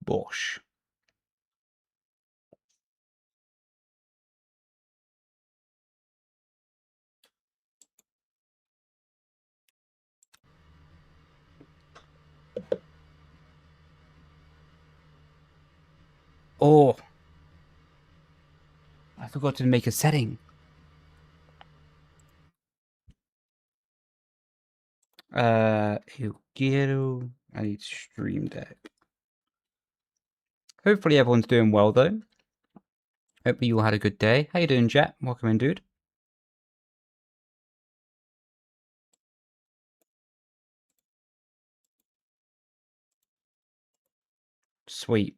Bosh. Oh, I forgot to make a setting. Eu quero... I need Stream Deck. Hopefully everyone's doing well, though. Hopefully you all had a good day. How you doing, Jet? Welcome in, dude. Sweet.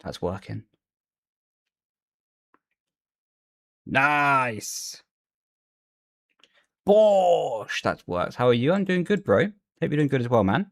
That's working. Nice! Bosh! That works. How are you? I'm doing good, bro. Hope you're doing good as well, man.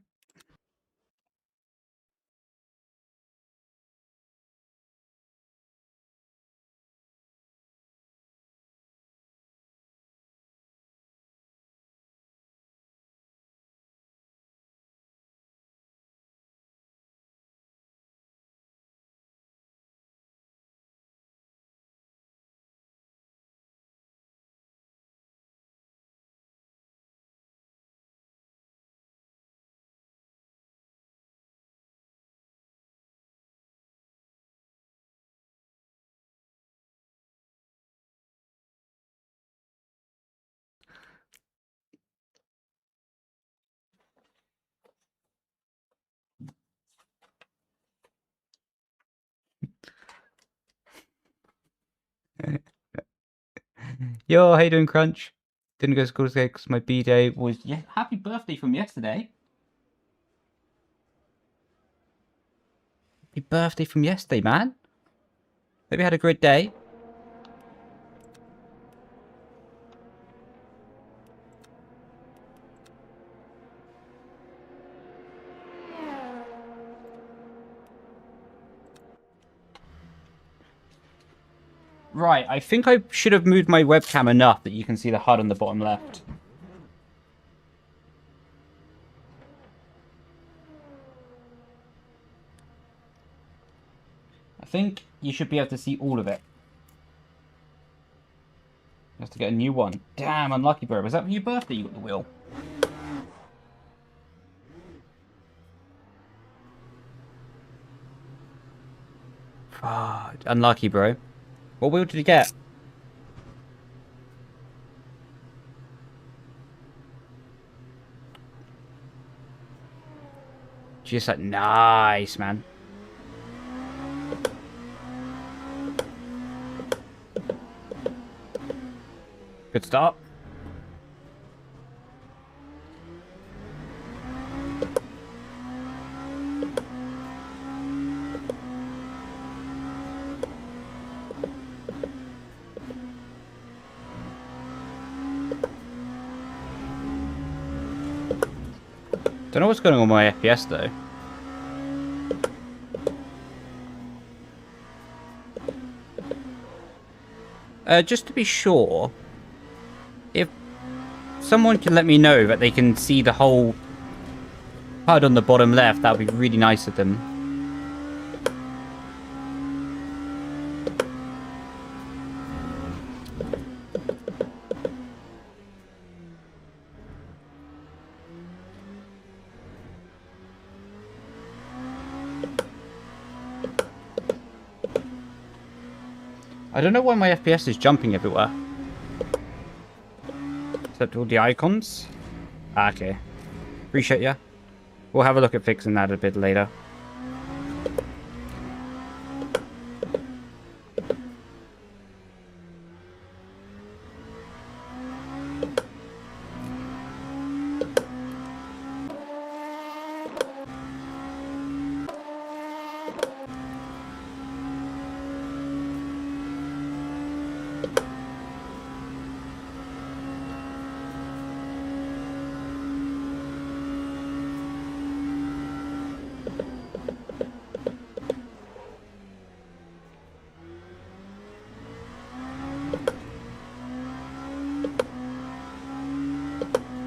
Yo, how you doing, Crunch? Didn't go to school today because my B-day was... Yeah, happy birthday from yesterday. Happy birthday from yesterday, man. Hope you had a great day. Right, I think I should have moved my webcam enough that you can see the HUD on the bottom left. I think you should be able to see all of it. You have to get a new one. Damn, unlucky, bro. Was that for your birthday you got the wheel? Fuck. Unlucky, bro. What wheel did you get? Just like, nice, man. Good start. Don't know what's going on with my FPS though. Just to be sure, if someone can let me know that they can see the whole HUD on the bottom left, that would be really nice of them. I don't know why my FPS is jumping everywhere. Except all the icons. Ah, okay. Appreciate ya. We'll have a look at fixing that a bit later.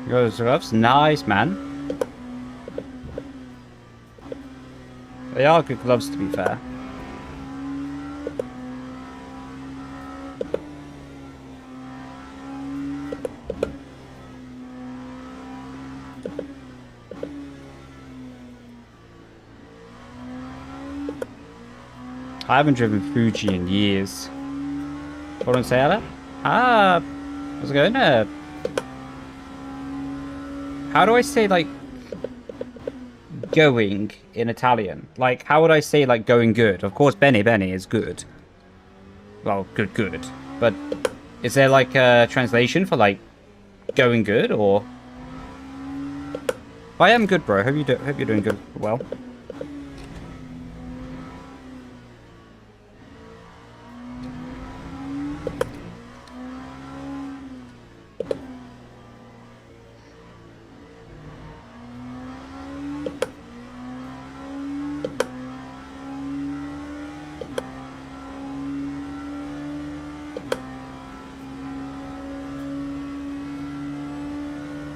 Those gloves, nice, man. They are good gloves, to be fair. I haven't driven Fuji in years. What do I say, Ella? Ah, how's it going? How do I say, like, going in Italian? Like, how would I say, like, going good? Of course, bene is good. Well, good. But is there, like, a translation for, like, going good, or... I am good, bro. Hope you're doing good. Well.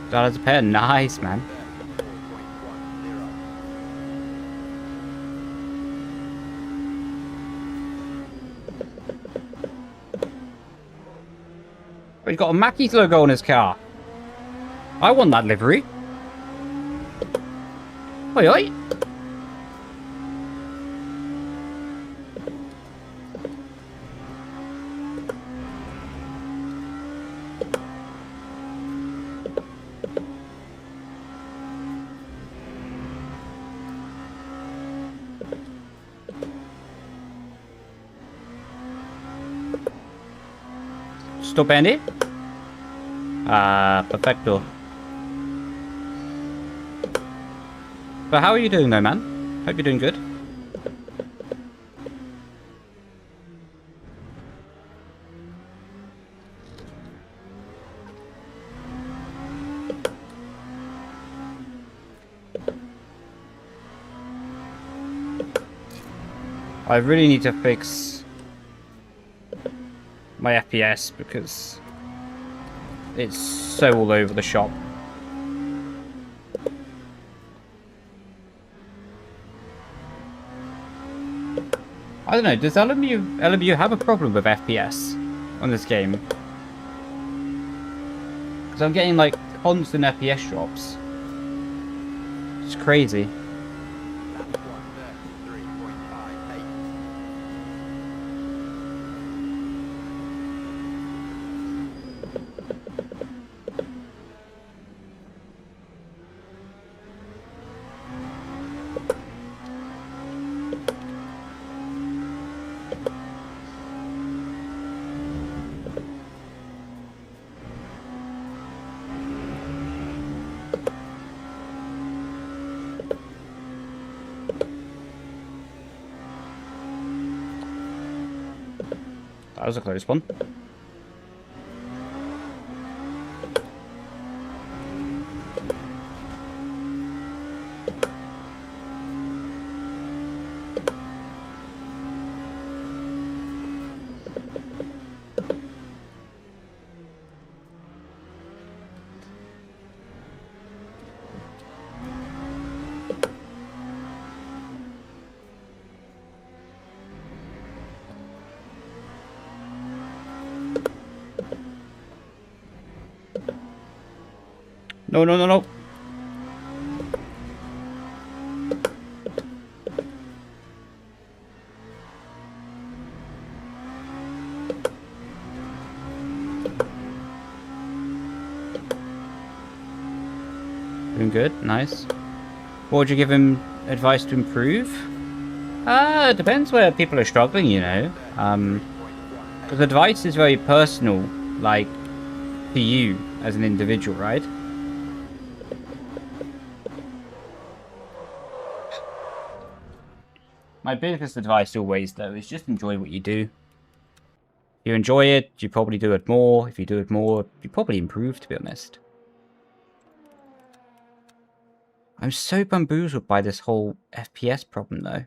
$1 a pair. Nice, man. Oh, he's got a Mackey's logo on his car. I want that livery. Oi, oi. Stop, Andy. Ah, perfecto. But how are you doing though, man? Hope you're doing good. I really need to fix my FPS because it's so all over the shop. I don't know, does LMU have a problem with FPS on this game? Because I'm getting like constant FPS drops. It's crazy. That was a close one. No. Doing good, nice. What would you give him advice to improve? It depends where people are struggling, you know. Because advice is very personal, like, to you as an individual, right? My biggest advice always, though, is just enjoy what you do. If you enjoy it, you probably do it more. If you do it more, you probably improve, to be honest. I'm so bamboozled by this whole FPS problem, though.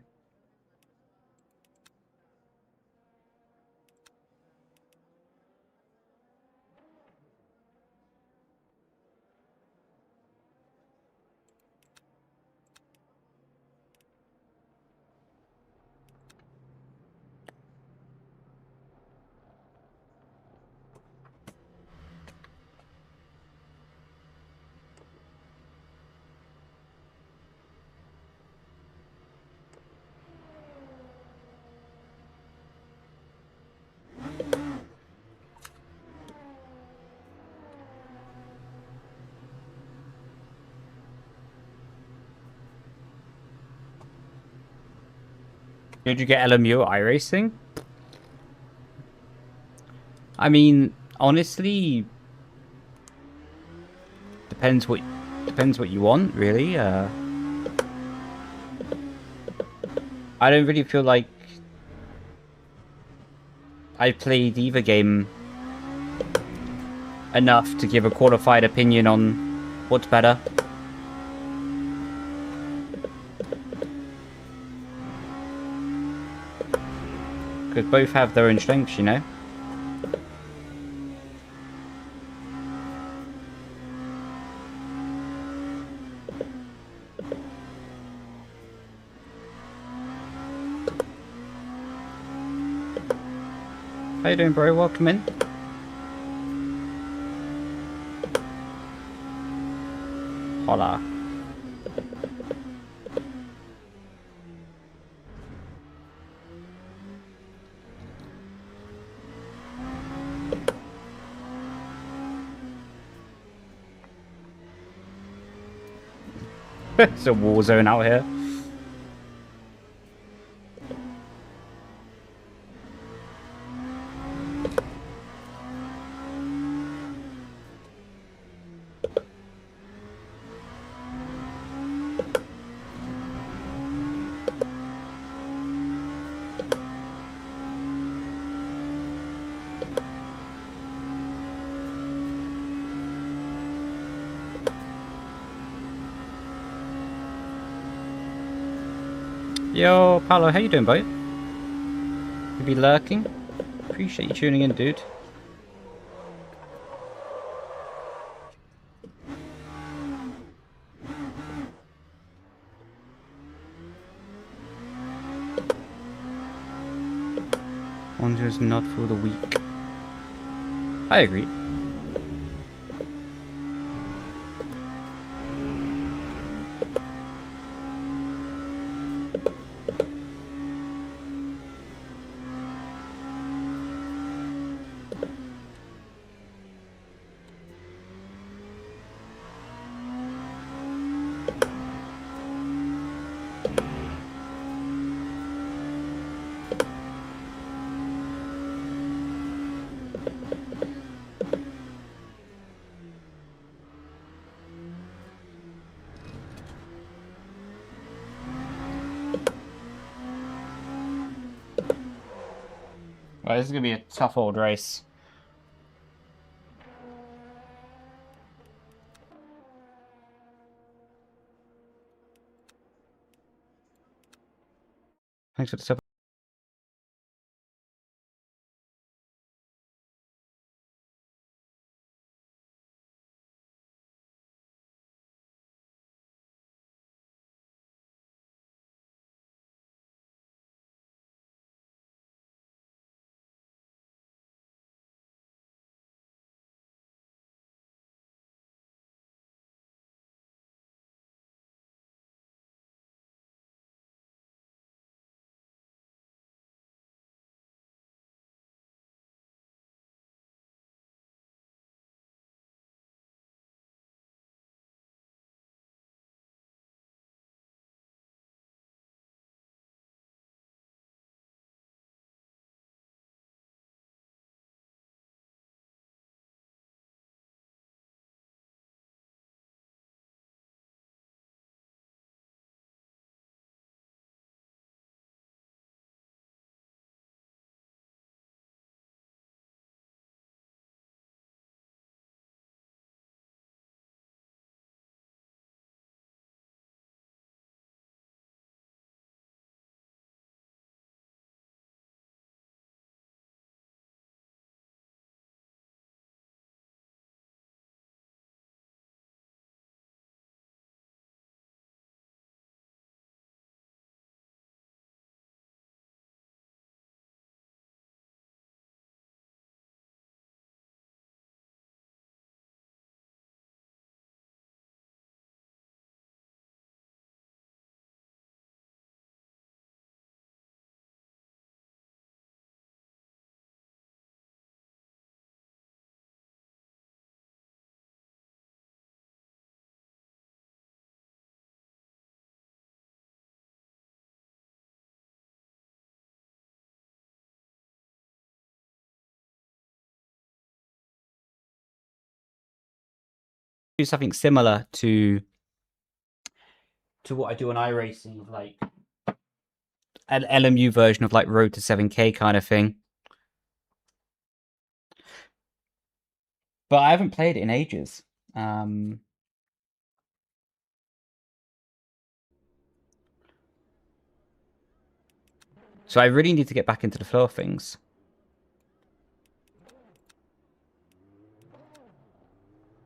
Did you get LMU or Iracing? I mean, honestly, depends what you want, really. I don't really feel like I played either game enough to give a qualified opinion on what's better. Because both have their own strengths, you know? How you doing, bro? Welcome in. Hola. It's a war zone out here. Yo, Paolo, how you doing, bro? You be lurking? Appreciate you tuning in, dude. Wonder is not for the weak. I agree. Right, this is gonna be a tough old race. Thanks for the sub. do something similar to what I do on iRacing, like an LMU version of like Road to 7K kind of thing. But I haven't played it in ages. So I really need to get back into the flow of things.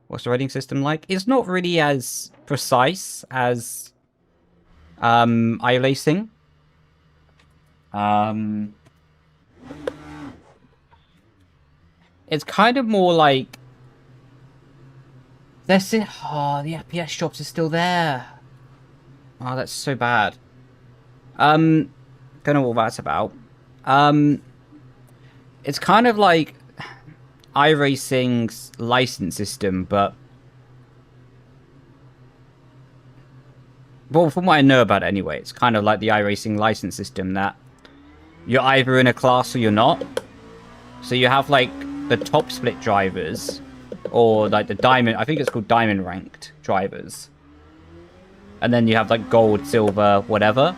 What's the rating system like? It's not really as precise as Iracing. It's kind of more like that's it. Oh, the FPS drops are still there. Oh, that's so bad. Don't know what that's about. It's kind of like iRacing's license system, but well, from what I know about it anyway, it's kind of like the iRacing license system that you're either in a class or you're not. So you have like the top split drivers, or like the diamond, I think it's called diamond ranked drivers. And then you have like gold, silver, whatever.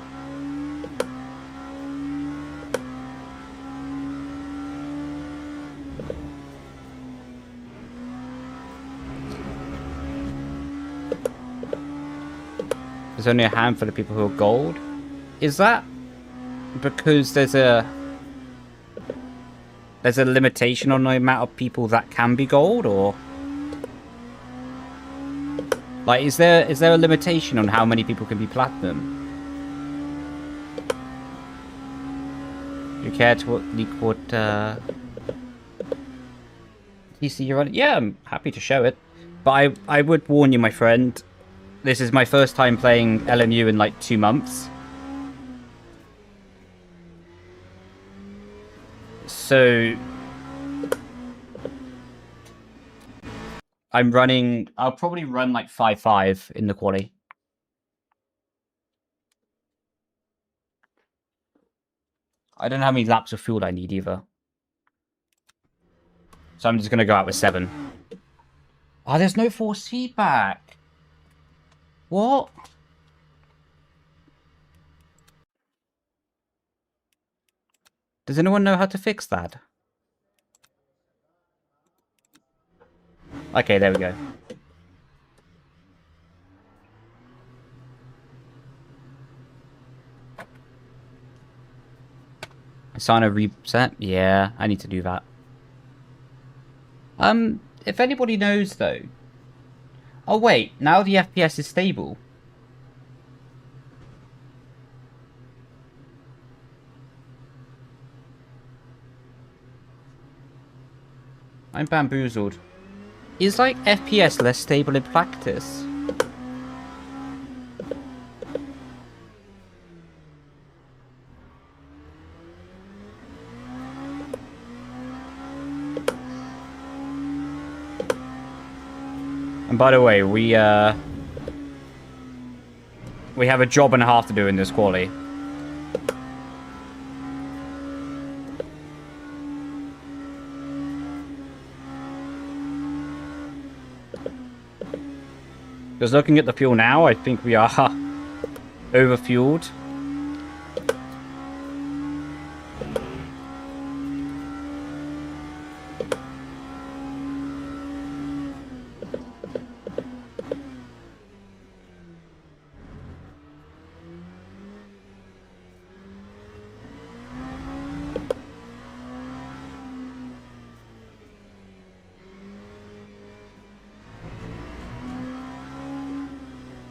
There's only a handful of people who are gold. Is that because there's a limitation on the amount of people that can be gold, or like is there a limitation on how many people can be platinum? Do you care to leak what PC you're on? Yeah, I'm happy to show it, but I would warn you, my friend. This is my first time playing LMU in like 2 months. So I'll probably run like 5.5 in the quali. I don't know how many laps of fuel I need either. So I'm just going to go out with 7. Oh, there's no force feedback. What? Does anyone know how to fix that? Okay, there we go. Assign a reset? Yeah, I need to do that. If anybody knows though. Oh wait, now the FPS is stable. I'm bamboozled. Is like FPS less stable in practice? And by the way, we have a job and a half to do in this quali. Because looking at the fuel now, I think we are overfueled.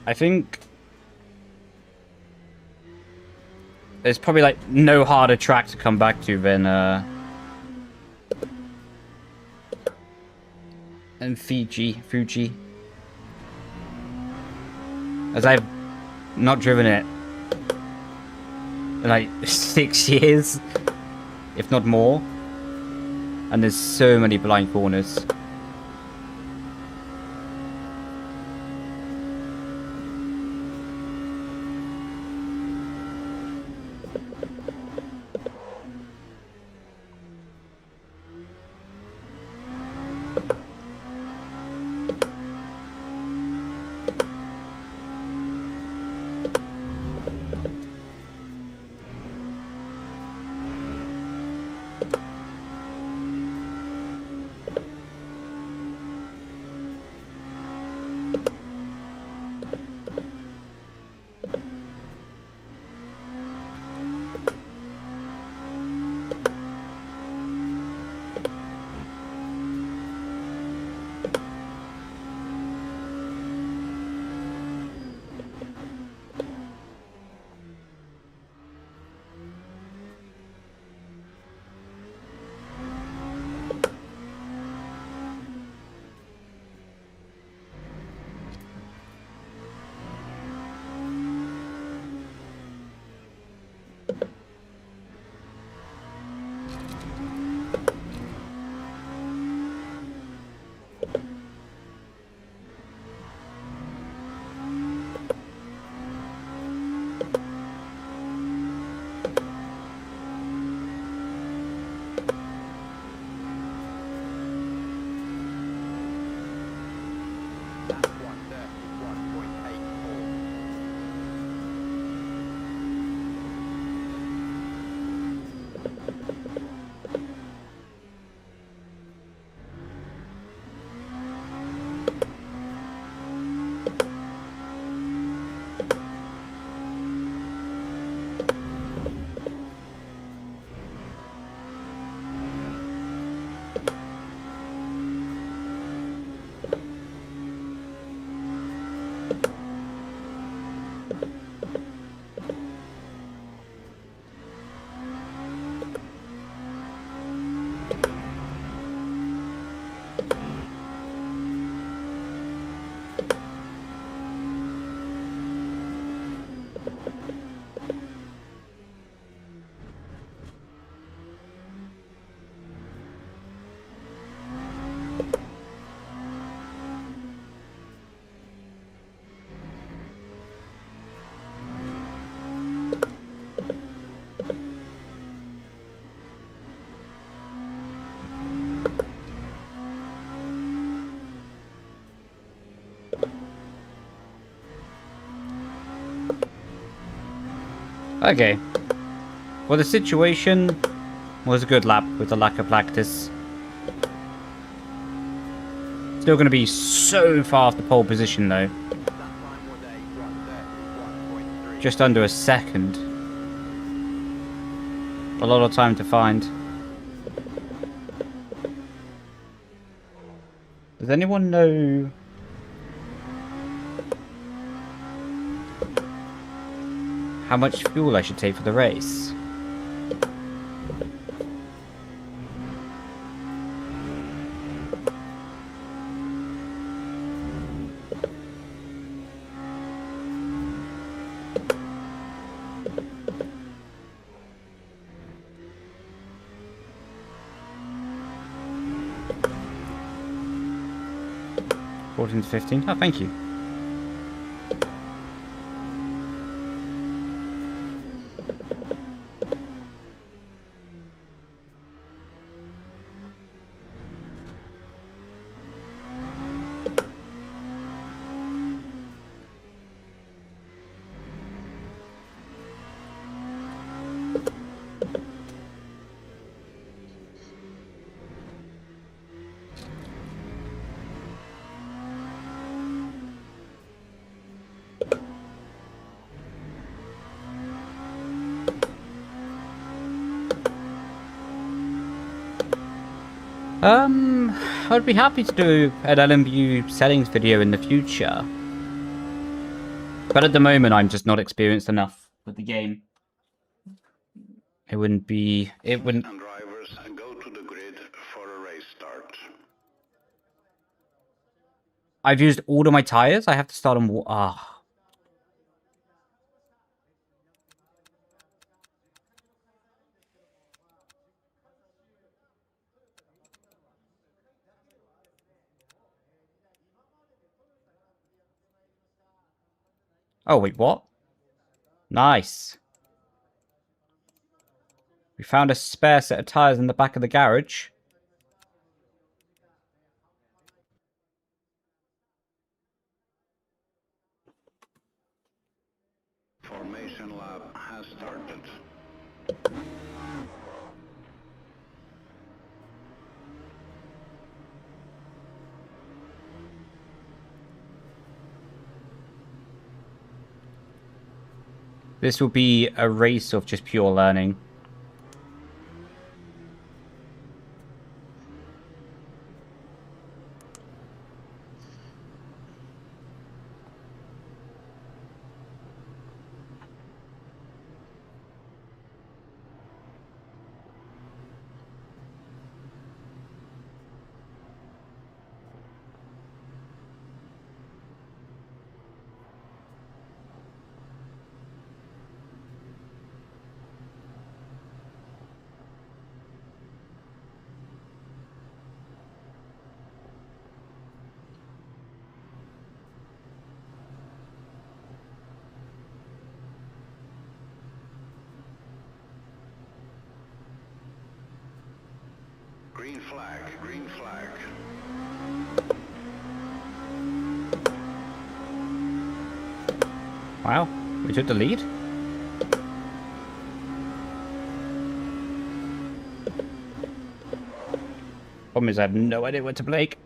I think there's probably like no harder track to come back to than Fuji. As I've not driven it in like 6 years, if not more. And there's so many blind corners. Okay. Well, the situation was a good lap with the lack of practice. Still going to be so far off the pole position, though. Just under a second. A lot of time to find. Does anyone know... how much fuel I should take for the race? $14 to $15. Oh, thank you. I'd be happy to do an LMU settings video in the future. But at the moment, I'm just not experienced enough with the game. It wouldn't be... it wouldn't... Drivers, go to the grid for a race start. I've used all of my tires. I have to start on... Oh, wait, what? Nice. We found a spare set of tires in the back of the garage. Formation lap has started. This will be a race of just pure learning. Green flag, green flag. Wow, we took the lead. Problem is I have no idea where to brake.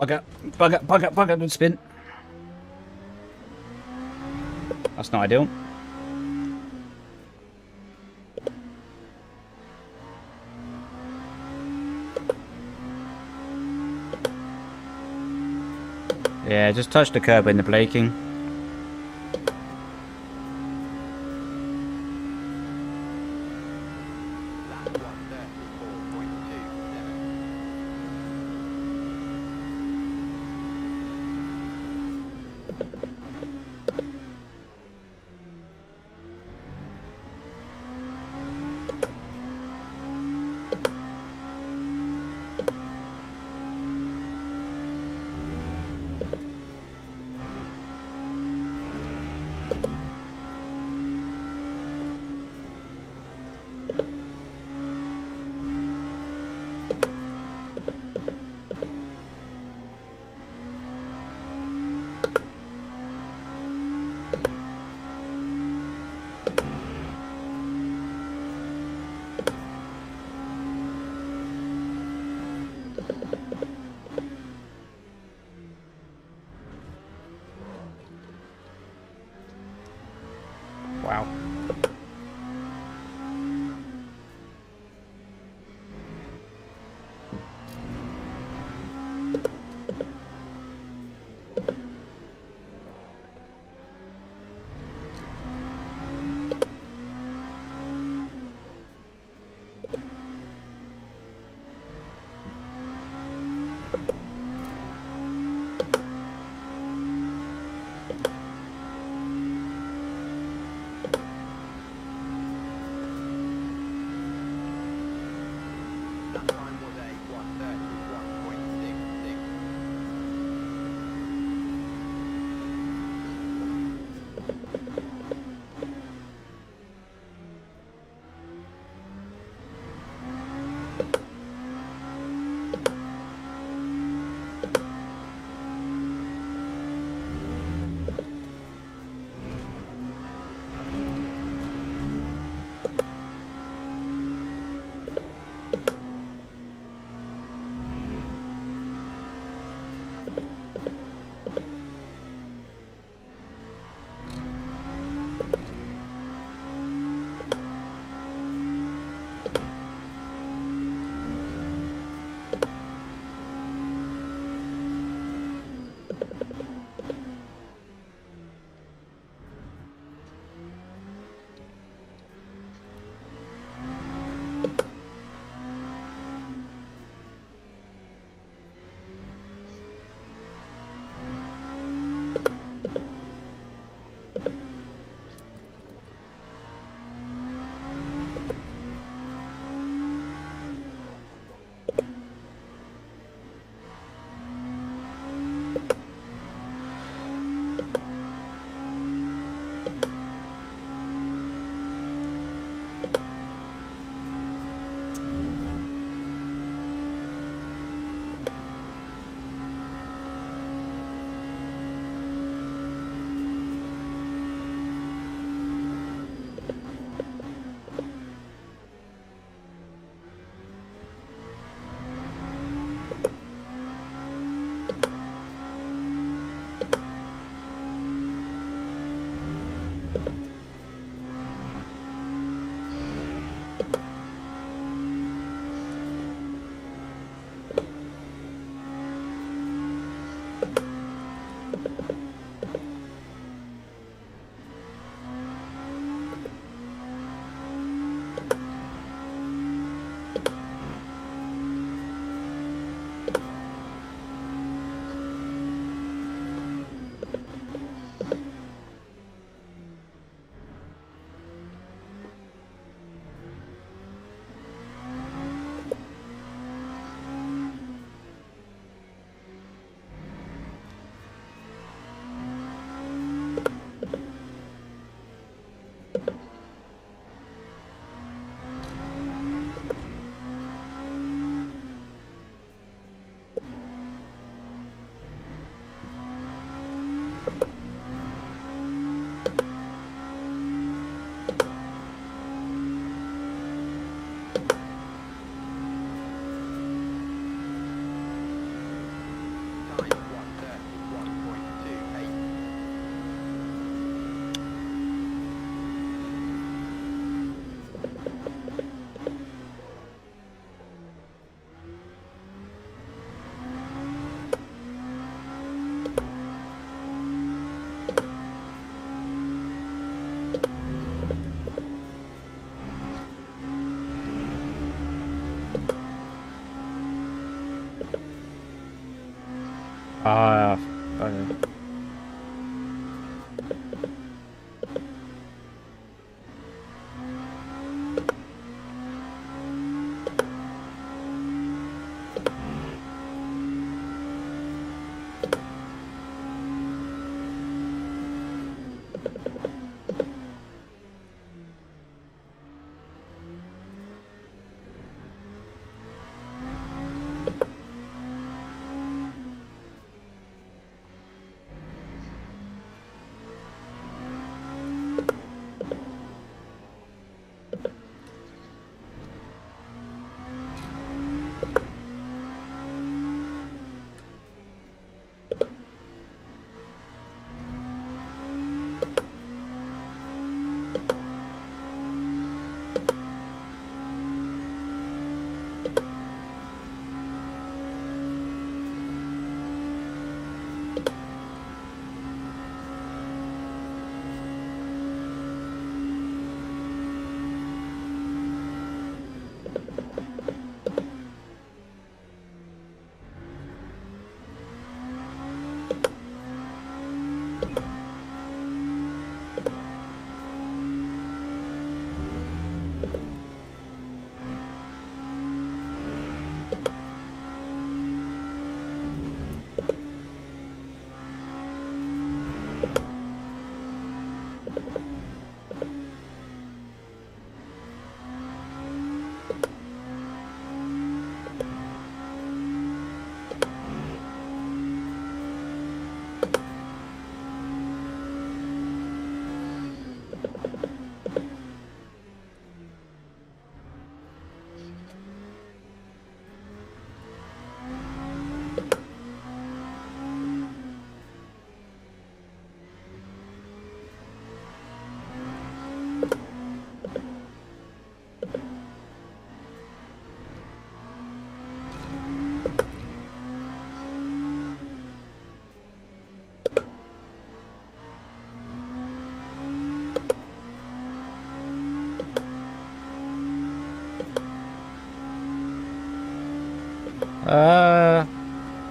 Bugger, bugger, bugger, bugger, don't spin. That's not ideal. Yeah, just touch the curb in the braking. Wow. Righto.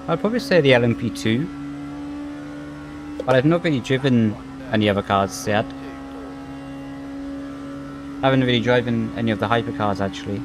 I'd probably say the LMP2, but I've not really driven any other cars yet. I haven't really driven any of the hypercars actually.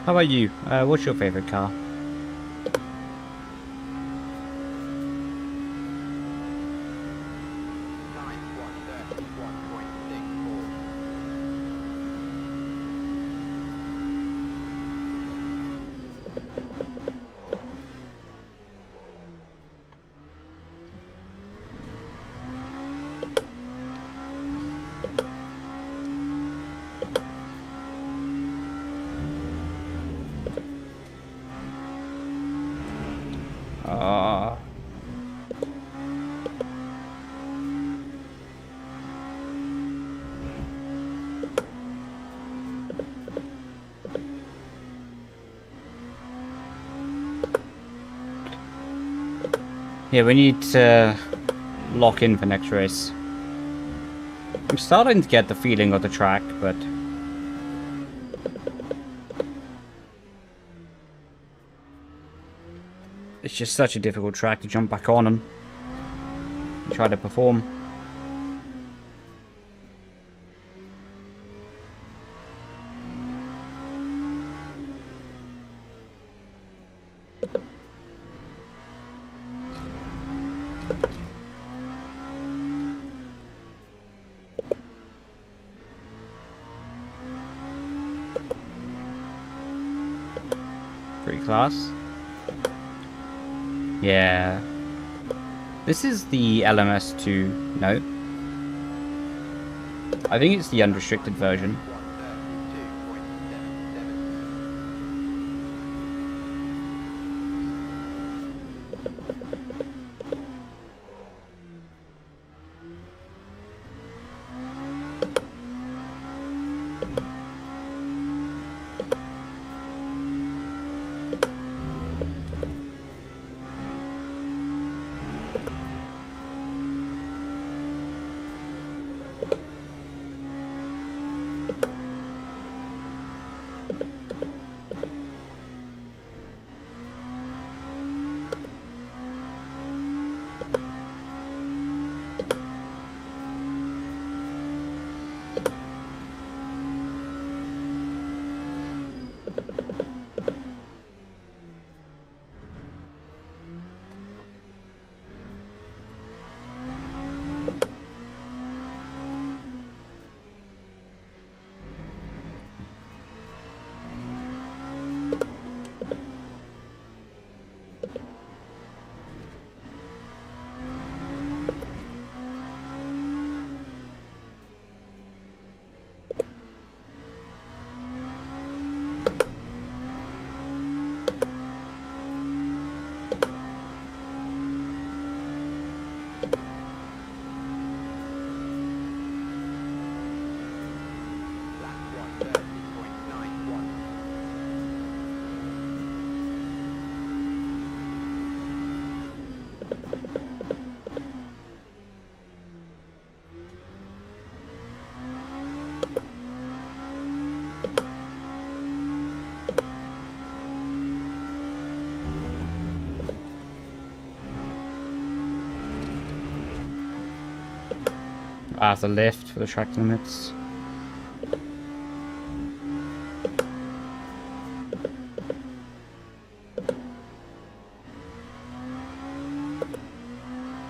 How about you? What's your favorite car? Yeah, we need to lock in for next race. I'm starting to get the feeling of the track, but it's just such a difficult track to jump back on and try to perform. Pretty class. Yeah. This is the LMS2. No. I think it's the unrestricted version. I have to lift for the track limits.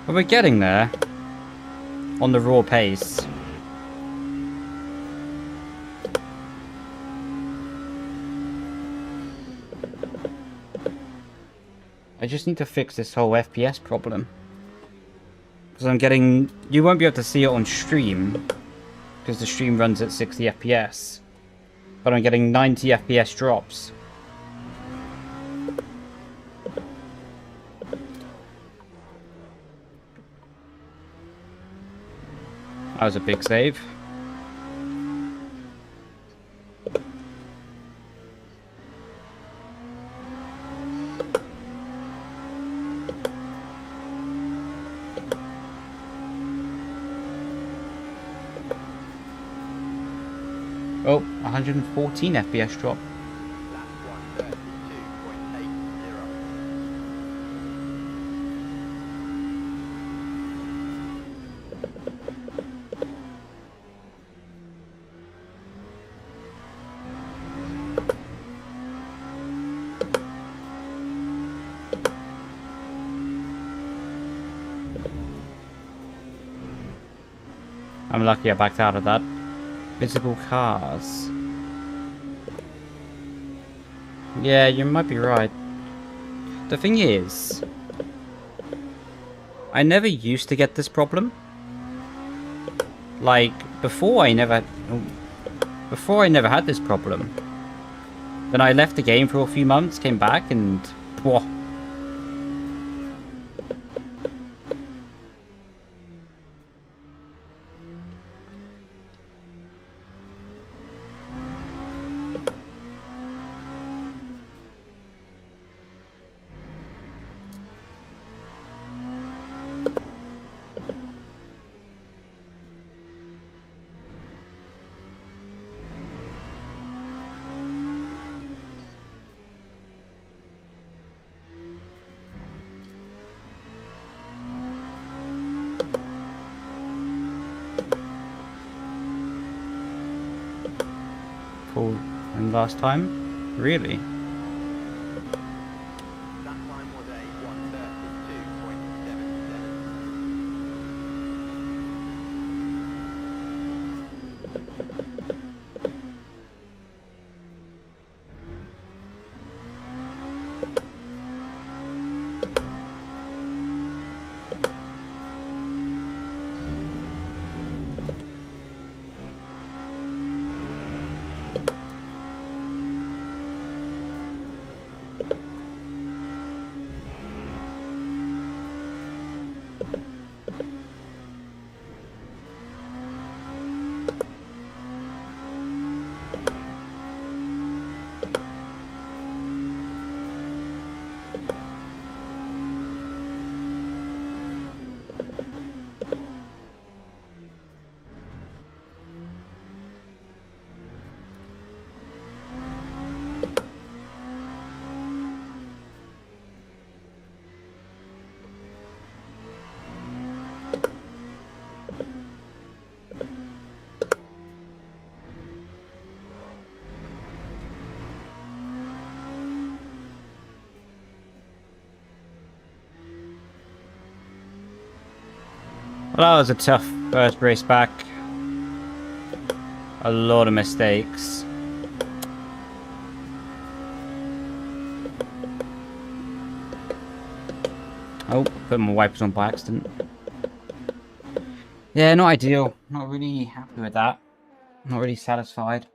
But we're getting there on the raw pace. I just need to fix this whole FPS problem. Because I'm getting... You won't be able to see it on stream, because the stream runs at 60 FPS. But I'm getting 90 FPS drops. That was a big save. Oh, 114 FPS drop. I'm lucky I backed out of that. Visible cars. Yeah, you might be right. The thing is, I never used to get this problem. Like, before I never had this problem. Then I left the game for a few months, came back, and whoa. powerful than last time. Really? Well, that was a tough first race back. A lot of mistakes. Oh, put my wipers on by accident. Yeah, not ideal. Not really happy with that. Not really satisfied.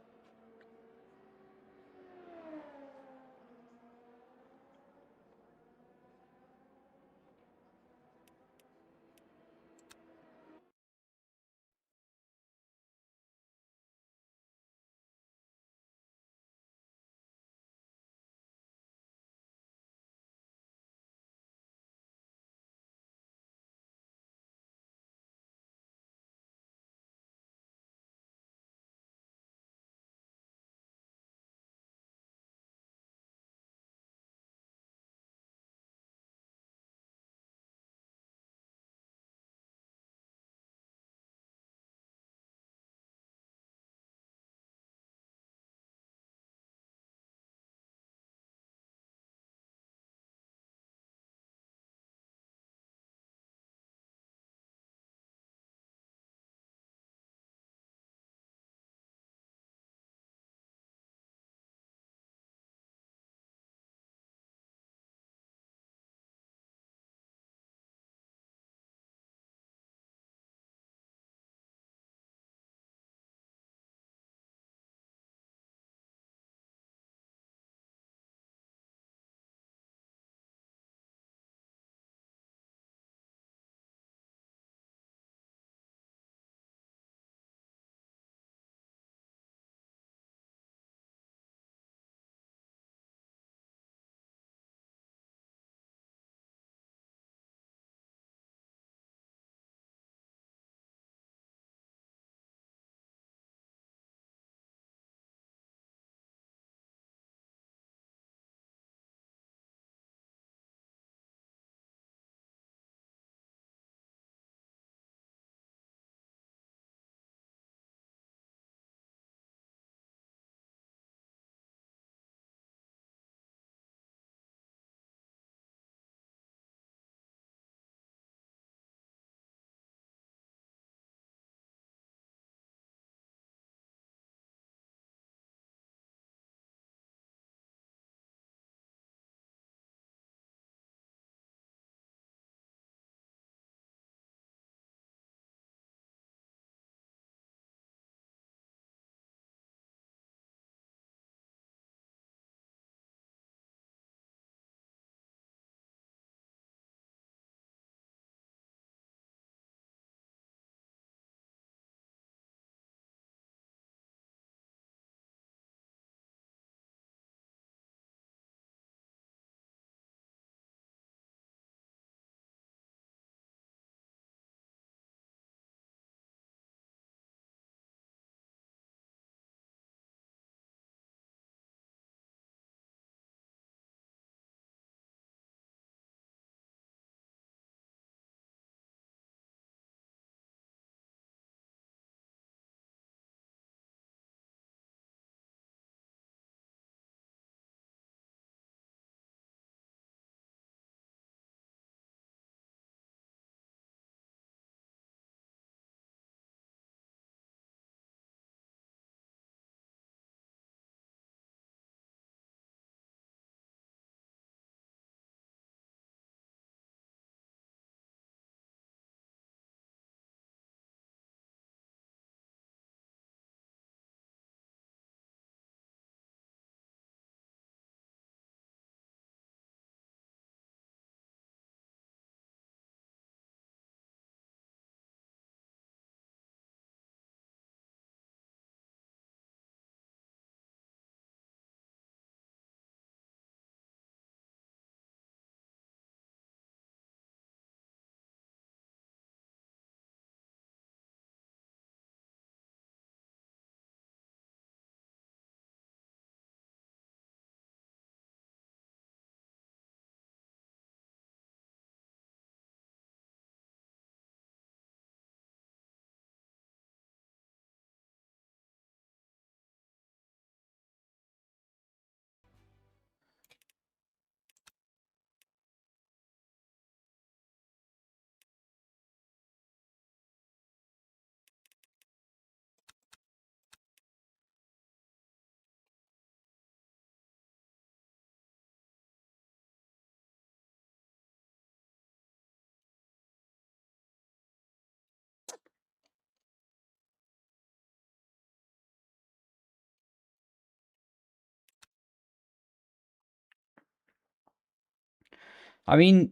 I mean,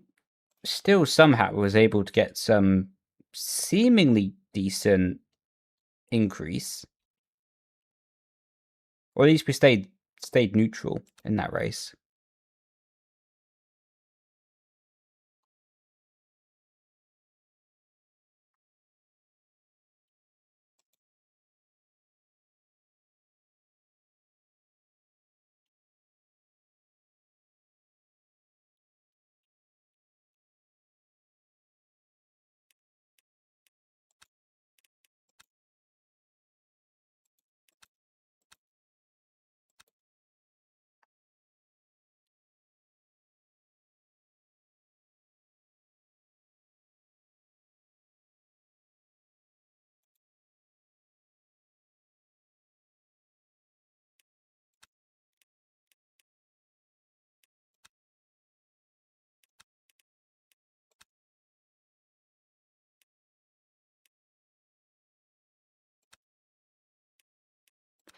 still somehow was able to get some seemingly decent increase. Or at least we stayed neutral in that race.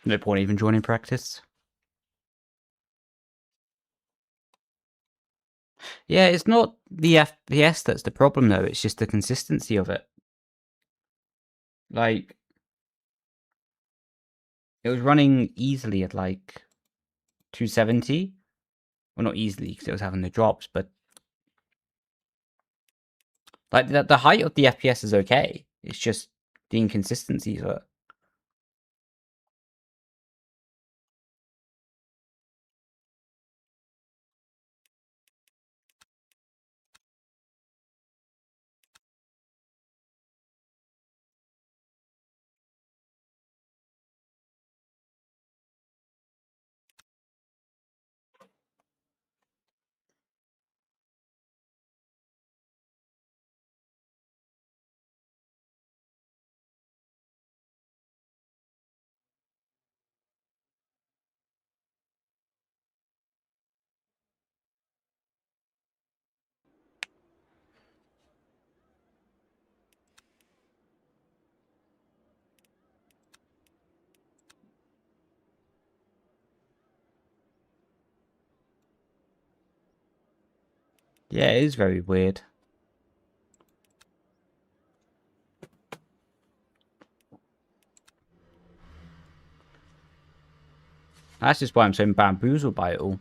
No point even joining practice. Yeah, it's not the FPS that's the problem though, it's just the consistency of it. Like, it was running easily at like 270. Well, not easily because it was having the drops, but like the height of the FPS is okay. It's just the inconsistencies of it. Yeah, it is very weird. That's just why I'm so bamboozled by it all.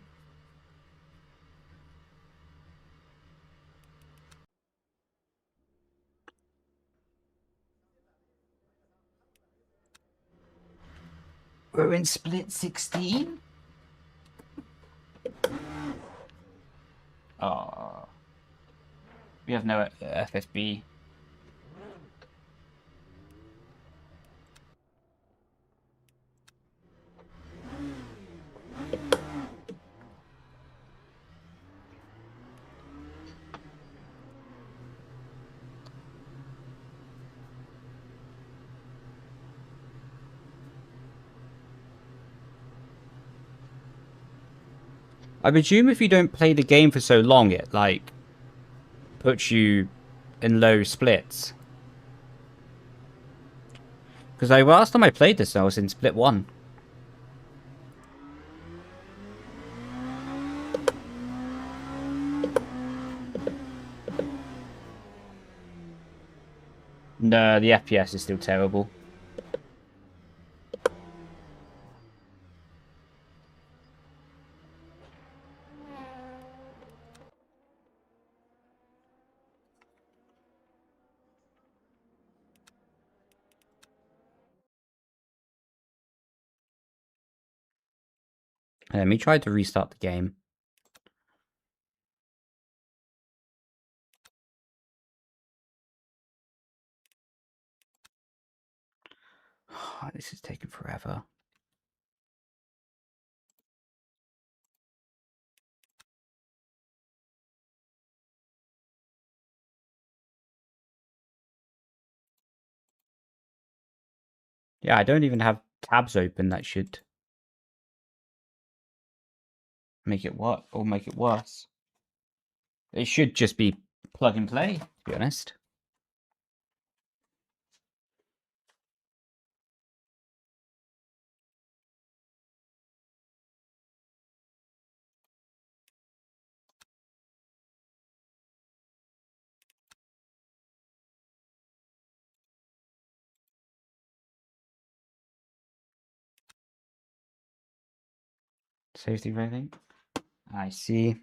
We're in split 16? Oh. We have no FSB. I presume if you don't play the game for so long, it, like, puts you in low splits. Because last time I played this, I was in split 1. No, the FPS is still terrible. Let me try to restart the game. This is taking forever. Yeah, I don't even have tabs open. That should make it work or make it worse. It should just be plug and play, to be honest. Safety rating. I see.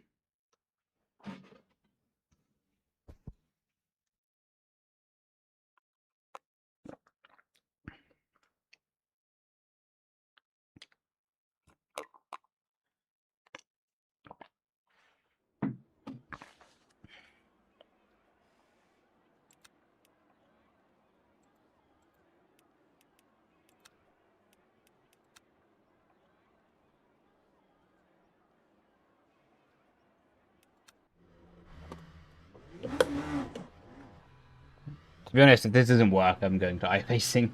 To be honest, if this doesn't work, I'm going to Iracing.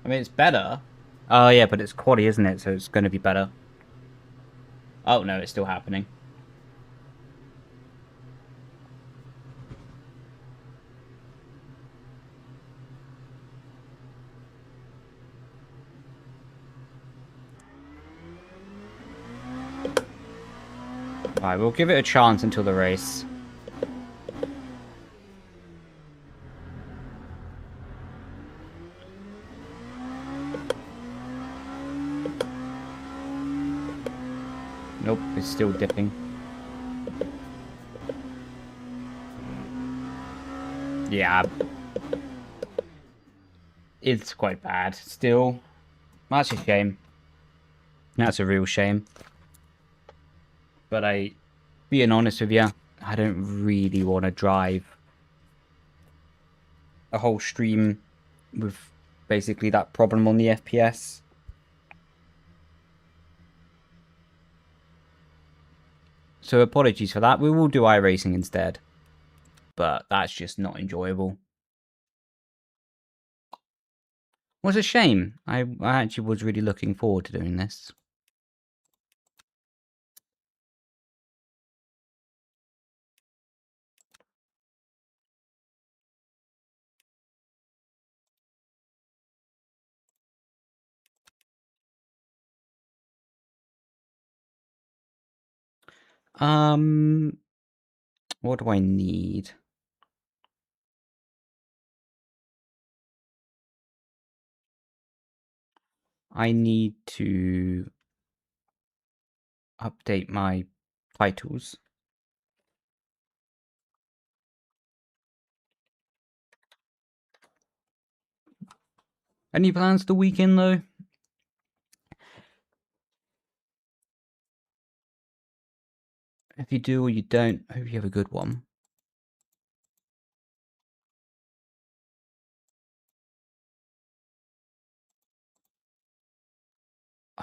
I mean, it's better. Oh, yeah, but it's quality, isn't it? So it's going to be better. Oh, no, it's still happening. Alright, we'll give it a chance until the race. Nope, it's still dipping. Yeah. It's quite bad still. That's a shame. That's a real shame. But being honest with you, I don't really want to drive a whole stream with basically that problem on the FPS. So apologies for that. We will do iRacing instead. But that's just not enjoyable. Was a shame. I actually was really looking forward to doing this. What do I need? I need to update my titles. Any plans the weekend though? If you do or you don't, I hope you have a good one.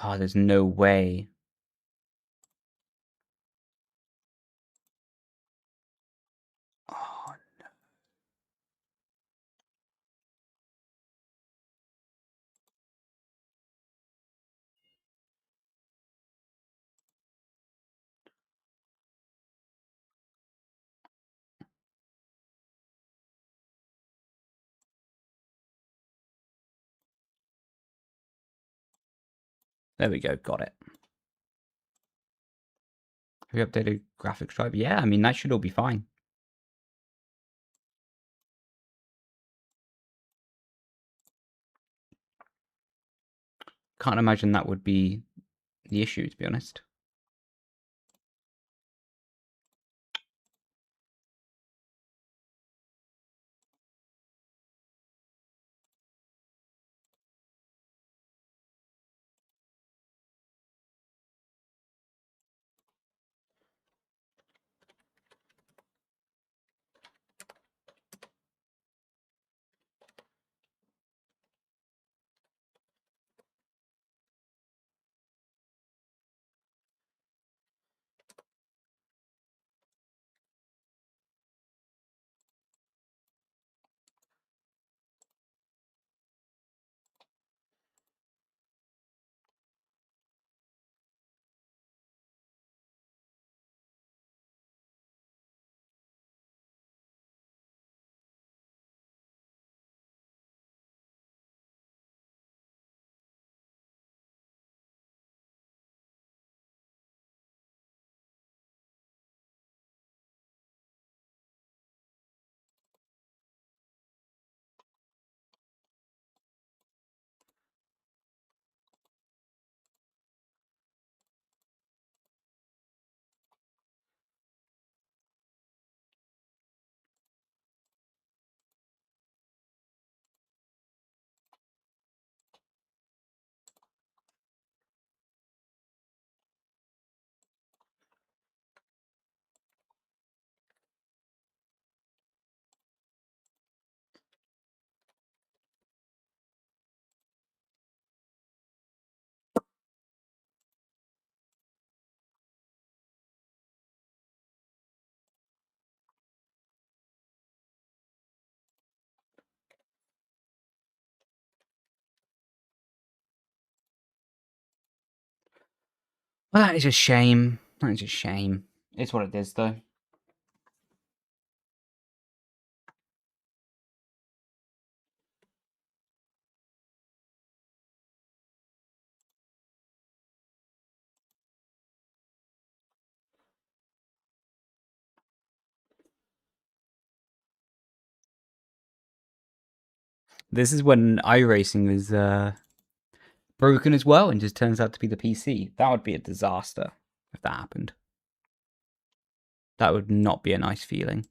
Oh, there's no way. Oh, no. There we go, got it. Have you updated graphics driver? Yeah, I mean, that should all be fine. Can't imagine that would be the issue, to be honest. Well, that is a shame. That is a shame. It's what it is, though. This is when Iracing is broken as well and just turns out to be the PC. That would be a disaster if that happened. That would not be a nice feeling.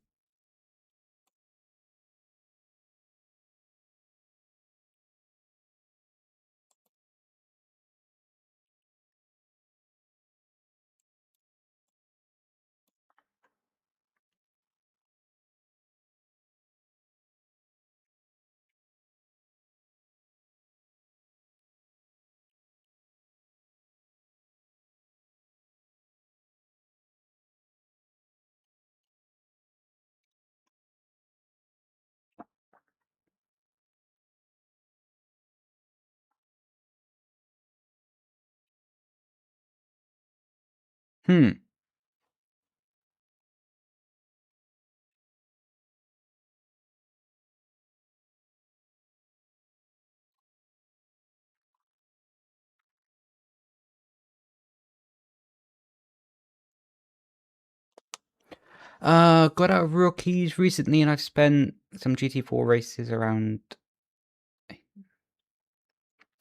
Got out of rookies recently, and I've spent some GT4 races around.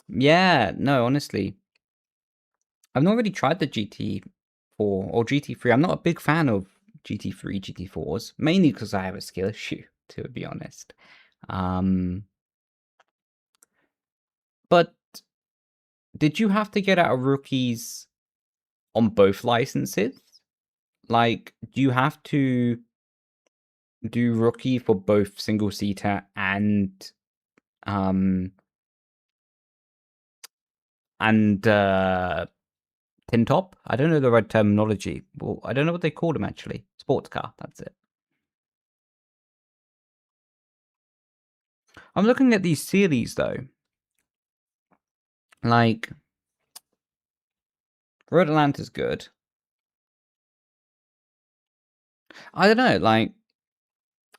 Yeah, no, honestly, I've not really tried the GT4 or GT3. I'm not a big fan of GT3, GT4s, mainly because I have a skill issue, to be honest. But did you have to get out of rookies on both licenses? Like, do you have to do rookie for both single seater and tin top? I don't know the right terminology. Well, I don't know what they call them actually. Sports car, that's it. I'm looking at these series though. Like, Road Atlanta's good. I don't know, like,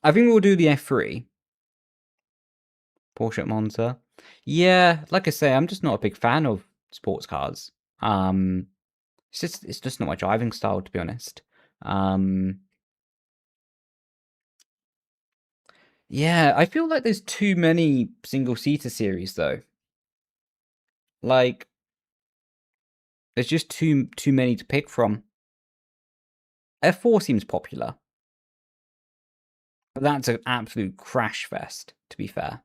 I think we'll do the F3. Porsche Monza. Yeah, like I say, I'm just not a big fan of sports cars. It's just not my driving style, to be honest. Yeah, I feel like there's too many single-seater series though. Like, there's just too many to pick from. F4 seems popular, but that's an absolute crash fest, to be fair.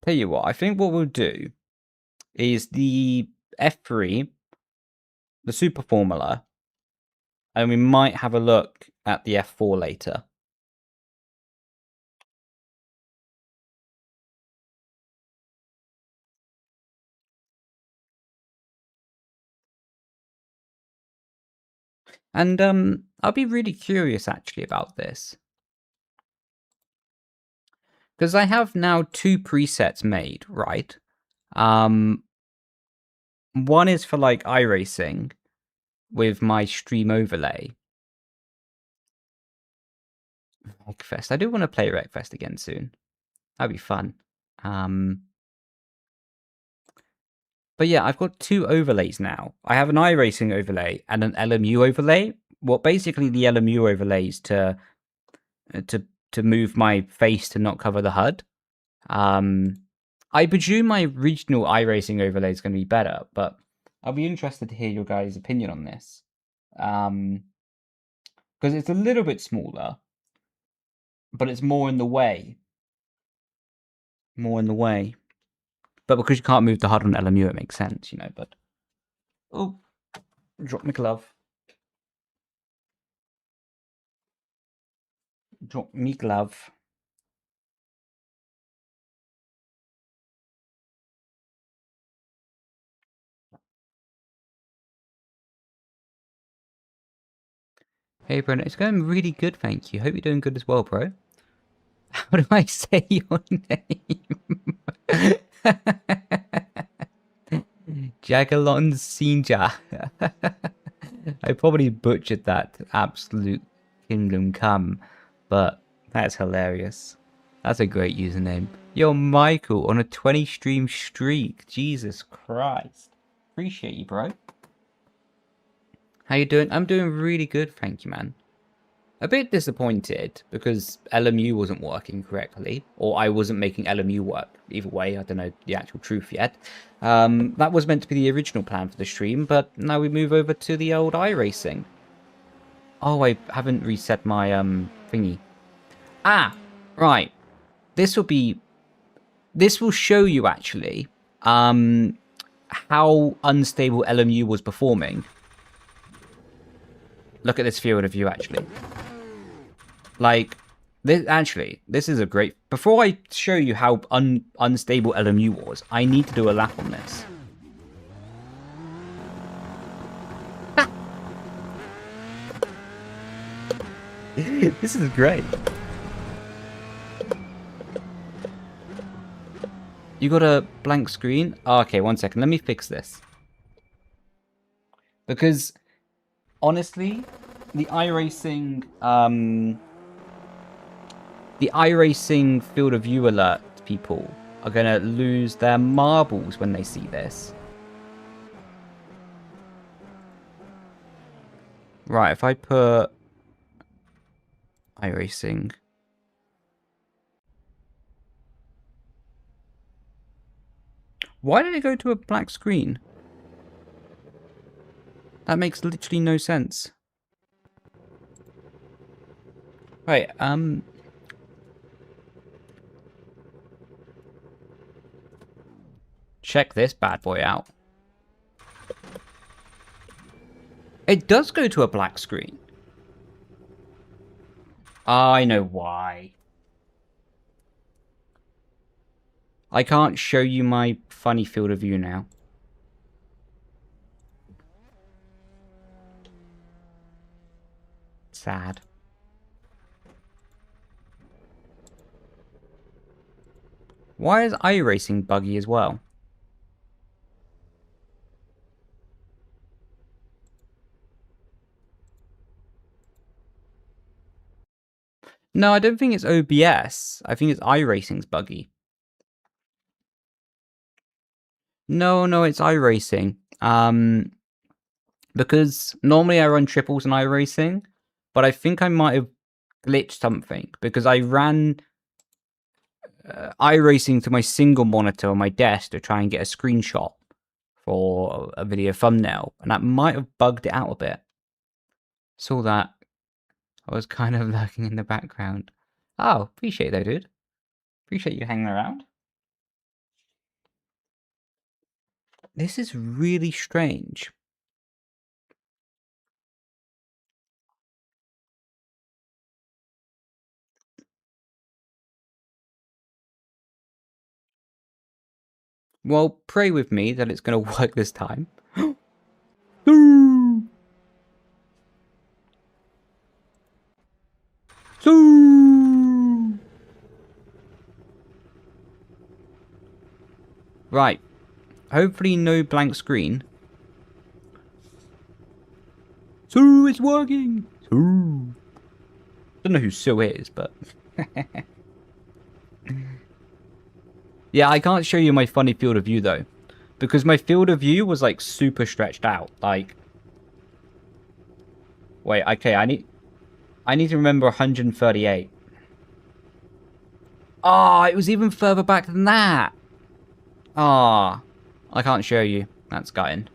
Tell you what, I think what we'll do is the F3, the Super Formula, and we might have a look at the F4 later. And I'll be really curious actually about this. Because I have now 2 presets made, right? One is for like iRacing with my stream overlay. Wreckfest. I do want to play Wreckfest again soon. That'd be fun. But yeah, I've got 2 overlays now. I have an iRacing overlay and an LMU overlay. What basically the LMU overlay is to move my face to not cover the HUD. I presume my regional iRacing overlay is going to be better, but I'll be interested to hear your guys' opinion on this. Because it's a little bit smaller, but it's more in the way. More in the way. But because you can't move the HUD on LMU, it makes sense, you know, but... Oh, drop my glove. Drop me glove. Hey, Brendon, it's going really good, thank you. Hope you're doing good as well, bro. How do I say your name? Jagalon Sinja. I probably butchered that absolute kingdom come, but that's hilarious. That's a great username. Yo, Michael on a 20 stream streak. Jesus Christ. Appreciate you, bro. How you doing? I'm doing really good, thank you, man. A bit disappointed because LMU wasn't working correctly, or I wasn't making LMU work. Either way, I don't know the actual truth yet. That was meant to be the original plan for the stream, but now we move over to the old Iracing. Oh, I haven't reset my thingy. Ah, right. This will show you actually how unstable LMU was performing. Look at this field of view actually. Like, this is a great... Before I show you how unstable LMU was, I need to do a lap on this. This is great. You got a blank screen? Oh, okay, one second. Let me fix this. Because, honestly, the iRacing field of view alert people are going to lose their marbles when they see this. Right, if I put iRacing... Why did it go to a black screen? That makes literally no sense. Right, check this bad boy out. It does go to a black screen. I know why. I can't show you my funny field of view now. Sad. Why is iRacing buggy as well? No, I don't think it's OBS. I think it's iRacing's buggy. No, it's iRacing. Because normally I run triples in iRacing, but I think I might have glitched something because I ran iRacing to my single monitor on my desk to try and get a screenshot for a video thumbnail, and that might have bugged it out a bit. Saw that. I was kind of lurking in the background. Oh, appreciate that, dude. Appreciate you hanging around. This is really strange. Well, pray with me that it's going to work this time. Right. Hopefully no blank screen. Sue, it's working! Sue. Don't know who Sue is, but... Yeah, I can't show you my funny field of view, though. Because my field of view was, like, super stretched out. Like... Wait, okay, I need to remember 138. Ah, oh, it was even further back than that! Ah, I can't show you. That's gutting.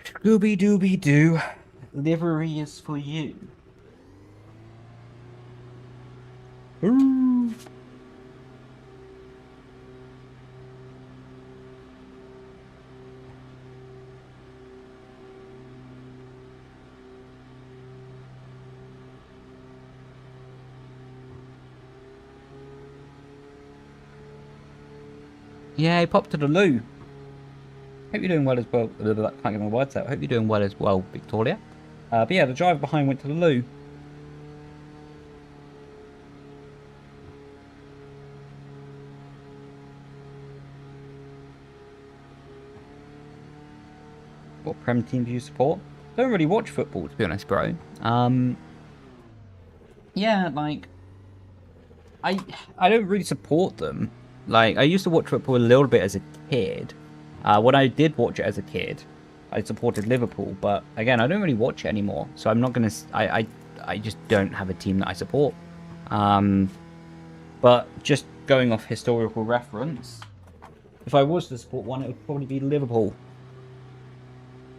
Scooby-Dooby-Doo. Livery is for you. Ooh. Yeah, he popped to the loo. Hope you're doing well as well. Can't get my words out. Hope you're doing well as well, Victoria. But yeah, the driver behind went to the loo. What Prem team do you support? Don't really watch football, to be honest, bro. Yeah, like I don't really support them. Like, I used to watch football a little bit as a kid. When I did watch it as a kid, I supported Liverpool. But again, I don't really watch it anymore. So I'm not gonna. I just don't have a team that I support. But just going off historical reference, if I was to support one, it would probably be Liverpool.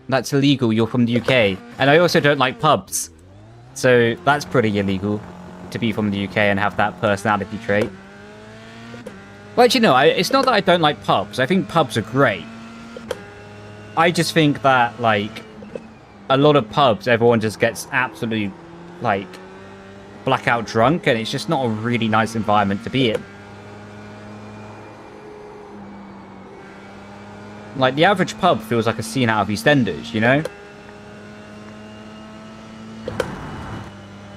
That's illegal. You're from the UK, and I also don't like pubs. So that's pretty illegal to be from the UK and have that personality trait. But you know, it's not that I don't like pubs. I think pubs are great. I just think that, like, a lot of pubs, everyone just gets absolutely, like, blackout drunk, and it's just not a really nice environment to be in. Like, the average pub feels like a scene out of EastEnders, you know?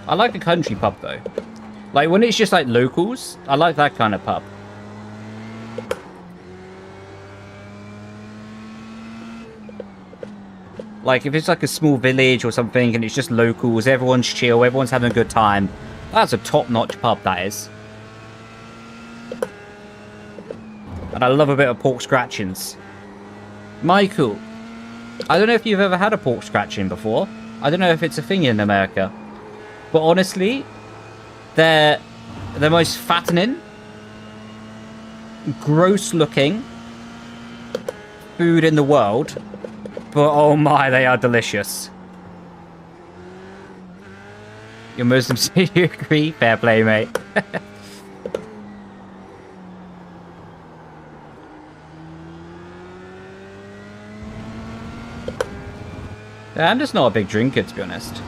I like a country pub, though. Like, when it's just, like, locals, I like that kind of pub. Like, if it's, like, a small village or something, and it's just locals, everyone's chill, everyone's having a good time. That's a top-notch pub, that is. And I love a bit of pork scratchings. Michael, I don't know if you've ever had a pork scratching before. I don't know if it's a thing in America. But honestly, they're the most fattening, gross-looking food in the world. But oh my, they are delicious. You're Muslim, so you agree? Fair play, mate. Yeah, I'm just not a big drinker, to be honest.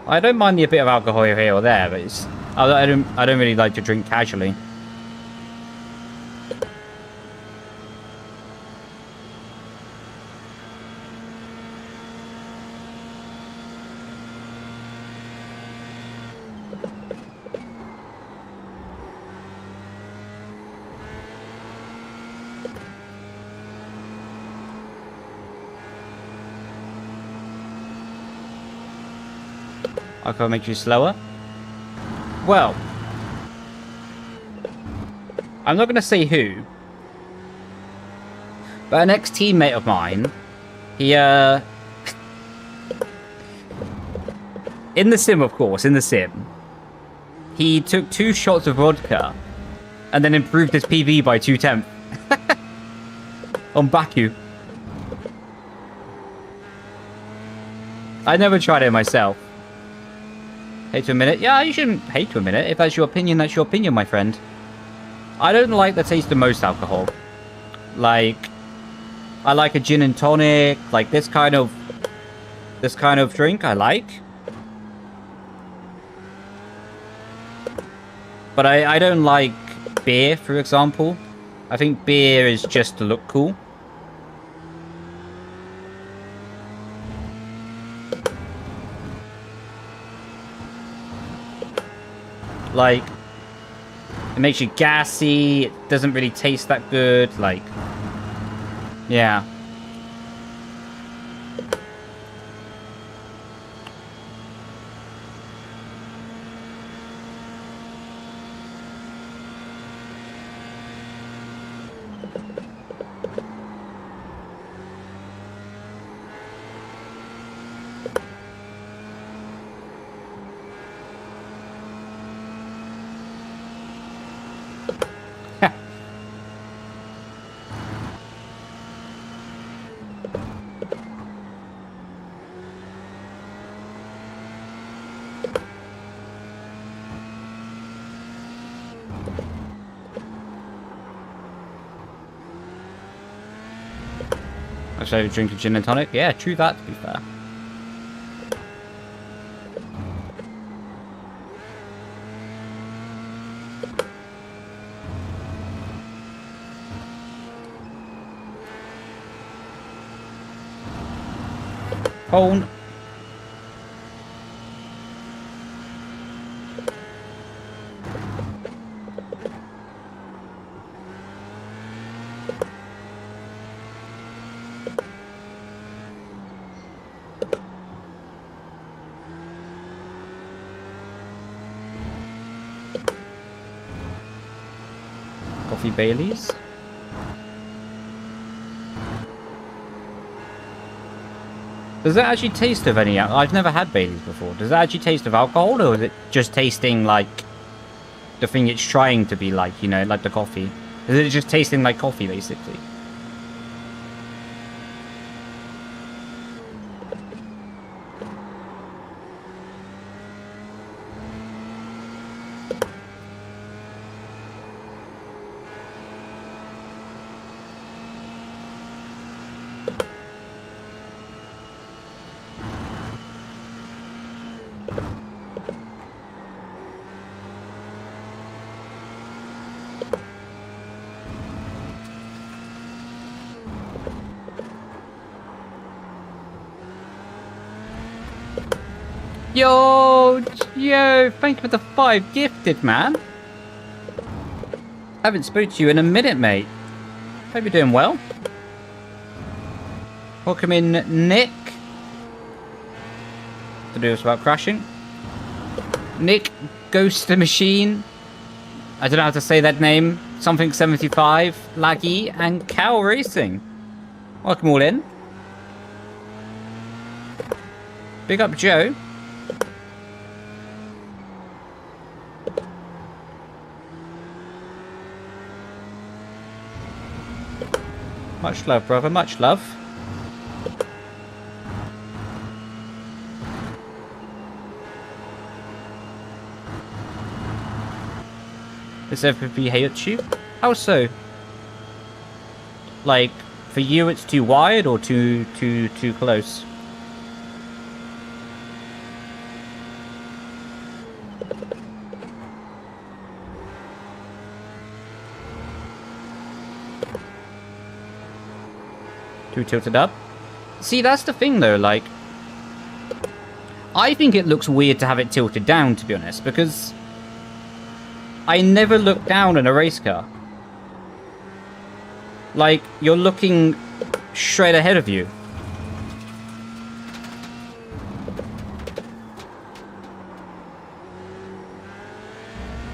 I don't mind a bit of alcohol here or there, but it's, I don't really like to drink casually. Alcohol makes you slower? Well, I'm not going to say who, but an ex-teammate of mine, he, in the sim, of course, in the sim, he took 2 shots of vodka and then improved his PV by 2/10 on Baku. I never tried it myself. Hate to admit it. Yeah, you shouldn't hate to admit it. If that's your opinion, my friend. I don't like the taste of most alcohol. Like, I like a gin and tonic, like this kind of drink I like. But I don't like beer, for example. I think beer is just to look cool. Like, it makes you gassy, it doesn't really taste that good, like, yeah. So drink a gin and tonic? Yeah, true that, to be fair. Phone. Coffee Baileys. Does it actually taste of any... I've never had Baileys before. Does it actually taste of alcohol, or is it just tasting like the thing it's trying to be like, you know, like the coffee? Is it just tasting like coffee, basically? Yo, thank you for the 5 gifted, man. Haven't spoke to you in a minute, mate. Hope you're doing well. Welcome in, Nick. To do this about crashing. Nick, Ghost the Machine. I don't know how to say that name. Something 75, Laggy, and Cow Racing. Welcome all in. Big up, Joe. Much love, brother. Much love. Does everybody hate you? How so? Like, for you it's too wide or too close? Too tilted up? See, that's the thing though, like... I think it looks weird to have it tilted down, to be honest, because... I never look down in a race car. Like, you're looking straight ahead of you.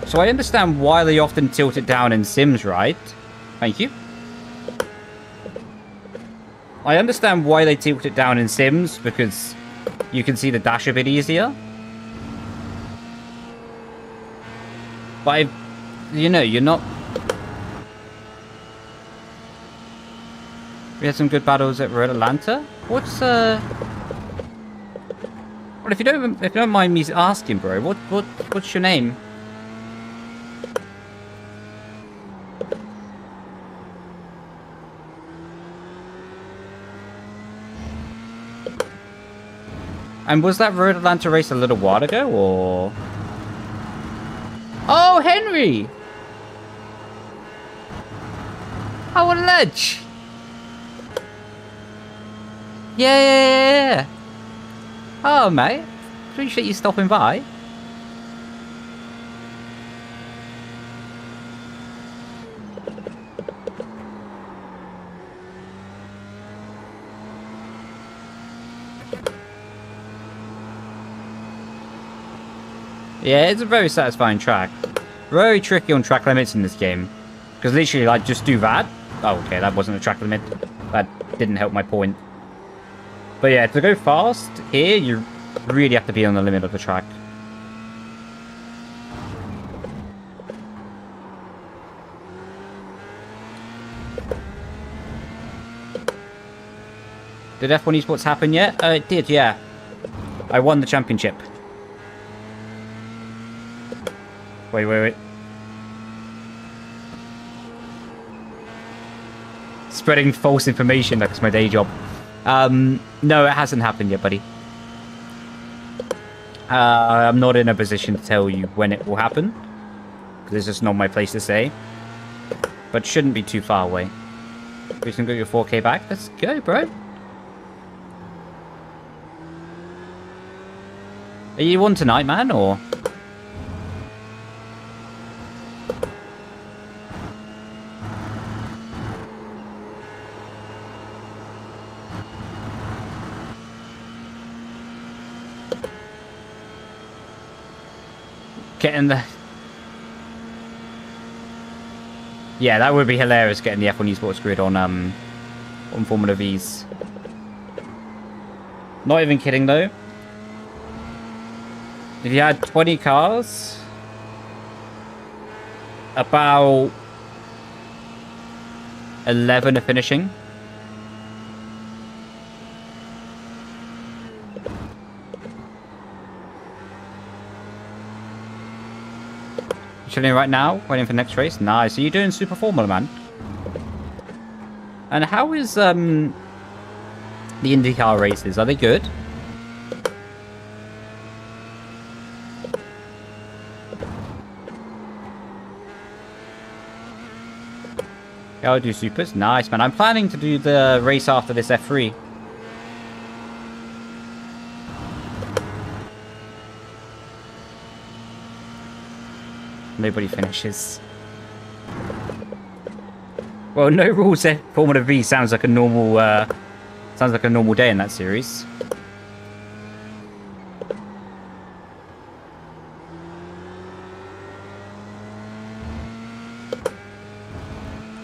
So I understand why they often tilt it down in Sims, right? Thank you. I understand why they tilt it down in Sims, because you can see the dash a bit easier. But, you know, you're not... We had some good battles at Red Atlanta. What's, Well, if you don't mind me asking, bro, what's your name? And was that Road Atlanta race a little while ago, or...? Oh, Henry! Oh, what a ledge! Yeah! Oh, mate. Appreciate you stopping by. Yeah, it's a very satisfying track. Very tricky on track limits in this game. Because literally, like, just do that. Oh, okay, that wasn't a track limit. That didn't help my point. But yeah, to go fast here, you really have to be on the limit of the track. Did F1 Esports happen yet? It did, yeah. I won the championship. Wait. Spreading false information, that's my day job. No, it hasn't happened yet, buddy. I'm not in a position to tell you when it will happen. Because it's just not my place to say. But shouldn't be too far away. We can get your 4K back. Let's go, bro. Are you on tonight, man, or? Getting the... Yeah, that would be hilarious, getting the F1 Esports grid on Formula V's. Not even kidding, though. If you had 20 cars, about 11 are finishing. Chilling right now, waiting for the next race. Nice. So you're doing Super Formula, man. And how is the IndyCar races? Are they good? Yeah, I'll do Supers. Nice, man. I'm planning to do the race after this F3. Nobody finishes. Well, no rules. Formula V sounds like a normal day in that series.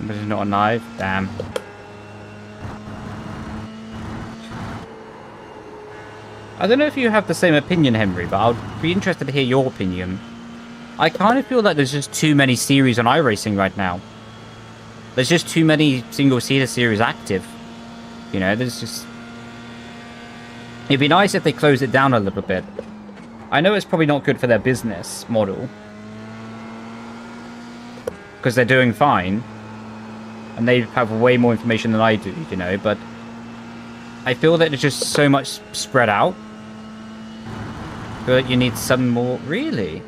But it's not alive. Damn. I don't know if you have the same opinion, Henry, but I'd be interested to hear your opinion. I kind of feel like there's just too many series on iRacing right now. There's just too many single-seater series active. You know, there's just... It'd be nice if they closed it down a little bit. I know it's probably not good for their business model. Because they're doing fine. And they have way more information than I do, you know, but... I feel that there's just so much spread out. I feel like you need some more... Really?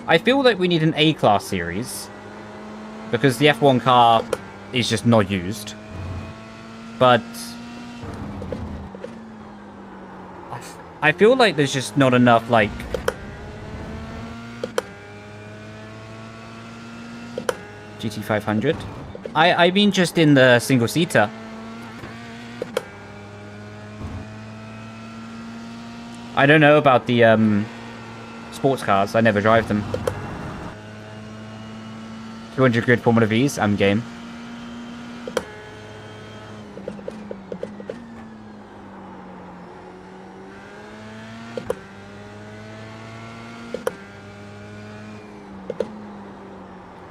I feel like we need an A-class series. Because the F1 car is just not used. But... I feel like there's just not enough, like... GT500? I mean just in the single-seater. I don't know about the, sports cars. I never drive them. 200 grid Formula Vs. I'm game.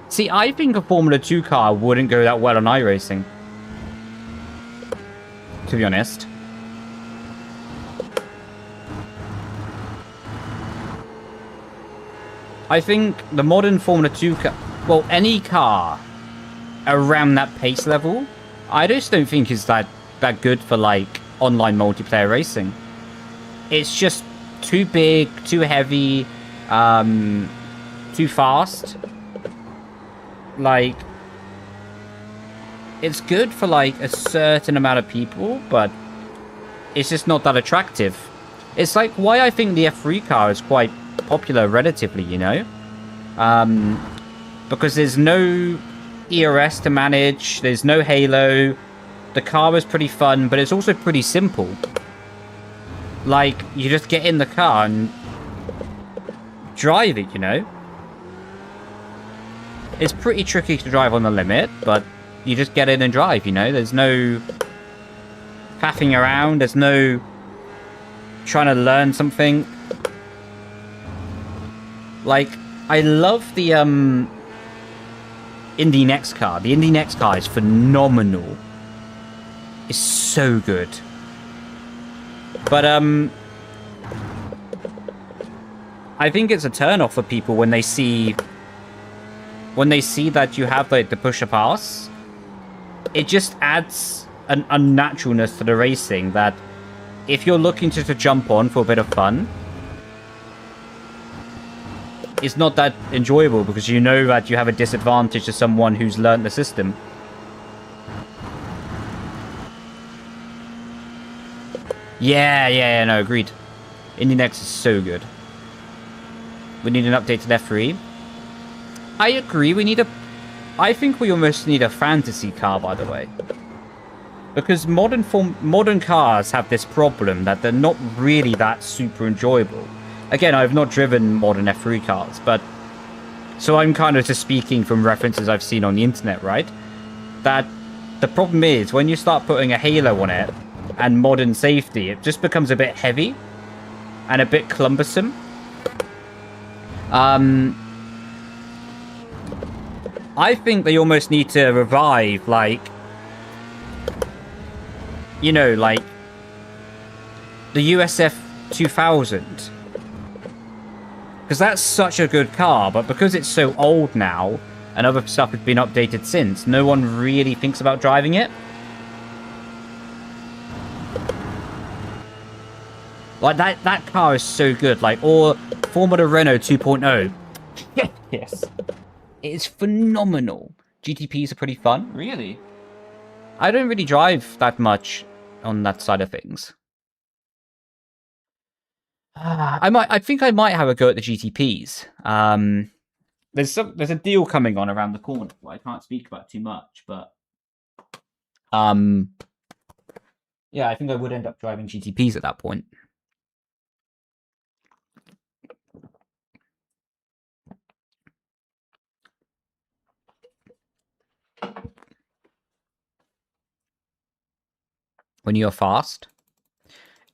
See, I think a Formula 2 car wouldn't go that well on iRacing. To be honest. I think the modern Formula 2 car... Well, any car around that pace level, I just don't think is that good for, like, online multiplayer racing. It's just too big, too heavy, too fast. Like, it's good for, like, a certain amount of people, but it's just not that attractive. It's like why I think the F3 car is quite popular relatively, you know? Because there's no ERS to manage, there's no halo, the car is pretty fun, but it's also pretty simple. Like, you just get in the car and drive it, you know? It's pretty tricky to drive on the limit, but you just get in and drive, you know? There's no faffing around, there's no trying to learn something. Like, I love the Indy Next car. The Indy Next car is phenomenal. It's so good. But I think it's a turn-off for people when they see that you have like the pusher pass. It just adds an unnaturalness to the racing that if you're looking to jump on for a bit of fun, it's not that enjoyable because you know that you have a disadvantage to someone who's learned the system. Yeah, no, agreed. Indian X is so good. We need an update to F3. I agree, we need a... I think we almost need a fantasy car, by the way. Because modern cars have this problem that they're not really that super enjoyable. Again, I've not driven modern F3 cars, but... So I'm kind of just speaking from references I've seen on the internet, right? That the problem is, when you start putting a halo on it, and modern safety, it just becomes a bit heavy. And a bit cumbersome. I think they almost need to revive, like... You know, like... the USF 2000. Because that's such a good car, but because it's so old now, and other stuff has been updated since, no one really thinks about driving it. Like, that car is so good. Like, or Formula Renault 2.0. Yes. It is phenomenal. GTPs are pretty fun. Really? I don't really drive that much on that side of things. I think I might have a go at the GTPs. There's a deal coming on around the corner. Well, I can't speak about too much, but yeah, I think I would end up driving GTPs at that point. When you're fast,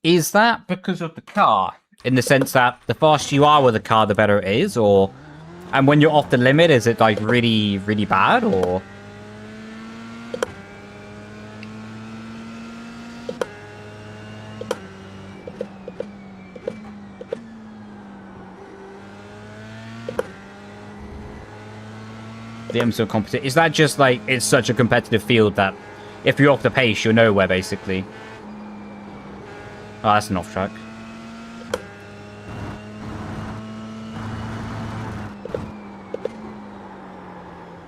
is that because of the car? In the sense that the faster you are with the car, the better it is, or... And when you're off the limit, is it, like, really, really bad, or... The M.2 competition. Is that just, like, it's such a competitive field that if you're off the pace, you're nowhere, basically? Oh, that's an off-track.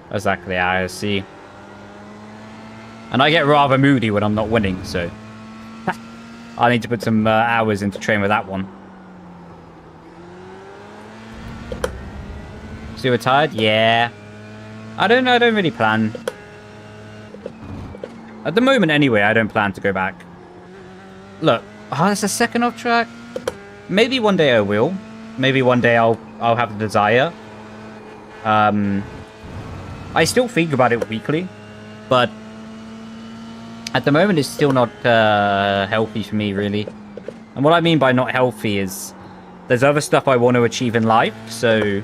Exactly, I see. And I get rather moody when I'm not winning, so... I need to put some hours into train with that one. So you're tired? Yeah. I don't really plan. At the moment, anyway, I don't plan to go back. Look, that's a second off track. Maybe one day I will. Maybe one day I'll have the desire. I still think about it weekly, but at the moment it's still not healthy for me, really. And what I mean by not healthy is there's other stuff I want to achieve in life, so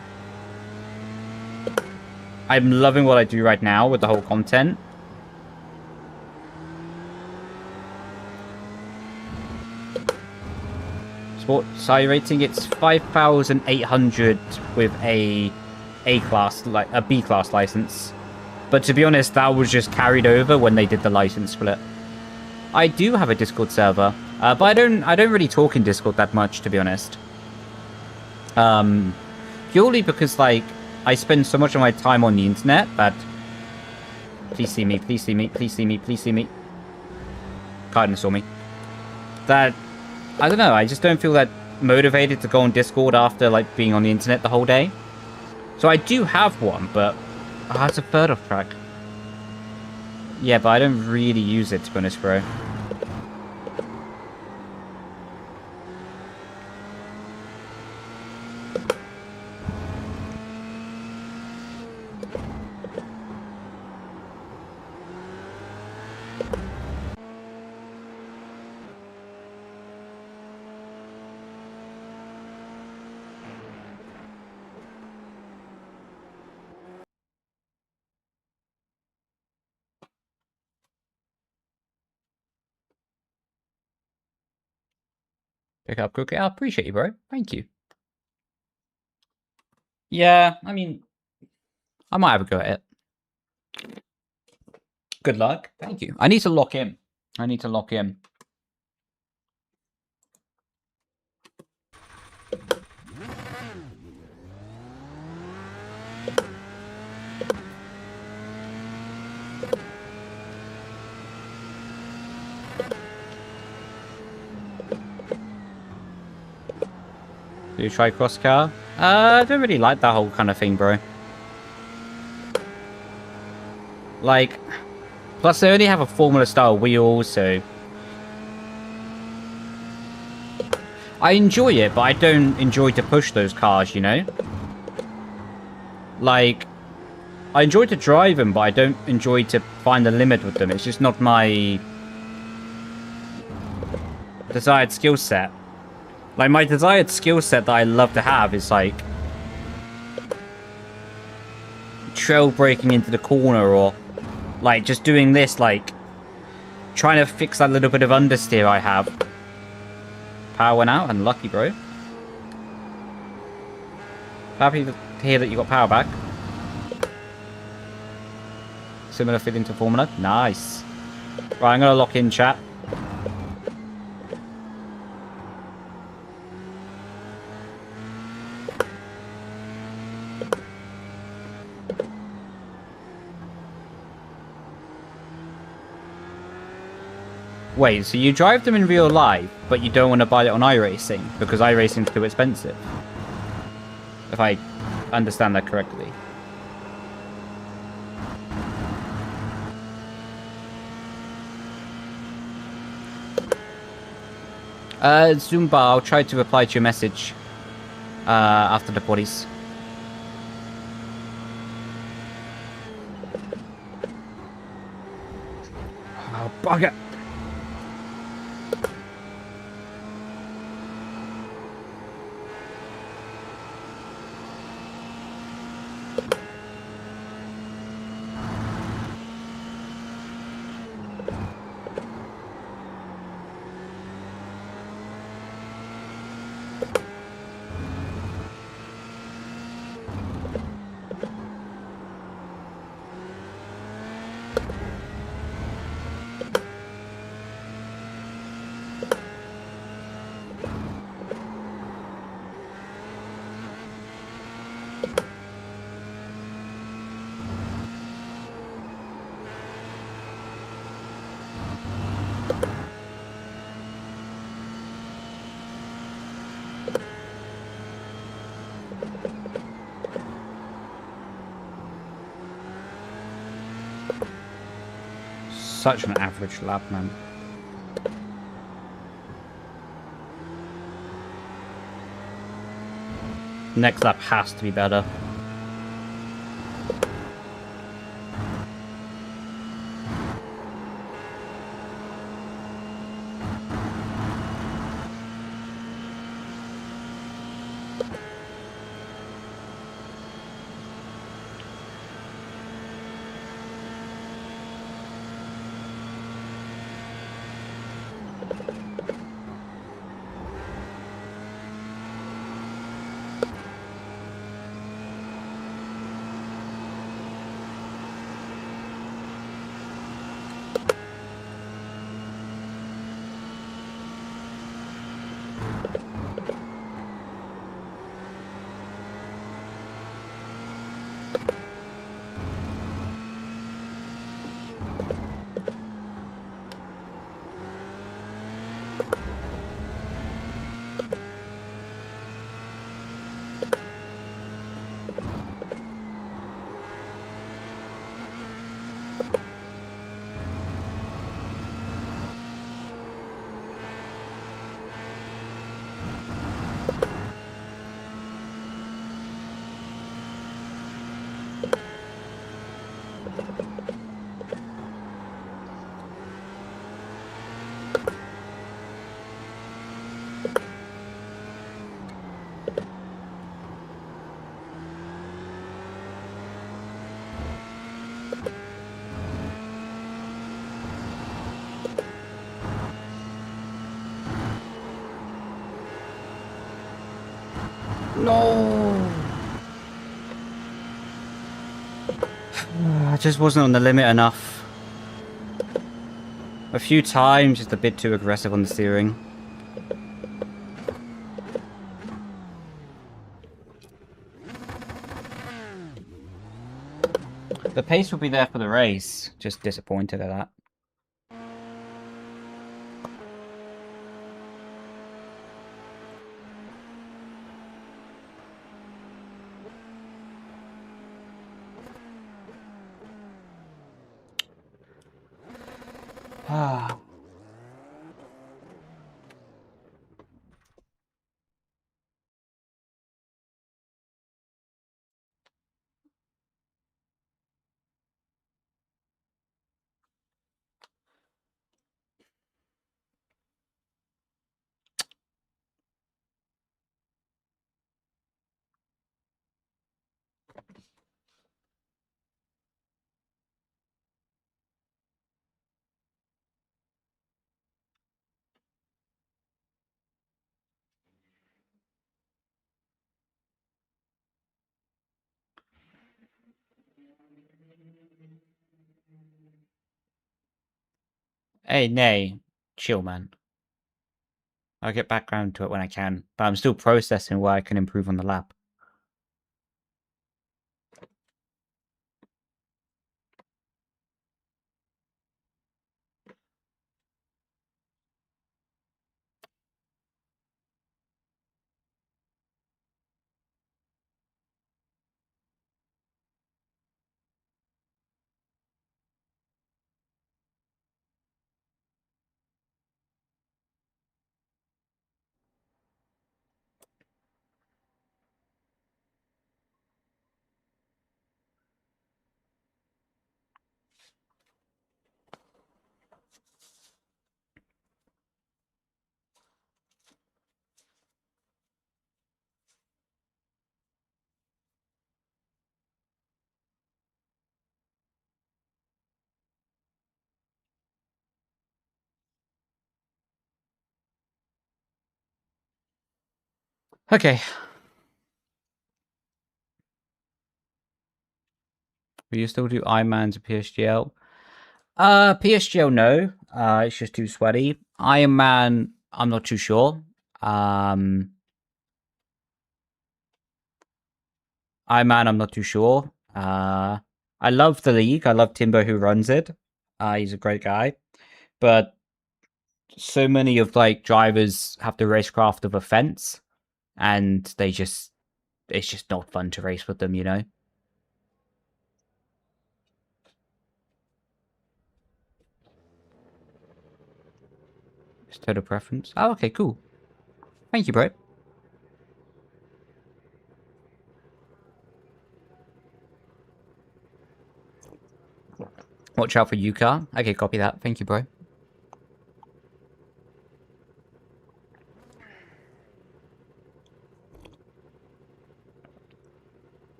I'm loving what I do right now with the whole content. Sport Irating, it's 5,800 with a A-class, like a B-class license. But to be honest, that was just carried over when they did the license split. I do have a Discord server, but I don't really talk in Discord that much, to be honest. Purely because, like, I spend so much of my time on the internet that... Please see me, please see me, please see me, please see me. Cardin saw me. That... I don't know, I just don't feel that motivated to go on Discord after, like, being on the internet the whole day. So I do have one, but... Oh, it's a third off track. Yeah, but I don't really use it, to be honest, bro. Pick up cookie. I appreciate you, bro. Thank you. Yeah, I mean, I might have a go at it. Good luck. Thank you. I need to lock in. I need to lock in. Do you try cross car? I don't really like that whole kind of thing, bro. Like, plus they only have a Formula style wheel, so I enjoy it, but I don't enjoy to push those cars, you know? Like, I enjoy to drive them, but I don't enjoy to find the limit with them. It's just not my desired skill set. Like, my desired skill set that I love to have is, like, trail braking into the corner, or, like, just doing this, like, trying to fix that little bit of understeer I have. Power went out, and lucky, bro. Happy to hear that you got power back. Similar feeling to Formula. Nice. Right, I'm going to lock in, chat. Wait, so you drive them in real life, but you don't want to buy it on Iracing because Iracing's too expensive? If I understand that correctly. Zumba, I'll try to reply to your message after the bodies. Oh, bugger! Such an average lap, man. Next lap has to be better. No! I just wasn't on the limit enough. A few times, just a bit too aggressive on the steering. The pace will be there for the race. Just disappointed at that. Hey, nay. Chill, man. I'll get back around to it when I can, but I'm still processing where I can improve on the lap. Okay. Will you still do Ironman's PSGL? PSGL, no. It's just too sweaty. Iron Man, I'm not too sure. Iron Man, I'm not too sure. I love the league. I love Timbo who runs it. He's a great guy. But so many of like drivers have the racecraft of a fence, and it's just not fun to race with them, you know? It's total preference. Oh, okay, cool. Thank you, bro. Watch out for Yuka. Okay, copy that. Thank you, bro.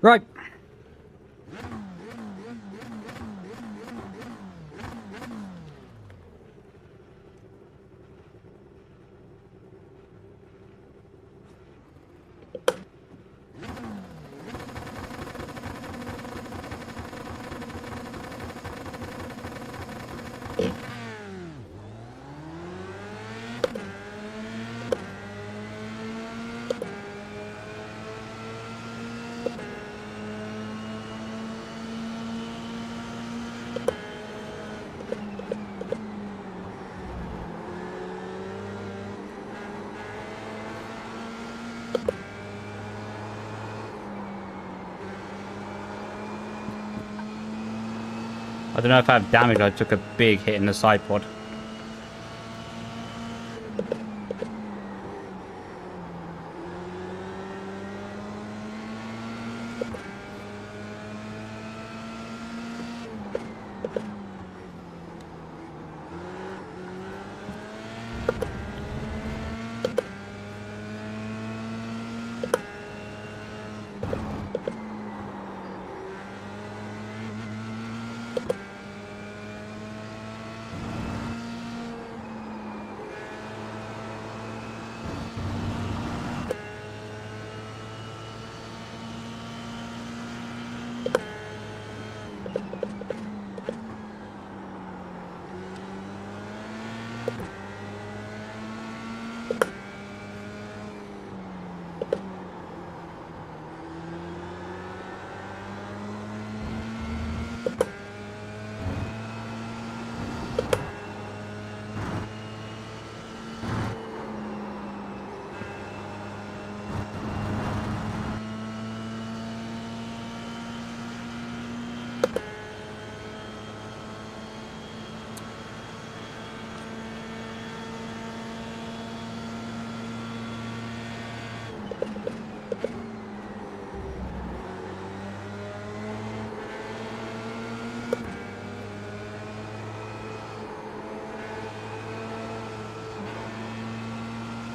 Right. I don't know if I have damage. I took a big hit in the side pod.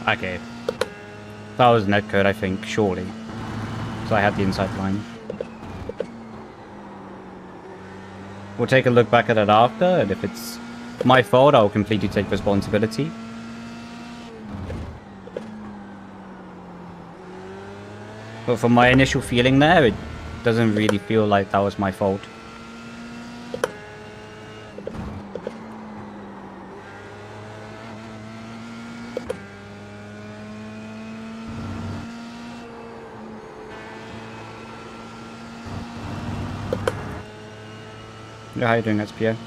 Okay. That was netcode, I think, surely. So I had the inside line. We'll take a look back at it after, and if it's my fault, I'll completely take responsibility. But from my initial feeling there, it doesn't really feel like that was my fault. Yeah, how you doing, SPO?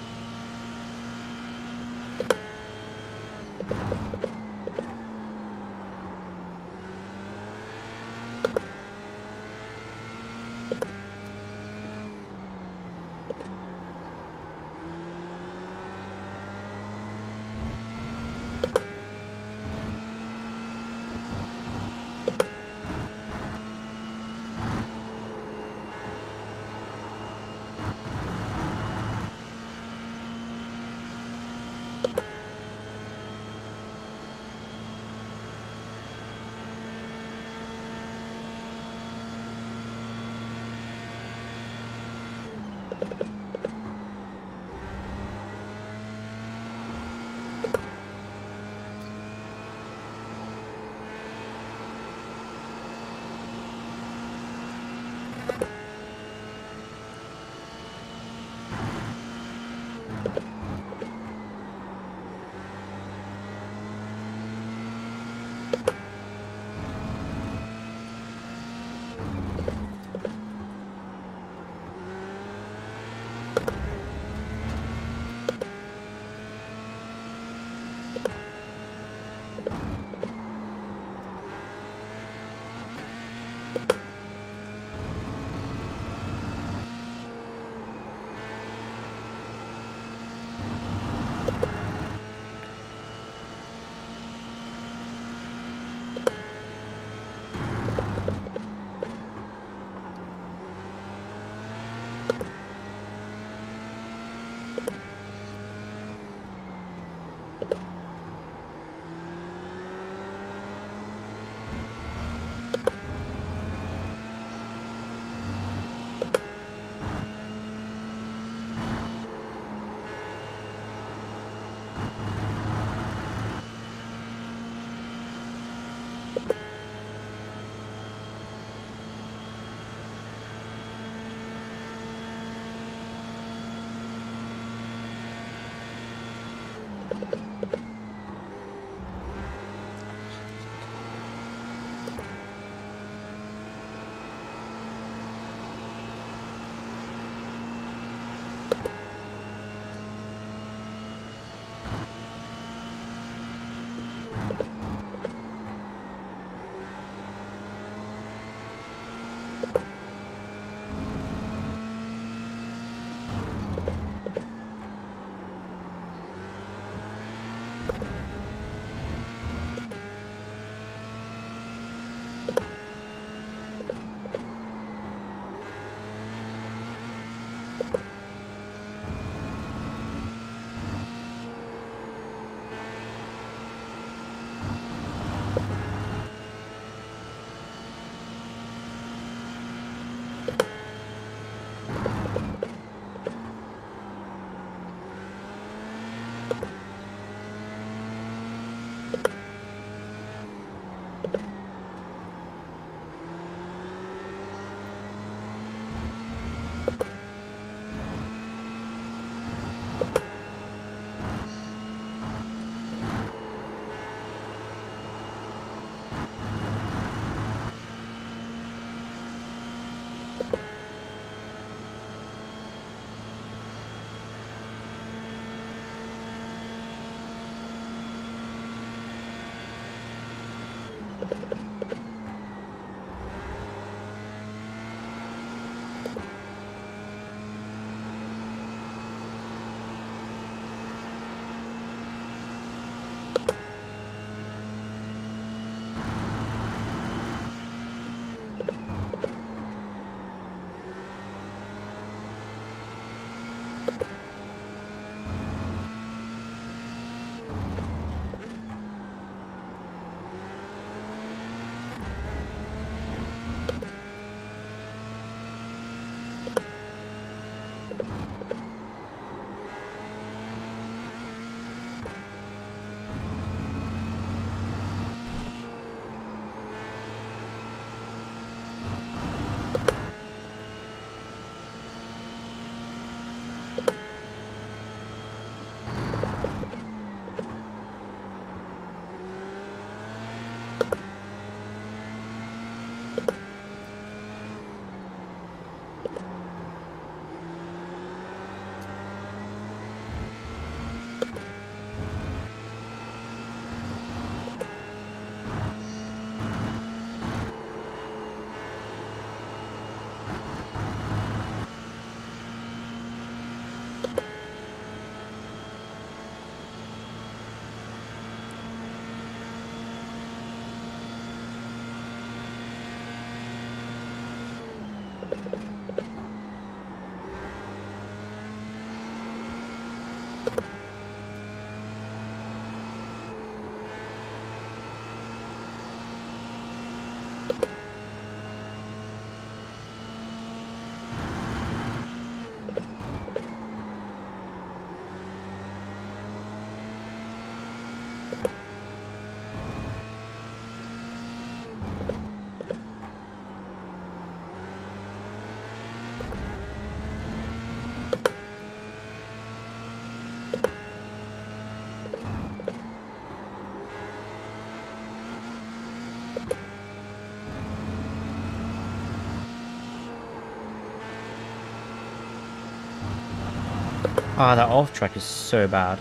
Ah, that off track is so bad.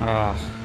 Ah.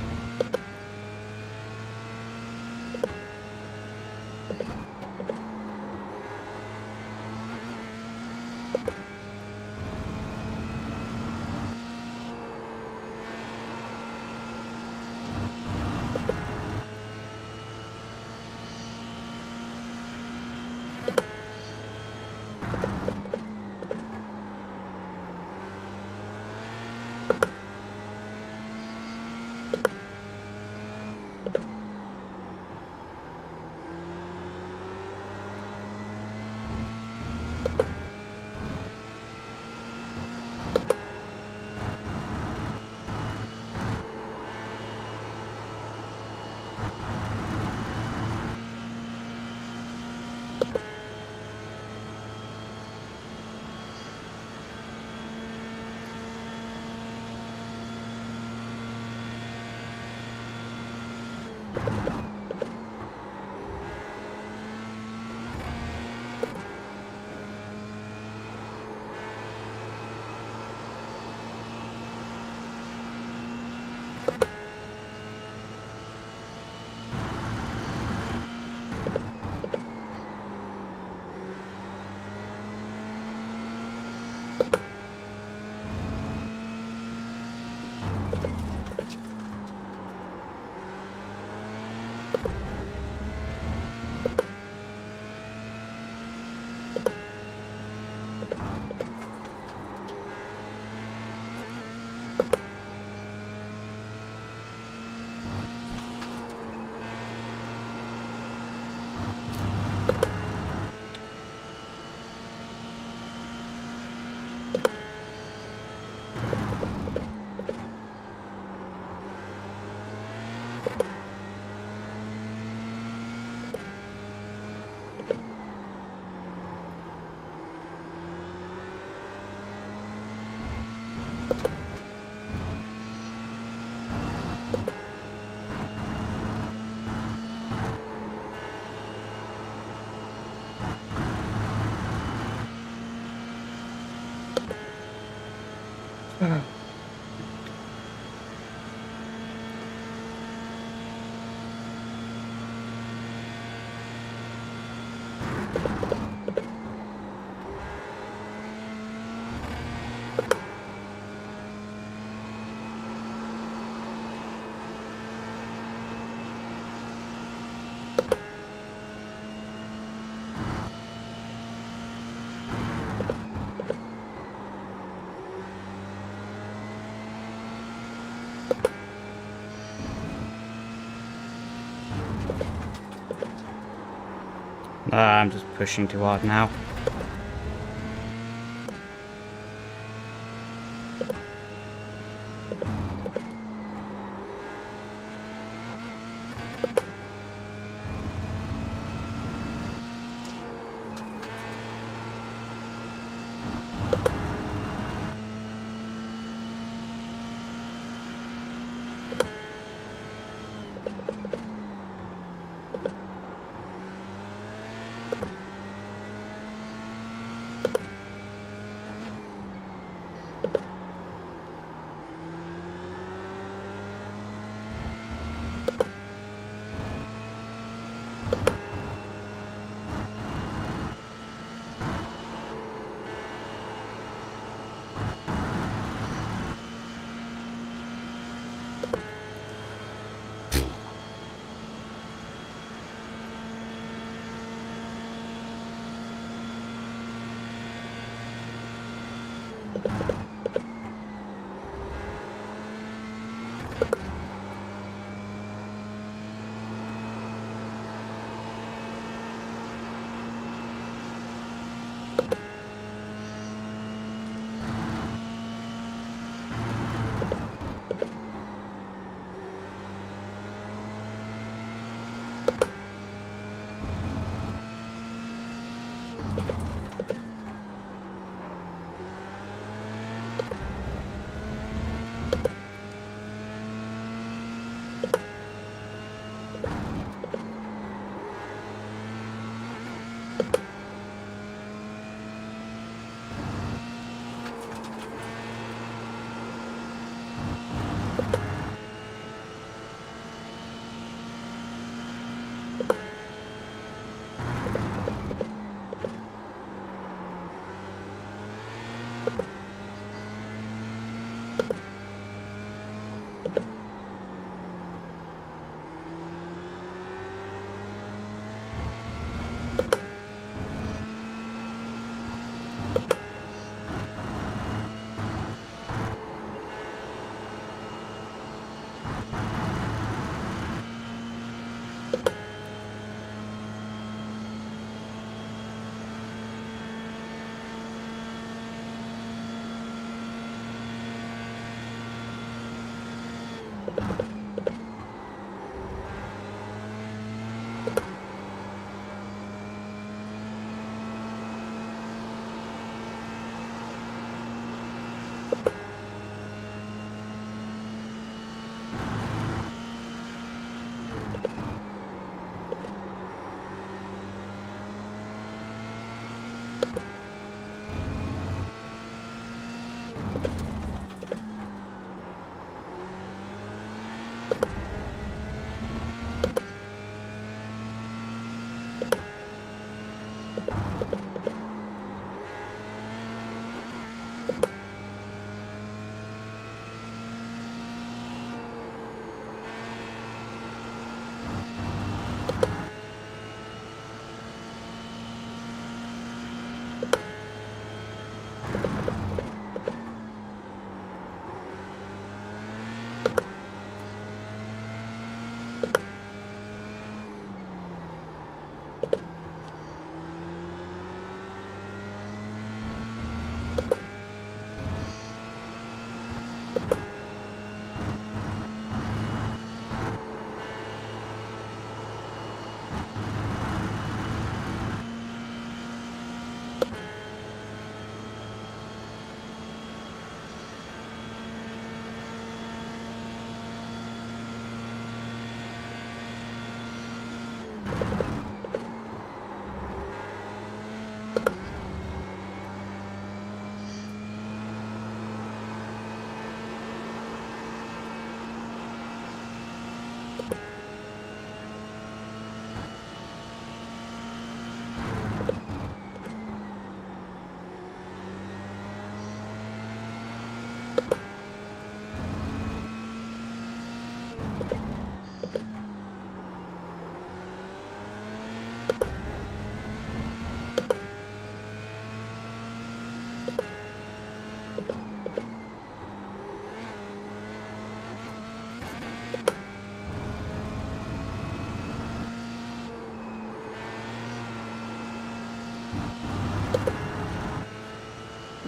I'm just pushing too hard now.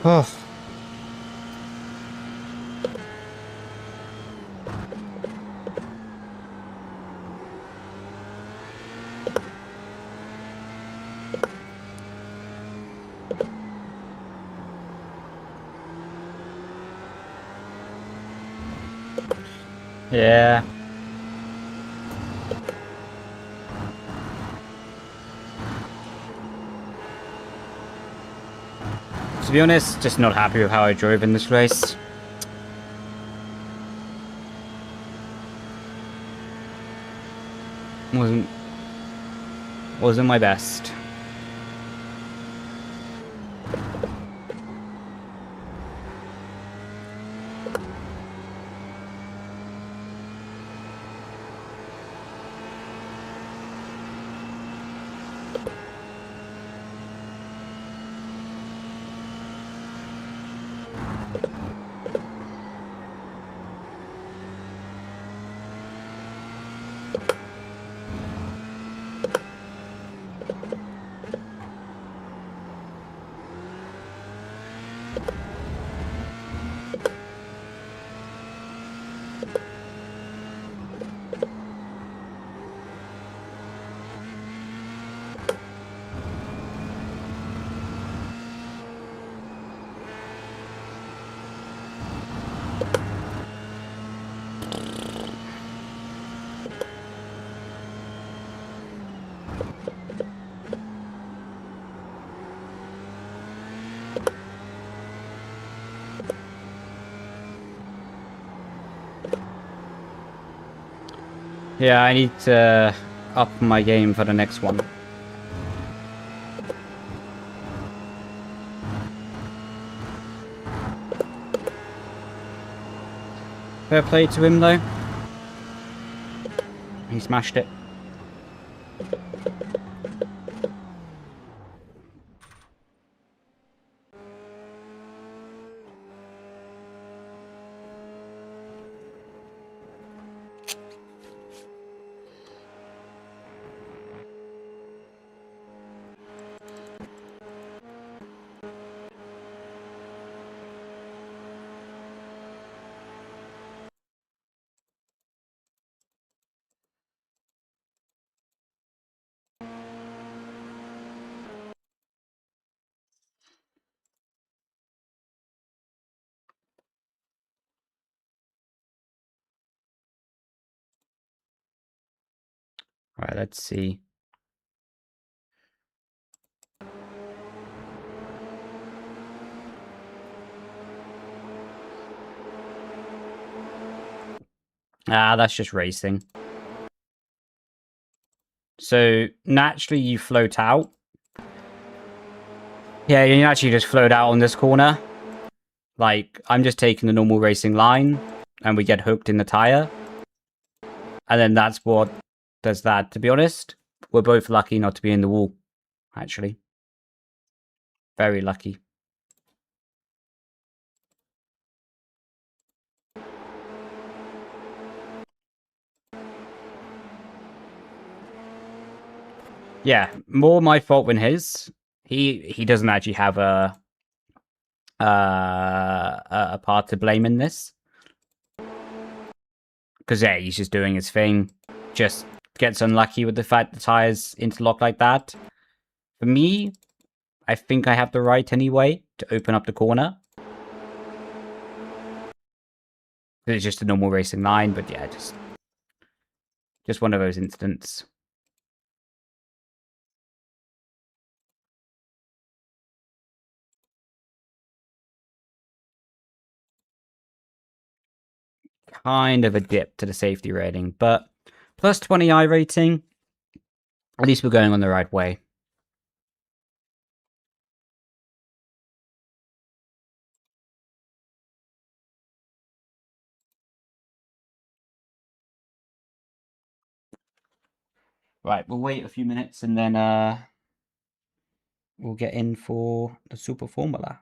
Oh. Yeah. To be honest, just not happy with how I drove in this race. Wasn't my best. Yeah, I need to up my game for the next one. Fair play to him, though. He smashed it. Alright, let's see. Ah, that's just racing. So, naturally you float out. Yeah, you actually just float out on this corner. Like, I'm just taking the normal racing line, and we get hooked in the tire. And then that's what does that. To be honest, we're both lucky not to be in the wall, actually. Very lucky. Yeah, more my fault than his. He doesn't actually have a part to blame in this. Because, yeah, he's just doing his thing. Just gets unlucky with the fact the tires interlock like that. For me, I think I have the right anyway to open up the corner. It's just a normal racing line, but yeah, just one of those incidents. Kind of a dip to the safety rating, but plus 20 Irating. At least we're going on the right way. Right, we'll wait a few minutes and then we'll get in for the Super Formula.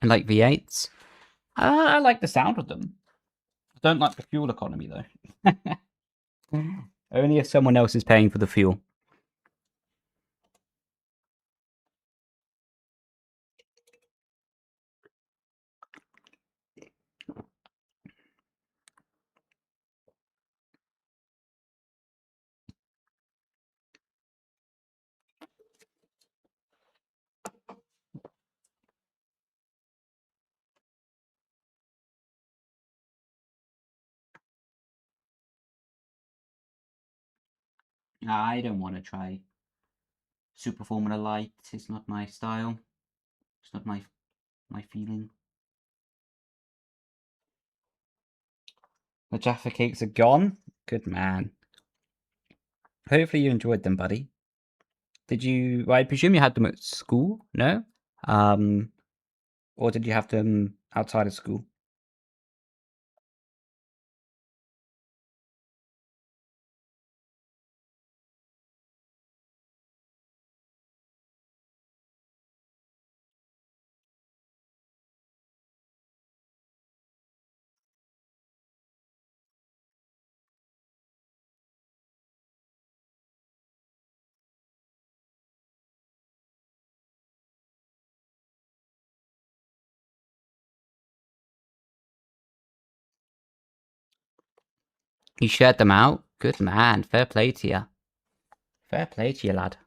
I like V8s. I like the sound of them. I don't like the fuel economy though. Only if someone else is paying for the fuel. I don't want to try Super Formula Light. It's not my style. It's not my feeling. The Jaffa cakes are gone. Good man. Hopefully you enjoyed them, buddy. Did you? Well, I presume you had them at school, no? Or did you have them outside of school? You shared them out? Good man. Fair play to you. Fair play to you, lad.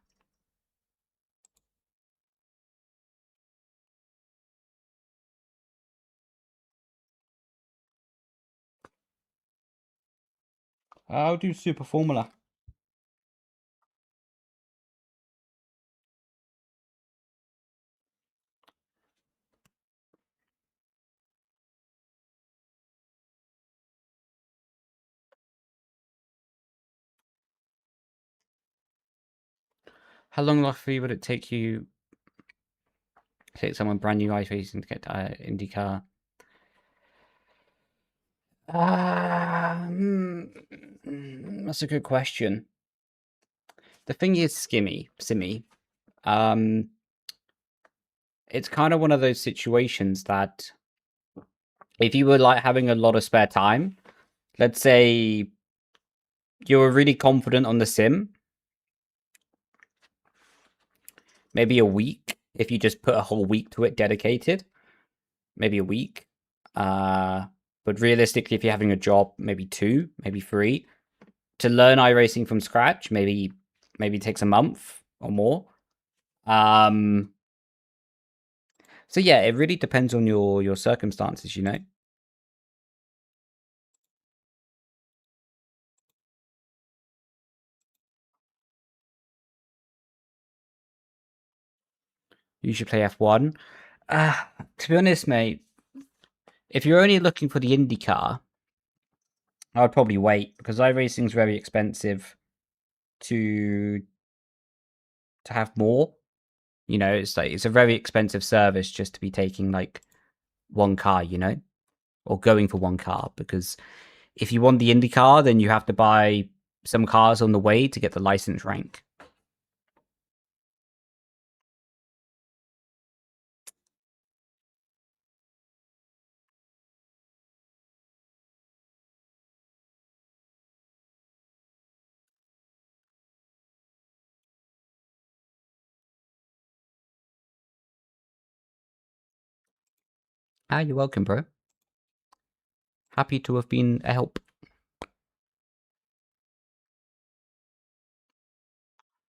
I'll do Super Formula. How long roughly would it take you to take someone brand new Irating to get to IndyCar? That's a good question. The thing is, Simmy, it's kind of one of those situations that if you were like having a lot of spare time, let's say you were really confident on the sim, maybe a week, if you just put a whole week to it dedicated, maybe a week. But realistically, if you're having a job, maybe 2, maybe 3. To learn iRacing from scratch, maybe it takes a month or more. So yeah, it really depends on your circumstances, you know. You should play F1. To be honest, mate, if you're only looking for the IndyCar, I would probably wait because iRacing is very expensive to have more. You know, it's a very expensive service just to be taking like one car, you know, or going for one car. Because if you want the IndyCar, then you have to buy some cars on the way to get the license rank. You're welcome, bro. Happy to have been a help.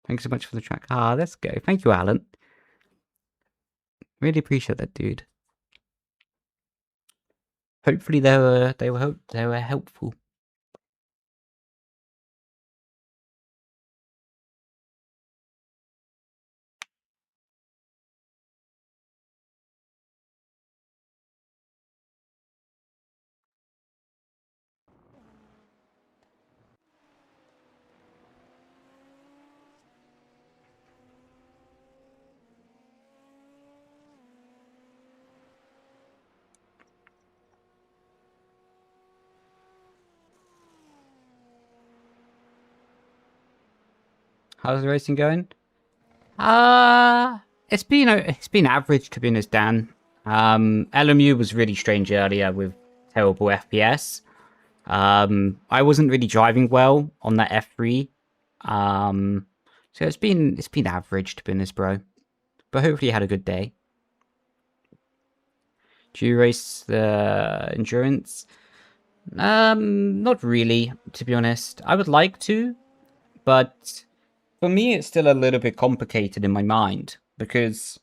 Thanks so much for the track. Let's go. Thank you, Alan. Really appreciate that, dude. Hopefully they were helpful. How's the racing going? It's been average, to be honest, Dan. LMU was really strange earlier with terrible FPS. I wasn't really driving well on that F3. So it's been average, to be honest, bro. But hopefully you had a good day. Do you race the endurance? Not really, to be honest. I would like to, but for me, it's still a little bit complicated in my mind because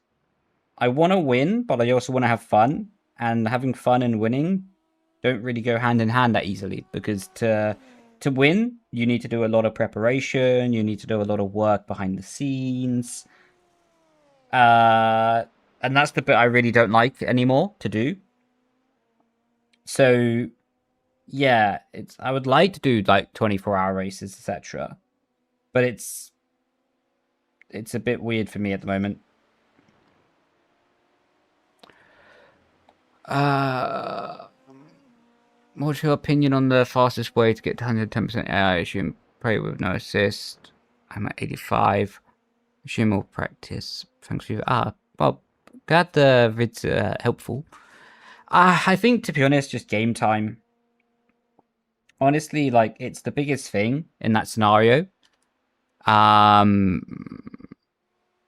I want to win, but I also want to have fun. And having fun and winning don't really go hand in hand that easily because to win, you need to do a lot of preparation. You need to do a lot of work behind the scenes. And that's the bit I really don't like anymore to do. So yeah, I would like to do like 24-hour races, etc. But it's a bit weird for me at the moment. What's your opinion on the fastest way to get to 110% AI? Assume play with no assist. I'm at 85. Assume more practice. Thanks for well, glad the vid's helpful. I think, to be honest, just game time. Honestly, like, it's the biggest thing in that scenario.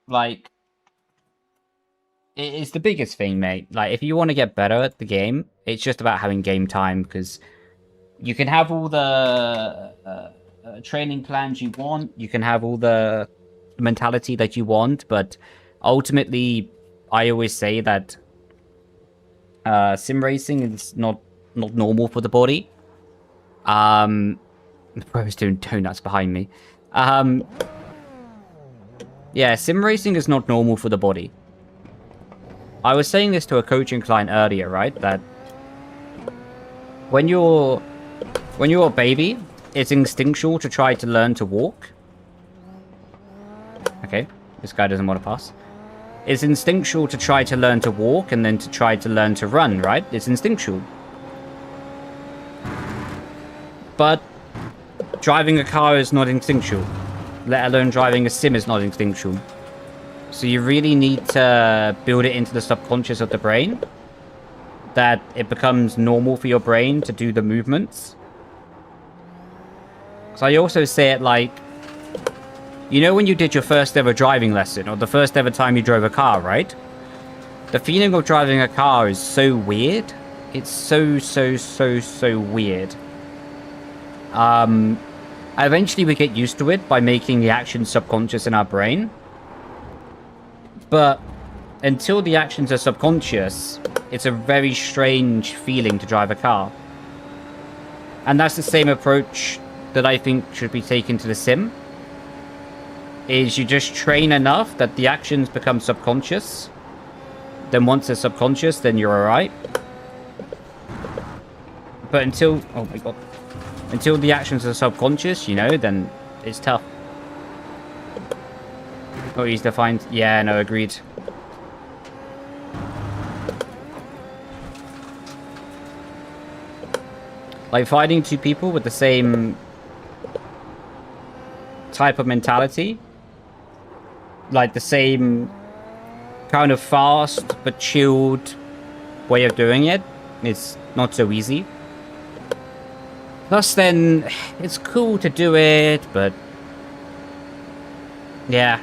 Like, it's the biggest thing, mate. Like, if you want to get better at the game, it's just about having game time, because You can have all the training plans you want. You can have all the mentality that you want, but ultimately, I always say that sim racing is not normal for the body. The bro's doing donuts behind me. Yeah, sim racing is not normal for the body. I was saying this to a coaching client earlier, right? That when you're a baby, it's instinctual to try to learn to walk. Okay, this guy doesn't want to pass. It's instinctual to try to learn to walk and then to try to learn to run, right? It's instinctual. But driving a car is not instinctual. Let alone driving a sim is not instinctual. So you really need to build it into the subconscious of the brain, that it becomes normal for your brain to do the movements. So I also say it like, you know when you did your first ever driving lesson, or the first ever time you drove a car, right? The feeling of driving a car is so weird. It's so weird. Eventually we get used to it by making the action subconscious in our brain. But until the actions are subconscious, it's a very strange feeling to drive a car. And that's the same approach that I think should be taken to the sim. Is you just train enough that the actions become subconscious. Then once they're subconscious, then you're alright. But until... oh my god. Until the actions are subconscious, you know, then it's tough. Oh, he's defined. Yeah, no, agreed. Like fighting two people with the same type of mentality, like the same kind of fast but chilled way of doing it, it's not so easy. Plus then, it's cool to do it, but yeah.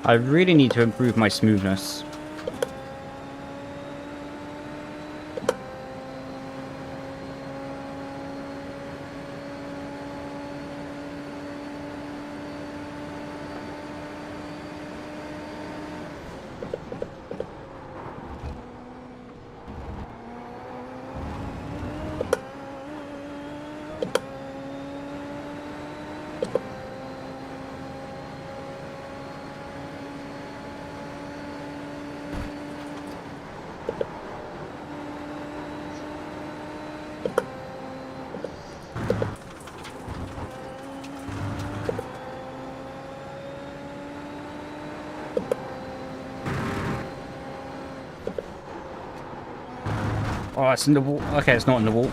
I really need to improve my smoothness. Oh, it's in the wall. Okay, it's not in the wall.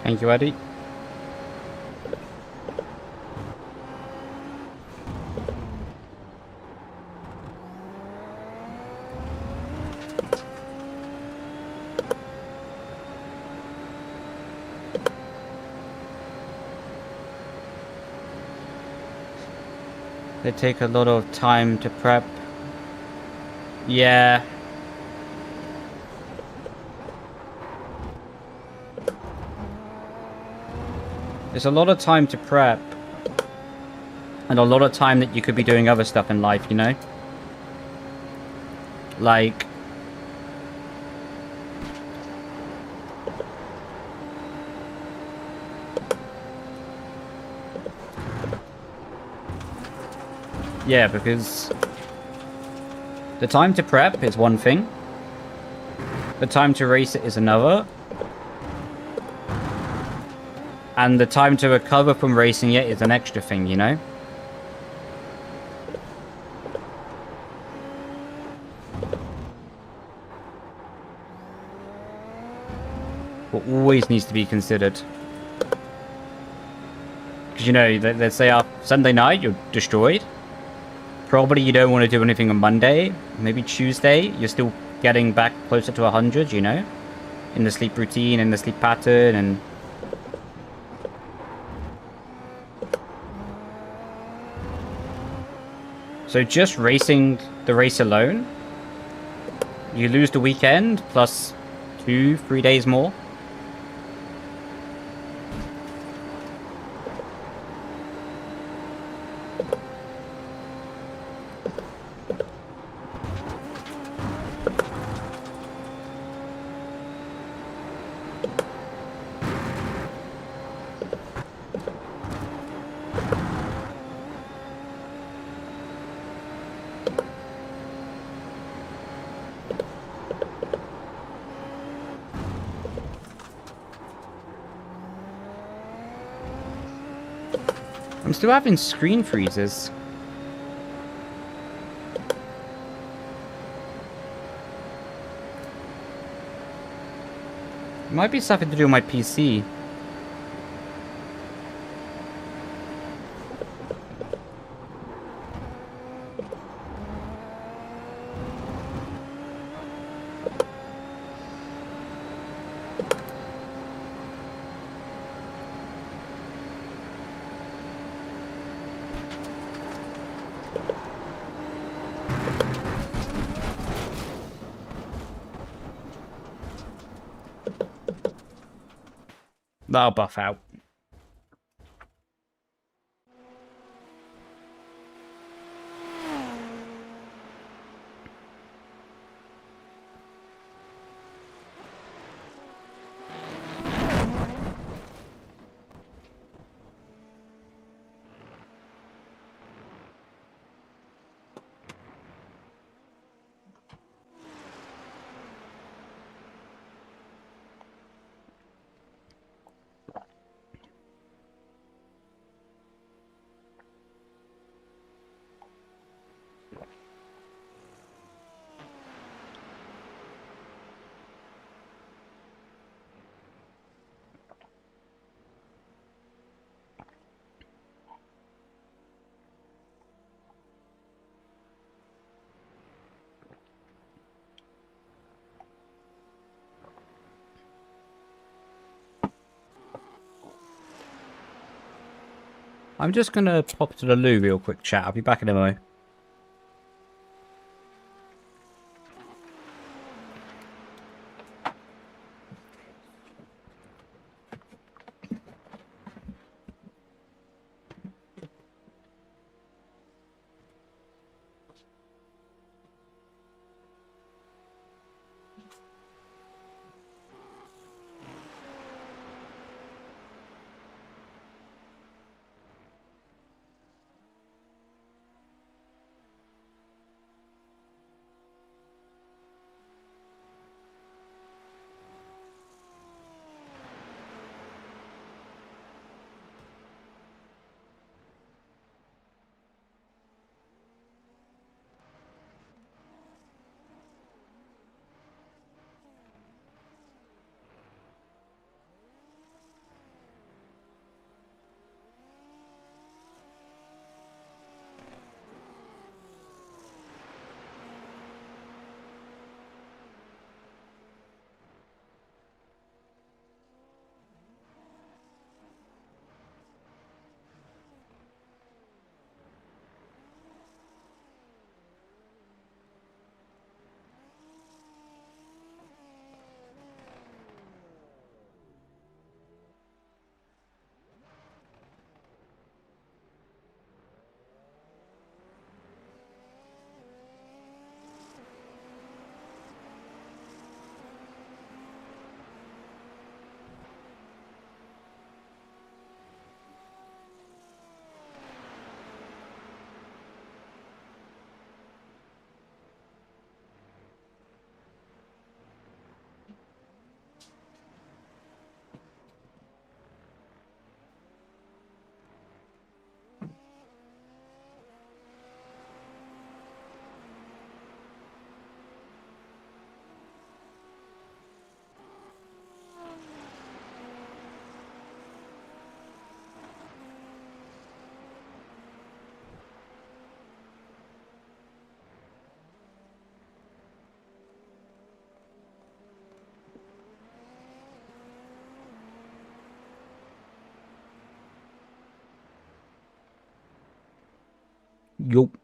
Thank you, Eddie. They take a lot of time to prep. Yeah. There's a lot of time to prep. And a lot of time that you could be doing other stuff in life, you know? Like... Yeah, because... the time to prep is one thing. The time to race it is another. And the time to recover from racing it is an extra thing, you know? What always needs to be considered. Because, you know, let's say Sunday night, you're destroyed. Probably you don't want to do anything on Monday. Maybe Tuesday, you're still getting back closer to 100, you know? In the sleep routine, in the sleep pattern, and... So just racing the race alone, you lose the weekend plus 2-3 days more. I'm still having screen freezes. It might be something to do with my PC. That'll buff out. I'm just going to pop to the loo real quick, chat. I'll be back in a moment. Yup.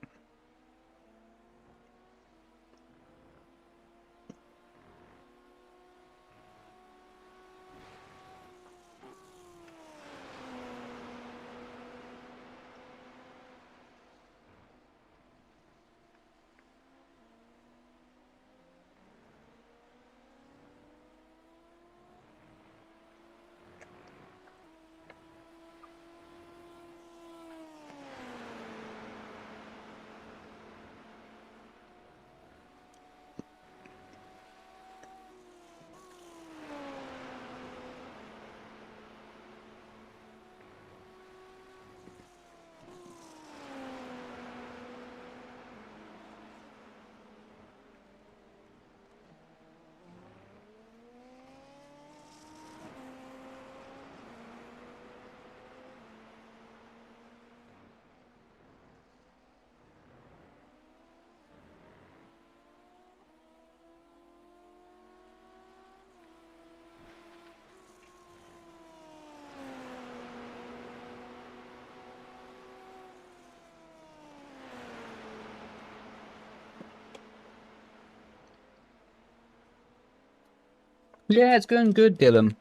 Yeah, it's going good, Dylan.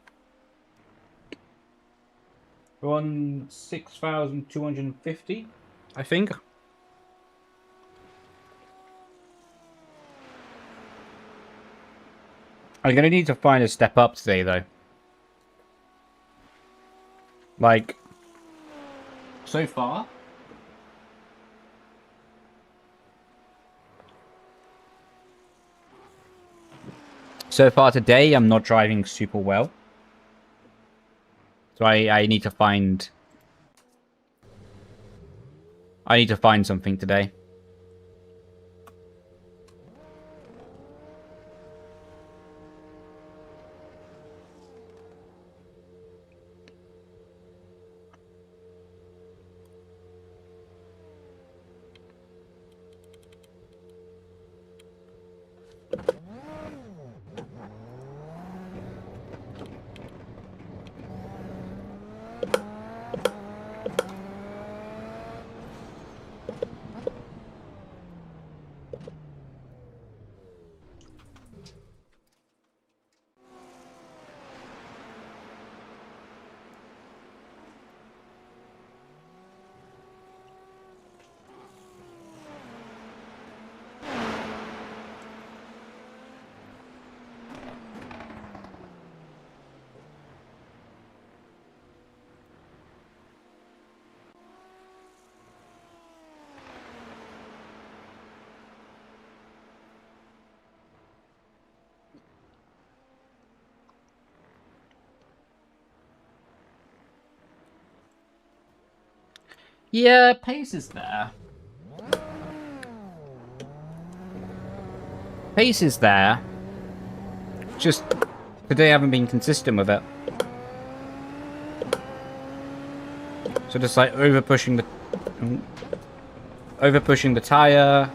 We're on 6,250, I think. I'm going to need to find a step up today, though. Like, so far. So far today, I'm not driving super well. So I need to find... I need to find something today. Yeah, pace is there. Pace is there. Just today I haven't been consistent with it. So just like over pushing the tire.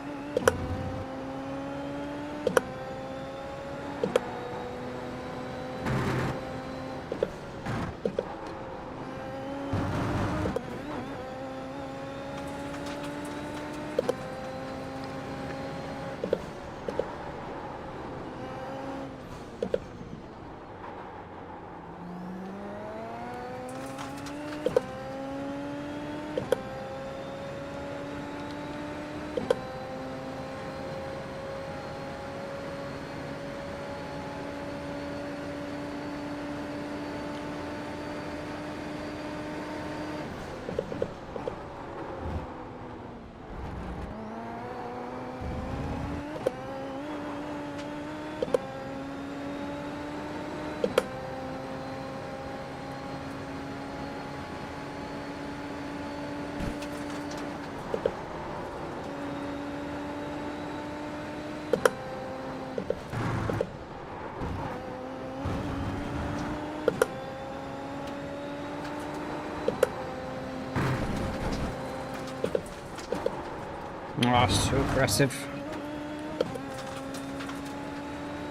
Oh, so aggressive.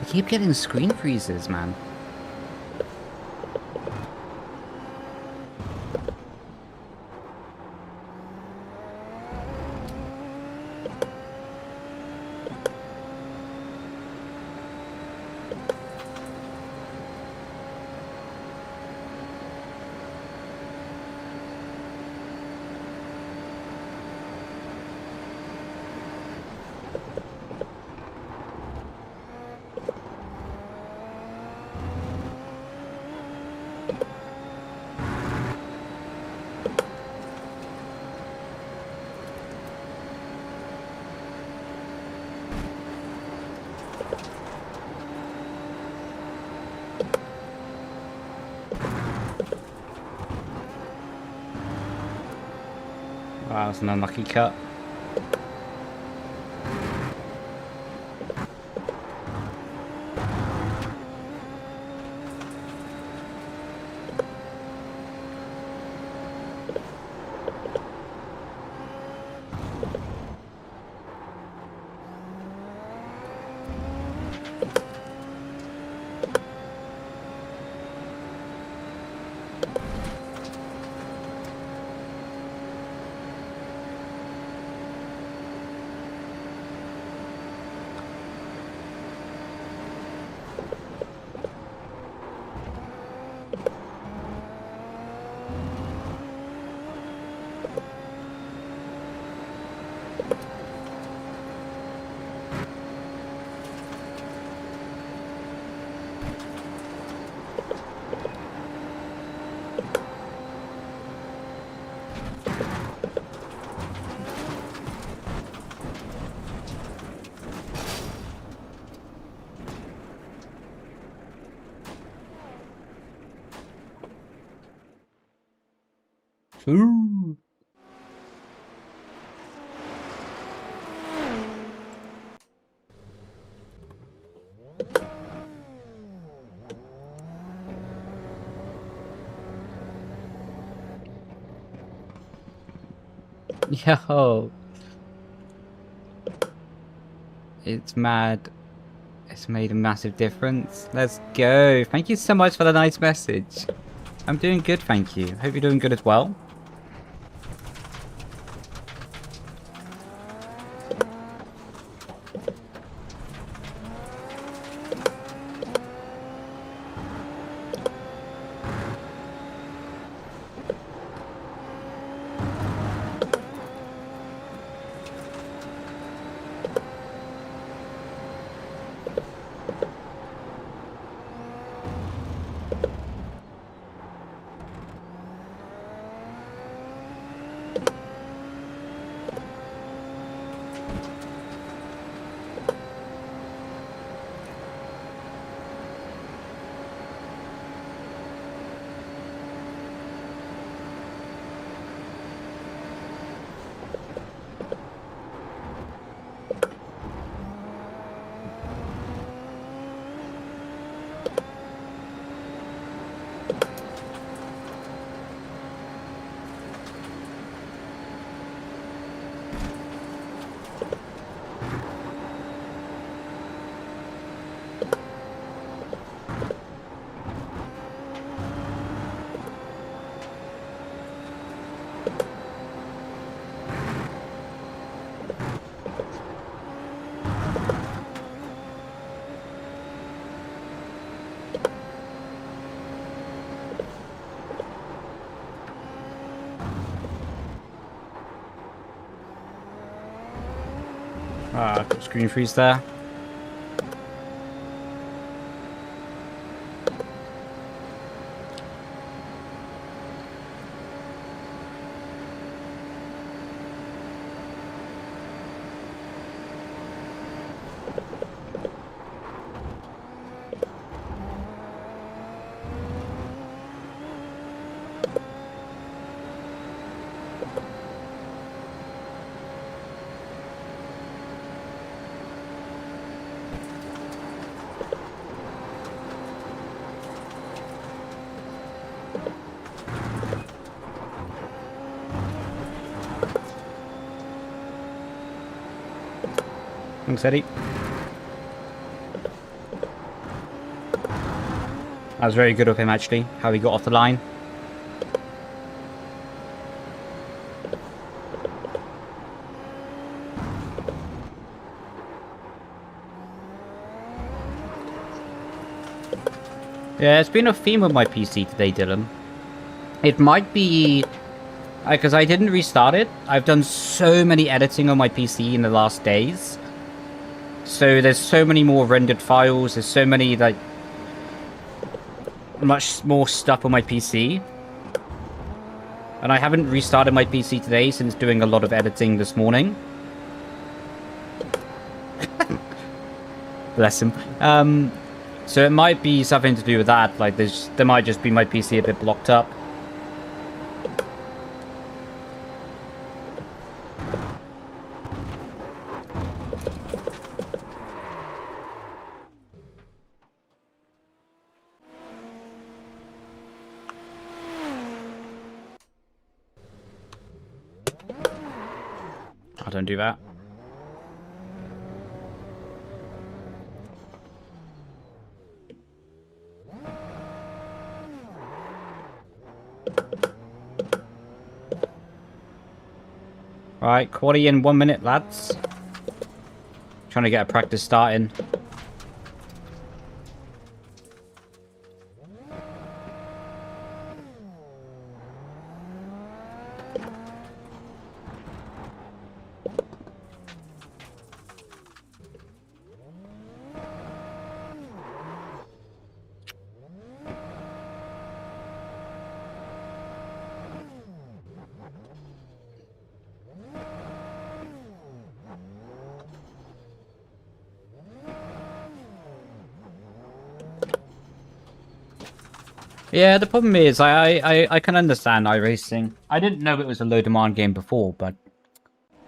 I keep getting screen freezes, man. Wow, that's an unlucky cut. Ooh. Yo. It's mad. It's made a massive difference. Let's go. Thank you so much for the nice message. I'm doing good, thank you. Hope you're doing good as well. Screen freeze there. Thanks, Eddie. That was very good of him, actually, how he got off the line. Yeah, it's been a theme with my PC today, Dylan. It might be... because I didn't restart it. I've done so many editing on my PC in the last days. So there's so many more rendered files. There's so many, like... much more stuff on my PC. And I haven't restarted my PC today since doing a lot of editing this morning. Bless him. So it might be something to do with that. Like, there might just be my PC a bit blocked up. Don't do that. Right, quality in 1 minute, lads. Trying to get a practice starting. Yeah, the problem is, I can understand Iracing. I didn't know it was a low demand game before, but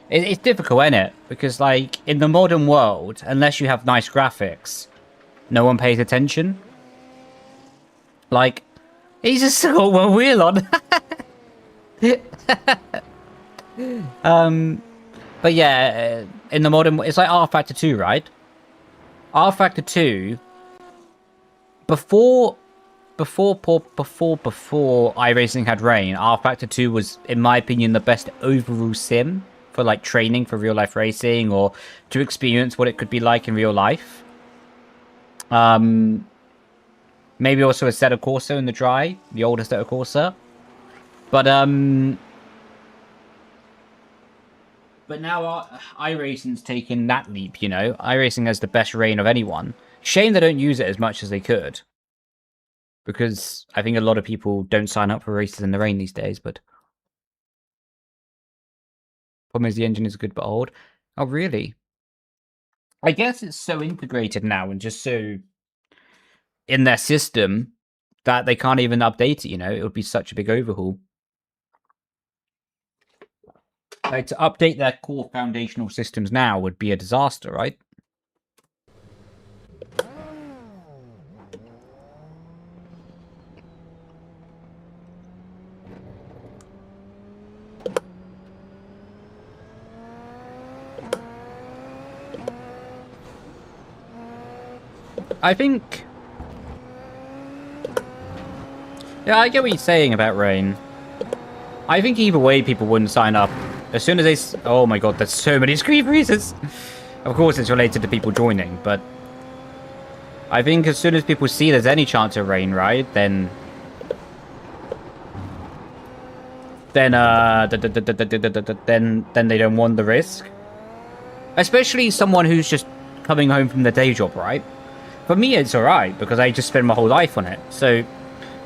it's difficult, isn't it? Because, like, in the modern world, unless you have nice graphics, no one pays attention. Like, he's just got one wheel on. But yeah, in the modern, it's like R Factor 2, right? R Factor 2, before Iracing had rain, R Factor 2 was, in my opinion, the best overall sim for, like, training for real life racing or to experience what it could be like in real life. Maybe also a Assetto Corsa in the dry, the old Assetto Corsa. But now Iracing's taken that leap, you know. Iracing has the best rain of anyone. Shame they don't use it as much as they could. Because I think a lot of people don't sign up for races in the rain these days, but... problem is the engine is good but old. Oh, really? I guess it's so integrated now and just so in their system that they can't even update it, you know? It would be such a big overhaul. Like, to update their core foundational systems now would be a disaster, right? I think... yeah, I get what you're saying about rain. I think either way people wouldn't sign up. As soon as they... oh my god, there's so many screen freezes! Of course it's related to people joining, but... I think as soon as people see there's any chance of rain, right, then... then they don't want the risk. Especially someone who's just coming home from their day job, right? For me, it's alright, because I just spend my whole life on it. So,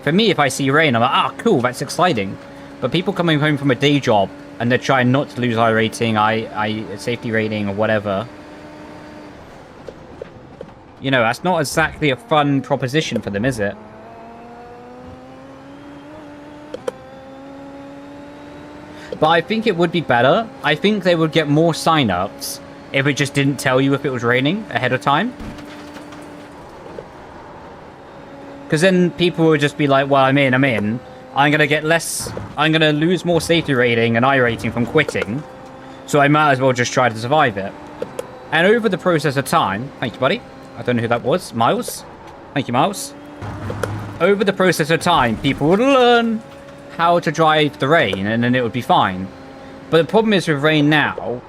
for me, if I see rain, I'm like, ah, cool, that's exciting. But people coming home from a day job, and they're trying not to lose Irating, safety rating, or whatever. You know, that's not exactly a fun proposition for them, is it? But I think it would be better. I think they would get more sign-ups if it just didn't tell you if it was raining ahead of time. Because then people would just be like, well, I'm in. I'm going to get less... I'm going to lose more safety rating and Irating from quitting. So I might as well just try to survive it. And over the process of time... Thank you, buddy. I don't know who that was. Miles? Thank you, Miles. Over the process of time, people would learn how to drive the rain, and then it would be fine. But the problem is with rain now,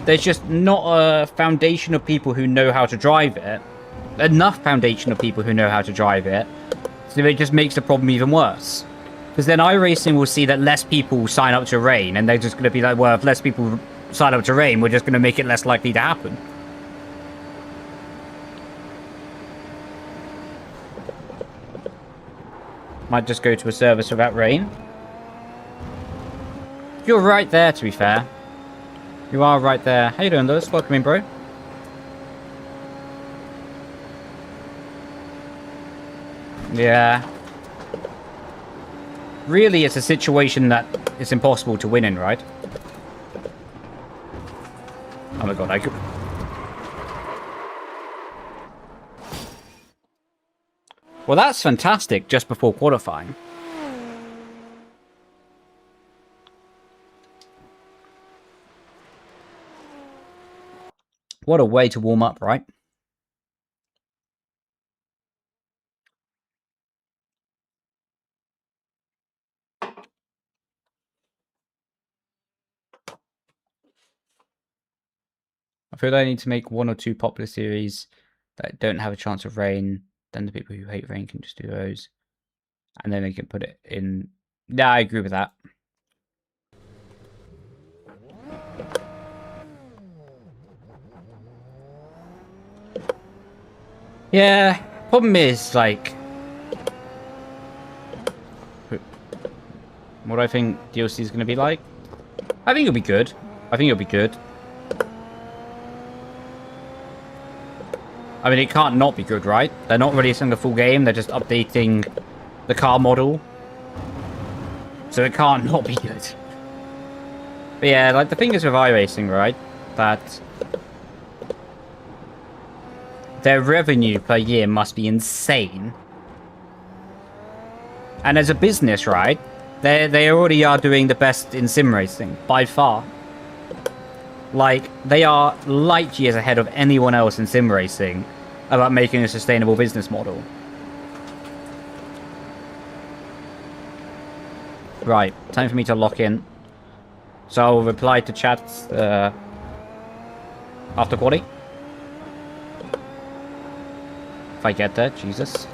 there's just not a foundation of people who know how to drive it. Enough foundation of people who know how to drive it. So it just makes the problem even worse. Because then iRacing will see that less people sign up to rain, and they're just going to be like, well, if less people sign up to rain, we're just going to make it less likely to happen. Might just go to a service without rain. You're right there, to be fair. You are right there. How you doing, Lewis? Welcome in, bro. Yeah. Really, it's a situation that it's impossible to win in, right? Oh my god, I could... Well, that's fantastic, just before qualifying. What a way to warm up, right? I feel I need to make 1 or 2 popular series that don't have a chance of rain. Then the people who hate rain can just do those. And then they can put it in... Yeah, I agree with that. Yeah, problem is, like... What do I think DLC is going to be like? I think it'll be good. I think it'll be good. I mean, it can't not be good, right? They're not releasing the full game. They're just updating the car model. So it can't not be good. But yeah, like, the thing is with iRacing, right? That their revenue per year must be insane. And as a business, right? They already are doing the best in sim racing, by far. Like, they are light years ahead of anyone else in sim racing about making a sustainable business model. Right, time for me to lock in. So I'll reply to chats after quali. If I get there, Jesus.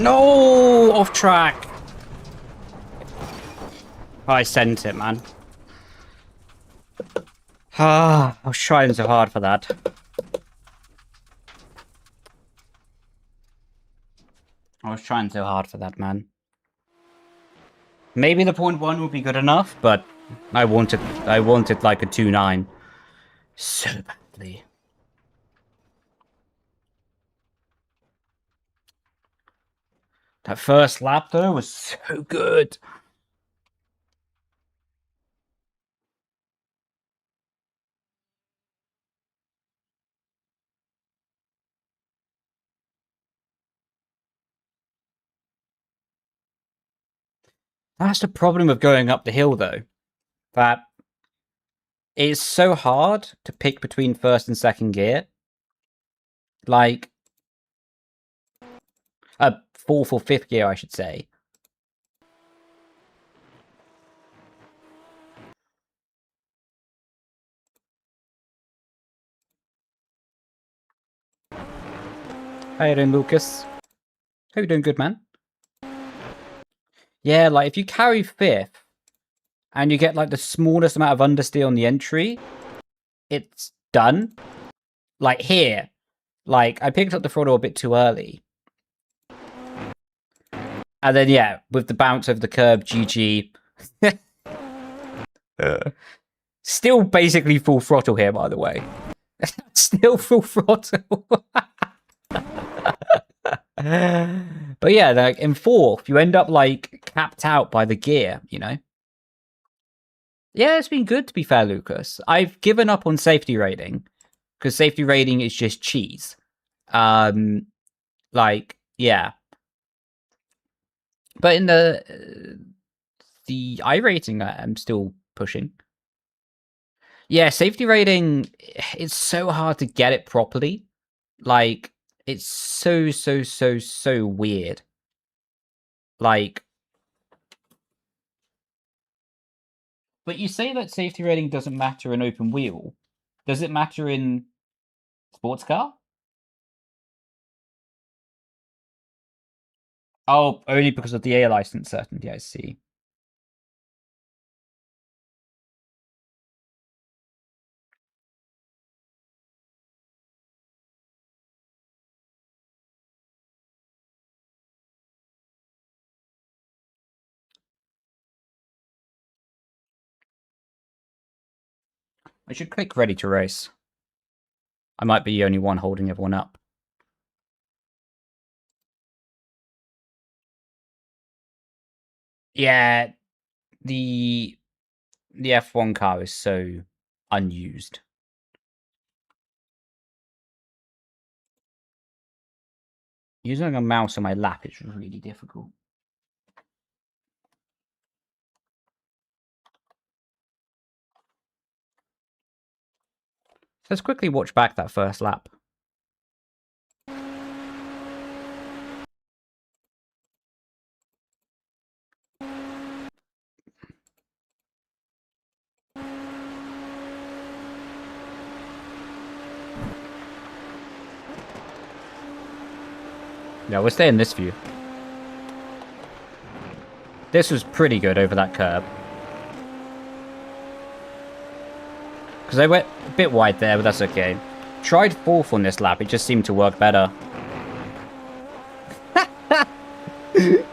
No! Off track! Oh, I sent it, man. Ah, I was trying so hard for that. I was trying so hard for that, man. Maybe the 0.1 would be good enough, but I wanted like a 2.9 so badly. That first lap though was so good. That's the problem of going up the hill though. That it's so hard to pick between first and second gear. Like fourth or fifth gear, I should say. How you doing, Lucas? How you doing, good man? Yeah, like if you carry fifth and you get like the smallest amount of understeer on the entry, it's done. Like here, like I picked up the throttle a bit too early. And then yeah, with the bounce over the curb, GG. Still basically full throttle here, by the way. Still full throttle. But yeah, like in fourth, you end up like capped out by the gear, you know? Yeah, it's been good to be fair, Lucas. I've given up on safety rating because safety rating is just cheese. Like, yeah. But in the Irating, I'm still pushing. Yeah, safety rating, it's so hard to get it properly. Like, it's so weird. Like, but you say that safety rating doesn't matter in open wheel. Does it matter in sports car? Oh, only because of the A license certainty, I see. I should click ready to race. I might be the only one holding everyone up. Yeah, the F1 car is so unused. Using a mouse on my lap is really difficult. Let's quickly watch back that first lap. Yeah, we'll stay in this view. This was pretty good over that curb. Because I went a bit wide there, but that's okay. Tried fourth on this lap, it just seemed to work better.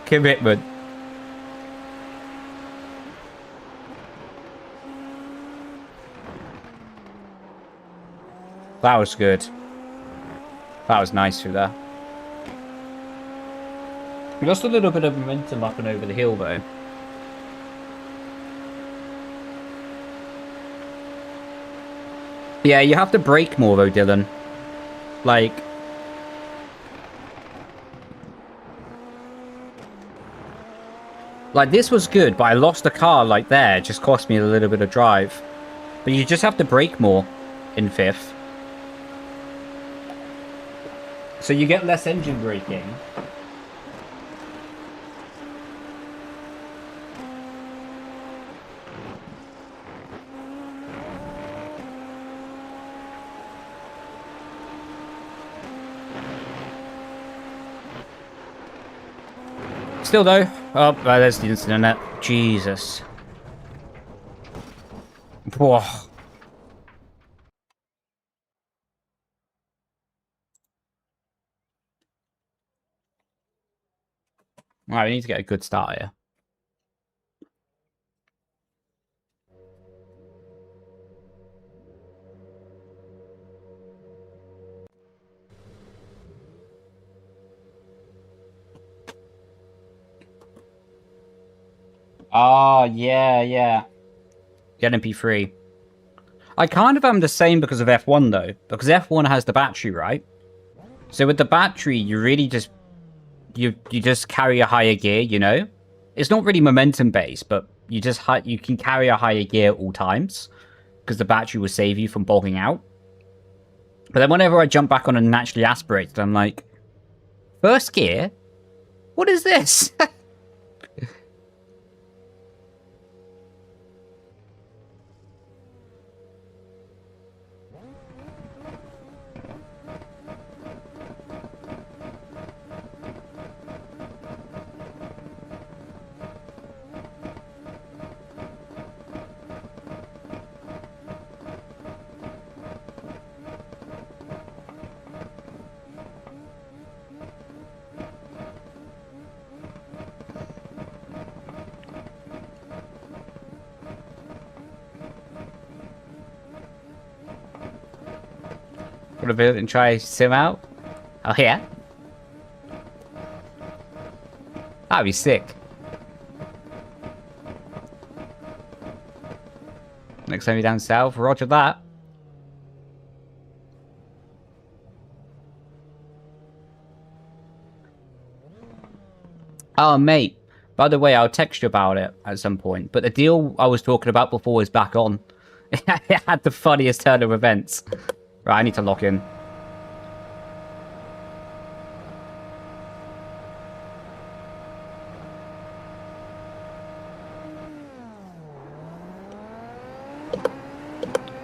Commitment. That was good. That was nice through there. We lost a little bit of momentum up and over the hill, though. Yeah, you have to brake more, though, Dylan. Like... Like, this was good, but I lost the car, like, there. It just cost me a little bit of drive. But you just have to brake more in fifth. So you get less engine braking. Still though. Oh, there's the internet. Jesus. Whoa. Alright, we need to get a good start here. Oh, yeah. Get MP3. I kind of am the same because of F1 though, because F1 has the battery, right? So with the battery, you really just you just carry a higher gear, you know? It's not really momentum based, but you can carry a higher gear at all times because the battery will save you from bogging out. But then whenever I jump back on a naturally aspirated, I'm like, first gear? What is this? Want to build it and try sim out? Oh yeah? That'd be sick. Next time you're down south, roger that. Oh, mate. By the way, I'll text you about it at some point. But the deal I was talking about before is back on. It had the funniest turn of events. Right, I need to lock in.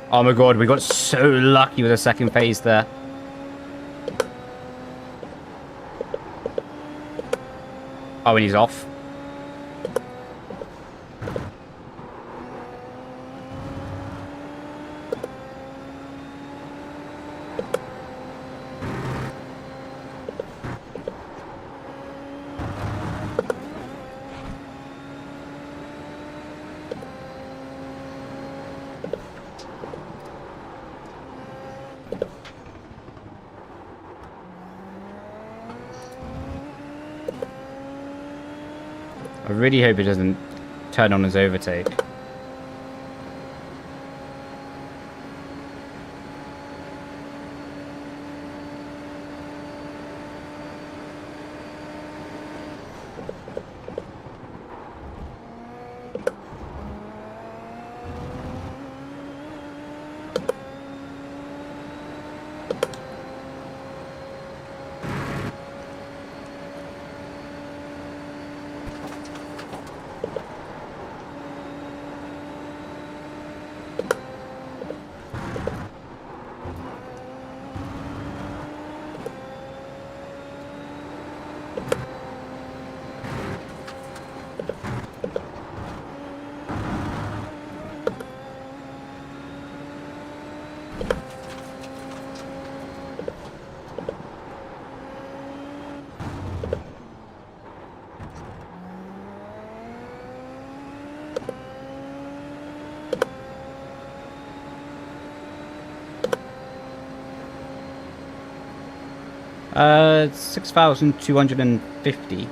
Oh my god, we got so lucky with the second phase there. Oh, and he's off. I really hope it doesn't turn on his overtake. It's 6,250.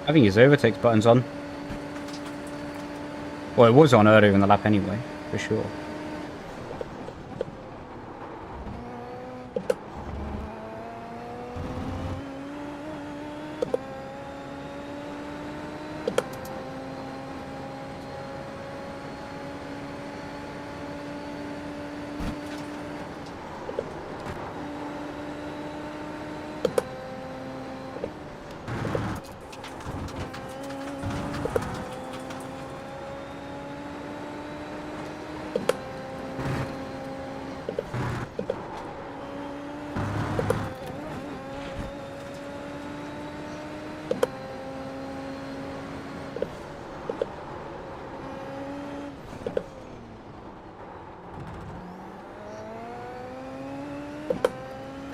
I think his overtakes button's on. Well, it was on earlier in the lap anyway, for sure.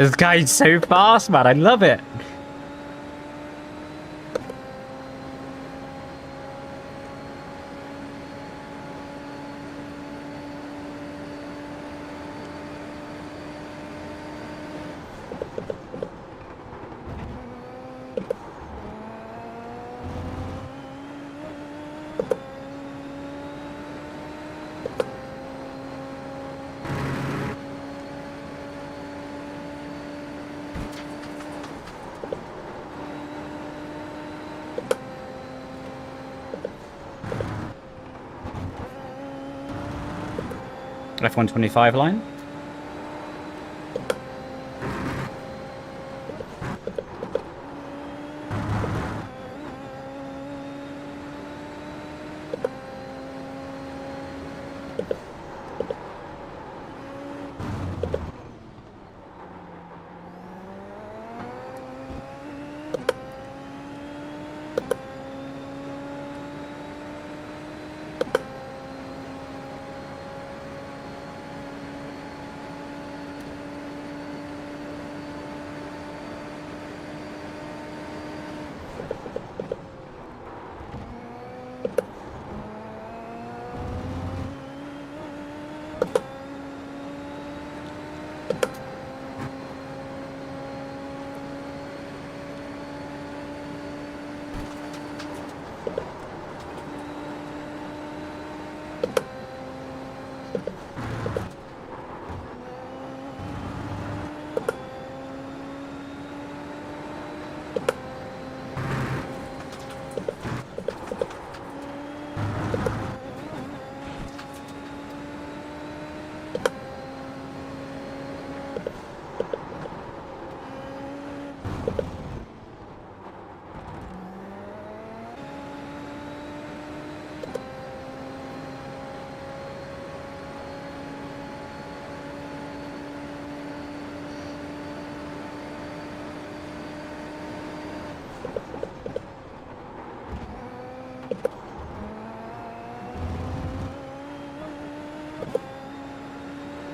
This guy's so fast, man. I love it. F125 line.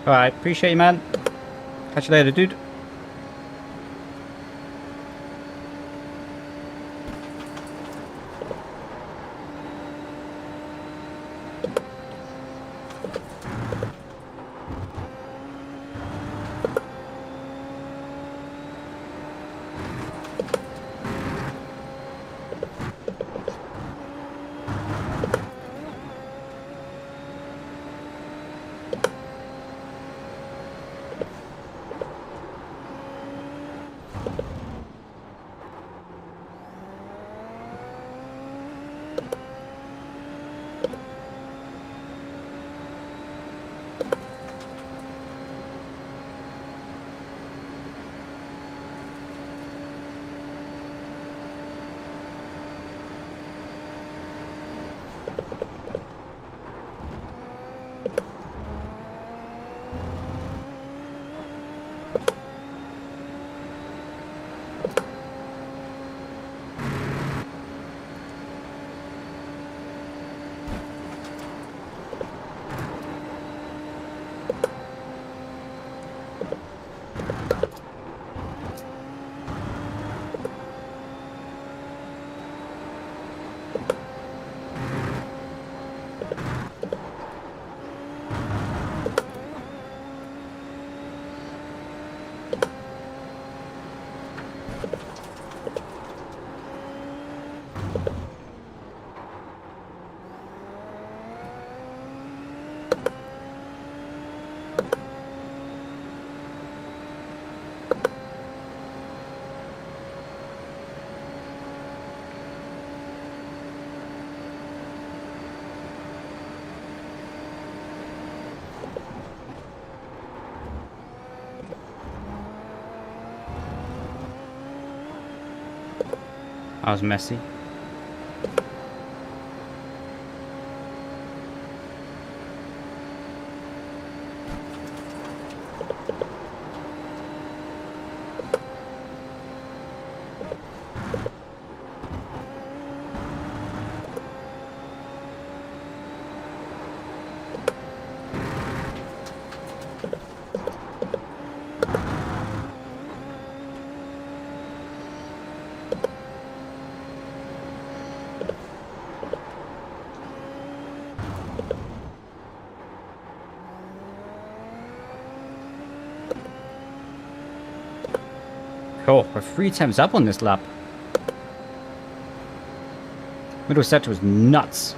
Alright, appreciate you, man. Catch you later, dude. That was messy. Cool, we're 3 temps up on this lap. Middle sector was nuts.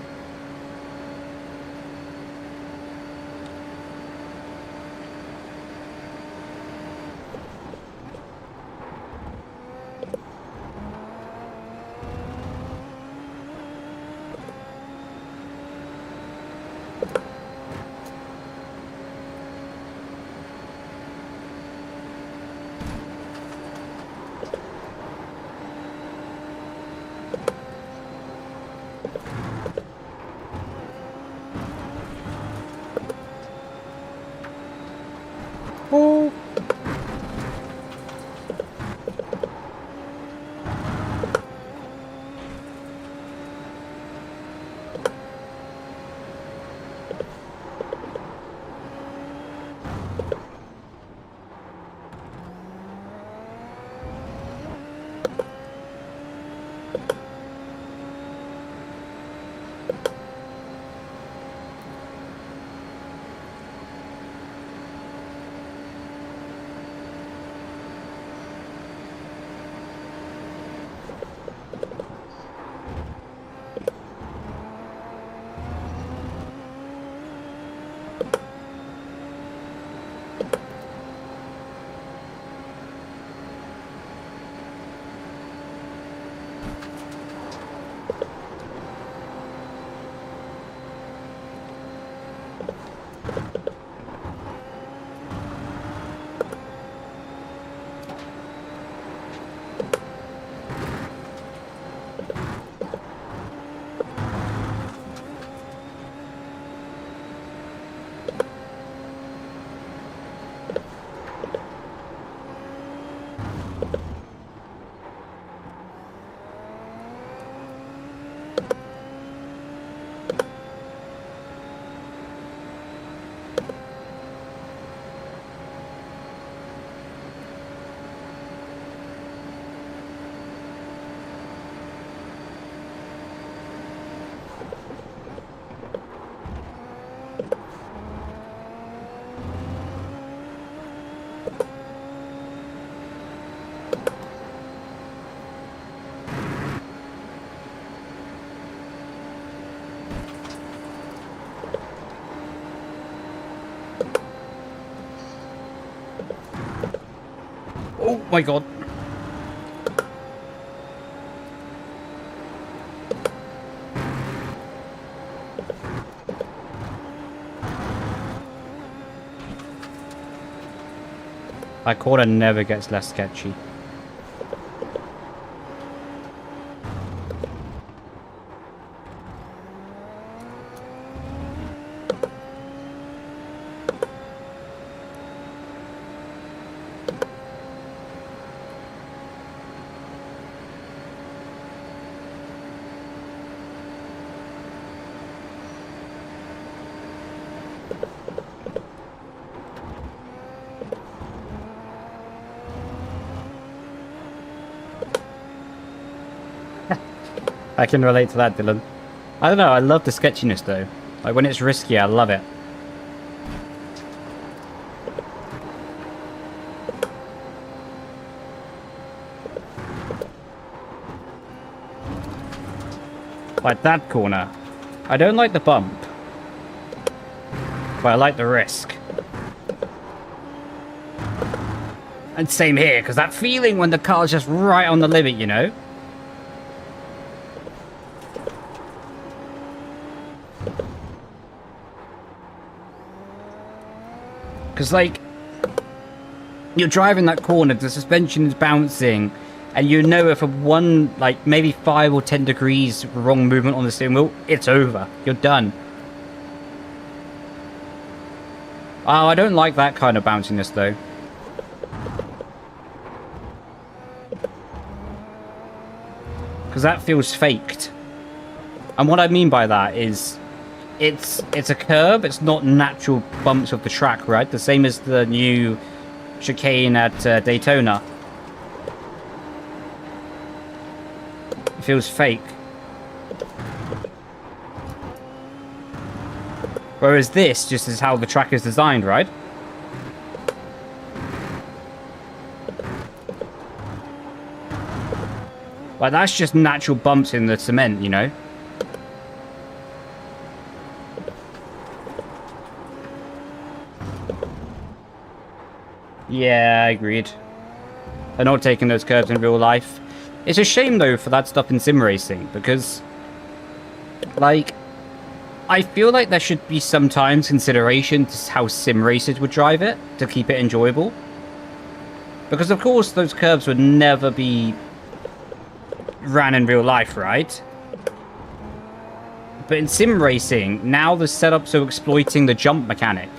Oh. Oh my god. That corner never gets less sketchy. I can relate to that, Dylan. I don't know, I love the sketchiness though. Like when it's risky, I love it. Like that corner. I don't like the bump. But I like the risk. And same here, because that feeling when the car's just right on the limit, you know? Because, like, you're driving that corner, the suspension is bouncing, And you know if a one, like, maybe 5 or 10 degrees wrong movement on the steering wheel, it's over. You're done. Oh, I don't like that kind of bounciness, though. Because that feels faked. And what I mean by that is, it's a curb, it's not natural bumps of the track, right? The same as the new chicane at Daytona. It feels fake. Whereas this just is how the track is designed, right? Like, that's just natural bumps in the cement, you know? Yeah, I agreed. They're not taking those curves in real life. It's a shame, though, for that stuff in sim racing, because, like, I feel like there should be sometimes consideration to how sim racers would drive it to keep it enjoyable. Because, of course, those curves would never be ran in real life, right? But in sim racing, now the setups are exploiting the jump mechanic.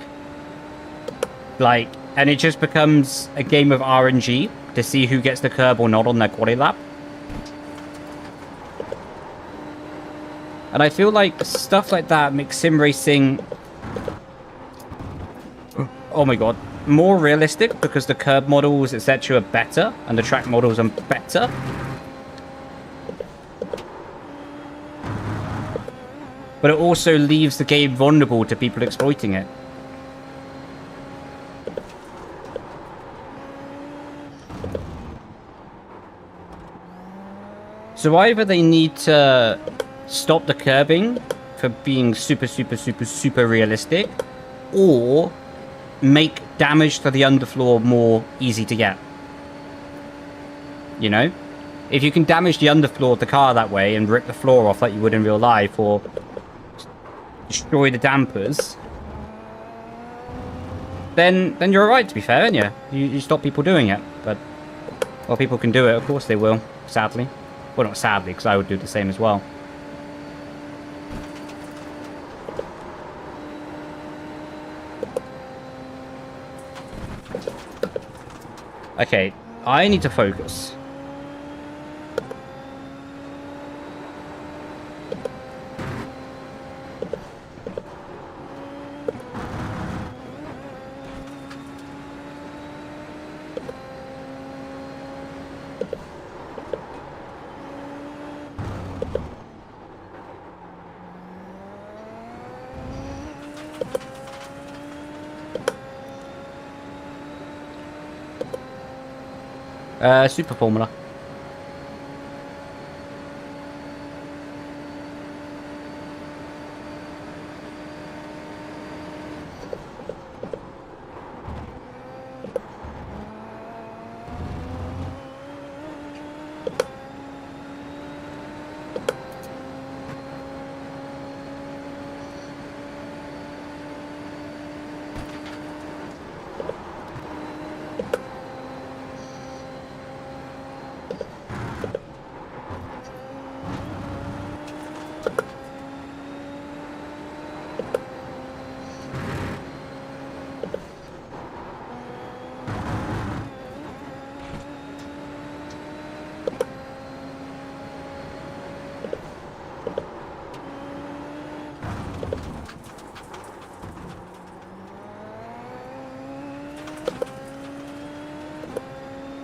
Like, and it just becomes a game of RNG to see who gets the curb or not on their quali lap. And I feel like stuff like that makes sim racing, oh my god, more realistic because the curb models, etc. are better and the track models are better. But it also leaves the game vulnerable to people exploiting it. So either they need to stop the curbing for being super realistic, or make damage to the underfloor more easy to get. You know? If you can damage the underfloor of the car that way and rip the floor off like you would in real life, or destroy the dampers, then you're alright, to be fair, aren't you? You stop people doing it. But, well, people can do it, of course they will, sadly. Well, not sadly, because I would do the same as well. Okay, I need to focus. Super Formula.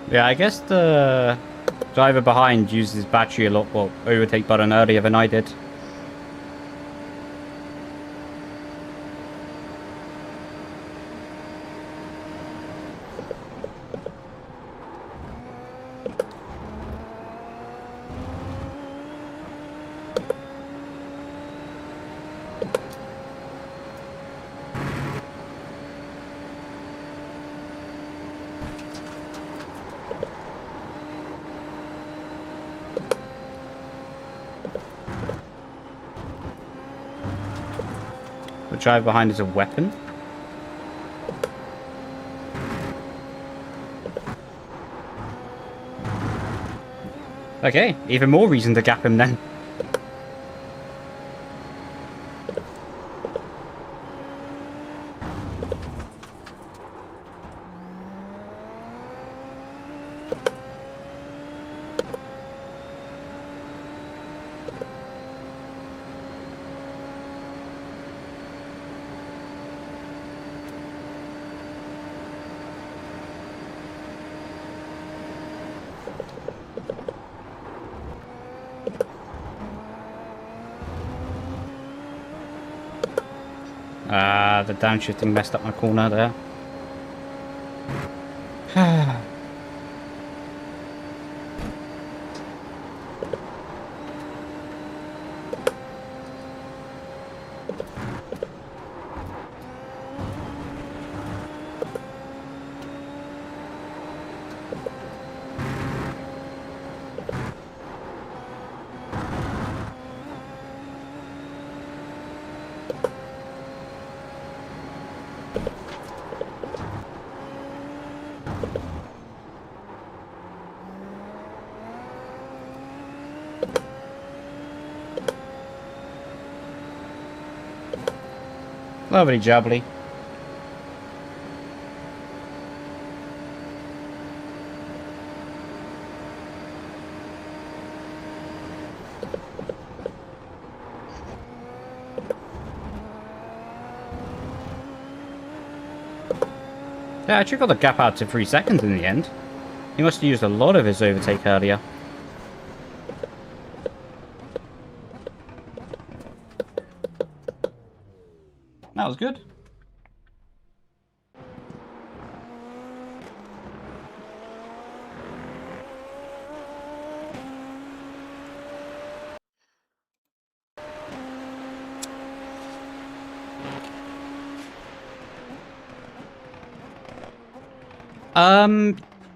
Yeah, I guess the driver behind uses battery a lot, well, overtake button earlier than I did. The driver behind is a weapon. Okay, even more reason to gap him then. The downshifting messed up my corner there. Lovely jubbly. Yeah, I actually got the gap out to 3 seconds in the end. He must have used a lot of his overtake earlier. That was good.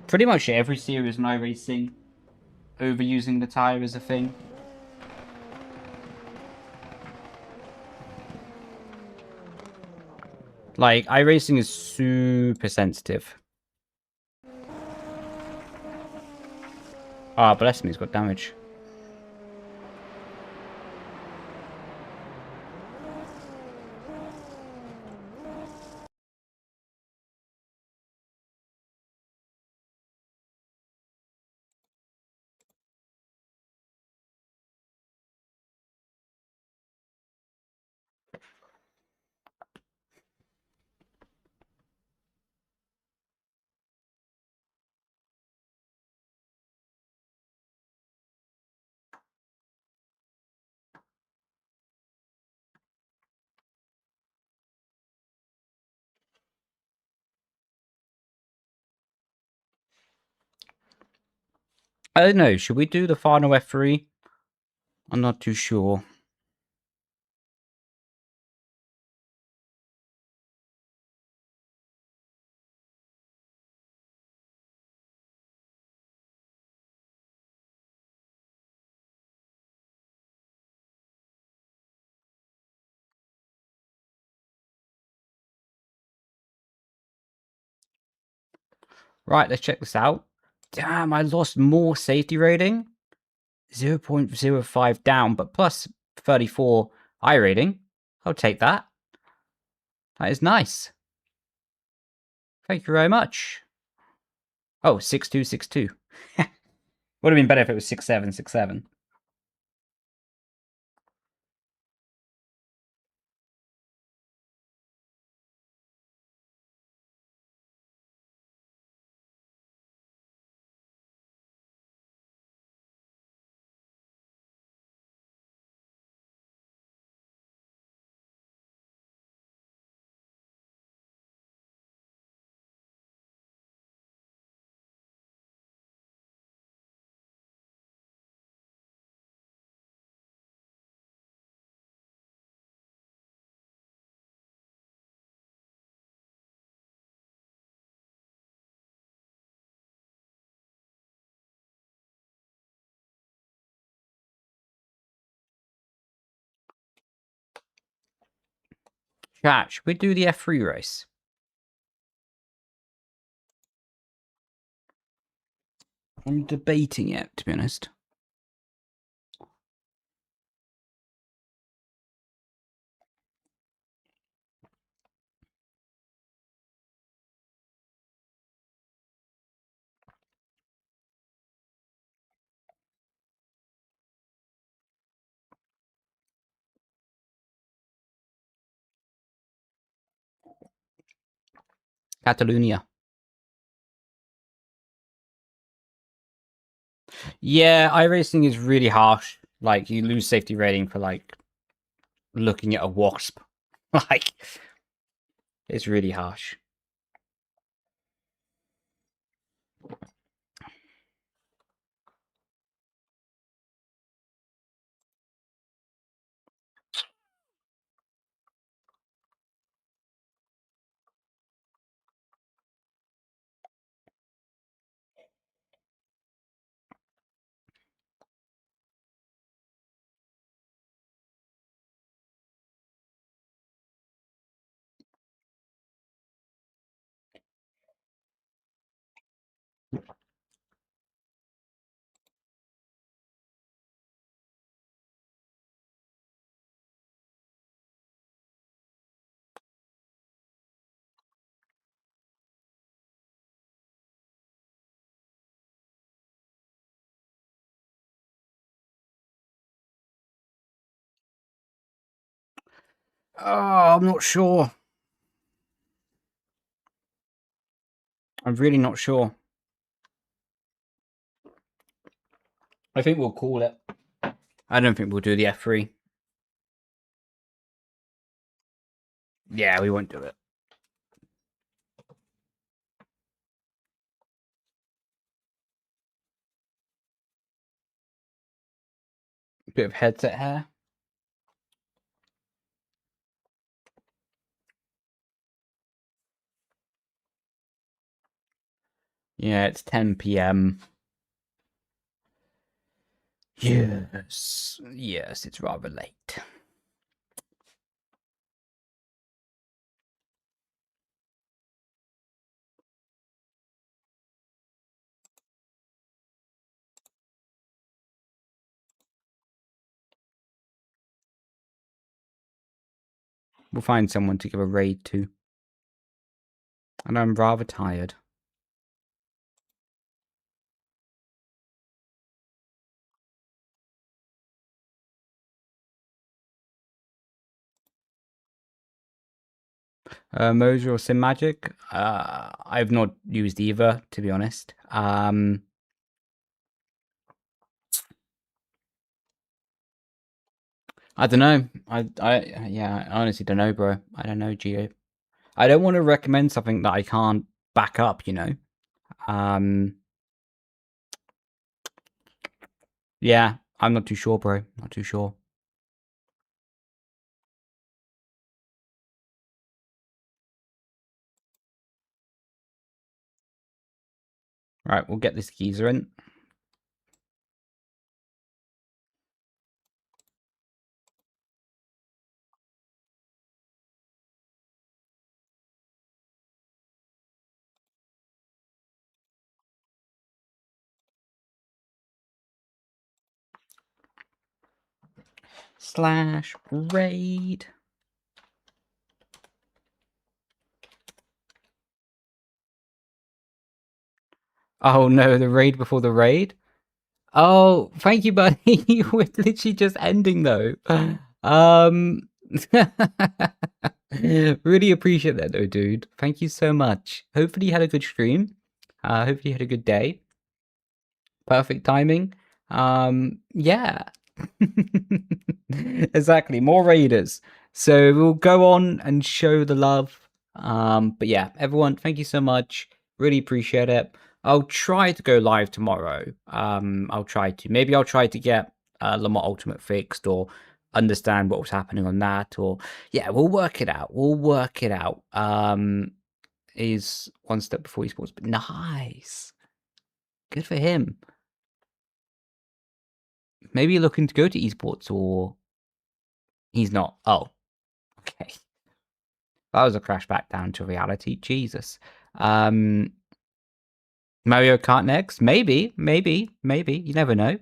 Pretty much every series in Iracing, overusing the tire is a thing. Like, Iracing is super sensitive. Ah, bless me, he's got damage. I don't know, should we do the final F3? I'm not too sure. Right, let's check this out. Damn, I lost more safety rating. 0.05 down, but plus 34 Irating. I'll take that. That is nice. Thank you very much. Oh, 6262. Would have been better if it was 6767. Chat, should we do the F3 race? I'm debating it, to be honest. Catalonia. Yeah, iRacing is really harsh. Like, you lose safety rating for, like, looking at a wasp. Like, it's really harsh. Oh, I'm not sure. I'm really not sure. I think we'll call it. I don't think we'll do the F3. Yeah, we won't do it. Bit of headset hair. Yeah, it's 10 p.m. Yes. Yes, it's rather late. We'll find someone to give a raid to. And I'm rather tired. Moser or SimMagic? I've not used either, to be honest. I don't know. Yeah, I honestly don't know, bro. I don't know, Geo. I don't want to recommend something that I can't back up, you know? Yeah, I'm not too sure, bro. Not too sure. Right, we'll get this geezer in. Slash raid. Oh no, the raid before the raid? Oh, thank you, buddy. We're literally just ending though. Really appreciate that though, dude. Thank you so much. Hopefully you had a good stream. Hopefully you had a good day. Perfect timing. Yeah. Exactly. More raiders. So we'll go on and show the love. But yeah, everyone, thank you so much. Really appreciate it. I'll try to go live tomorrow. I'll try to. Maybe I'll try to get Lamont Ultimate fixed or understand what was happening on that. Or yeah, we'll work it out. We'll work it out. Is one step before esports, but nice. Good for him. Maybe you're looking to go to esports, or he's not. Oh, okay. That was a crash back down to reality. Jesus. Mario Kart next? Maybe. You never know.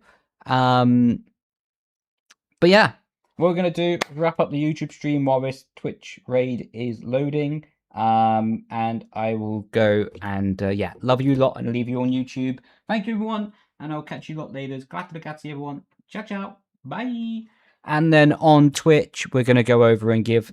But yeah, what we're gonna do is wrap up the YouTube stream while this Twitch raid is loading. And I will go and yeah, love you a lot and leave you on YouTube. Thank you, everyone, and I'll catch you a lot later. Grazie, everyone. Ciao, ciao. Bye. And then on Twitch, we're gonna go over and give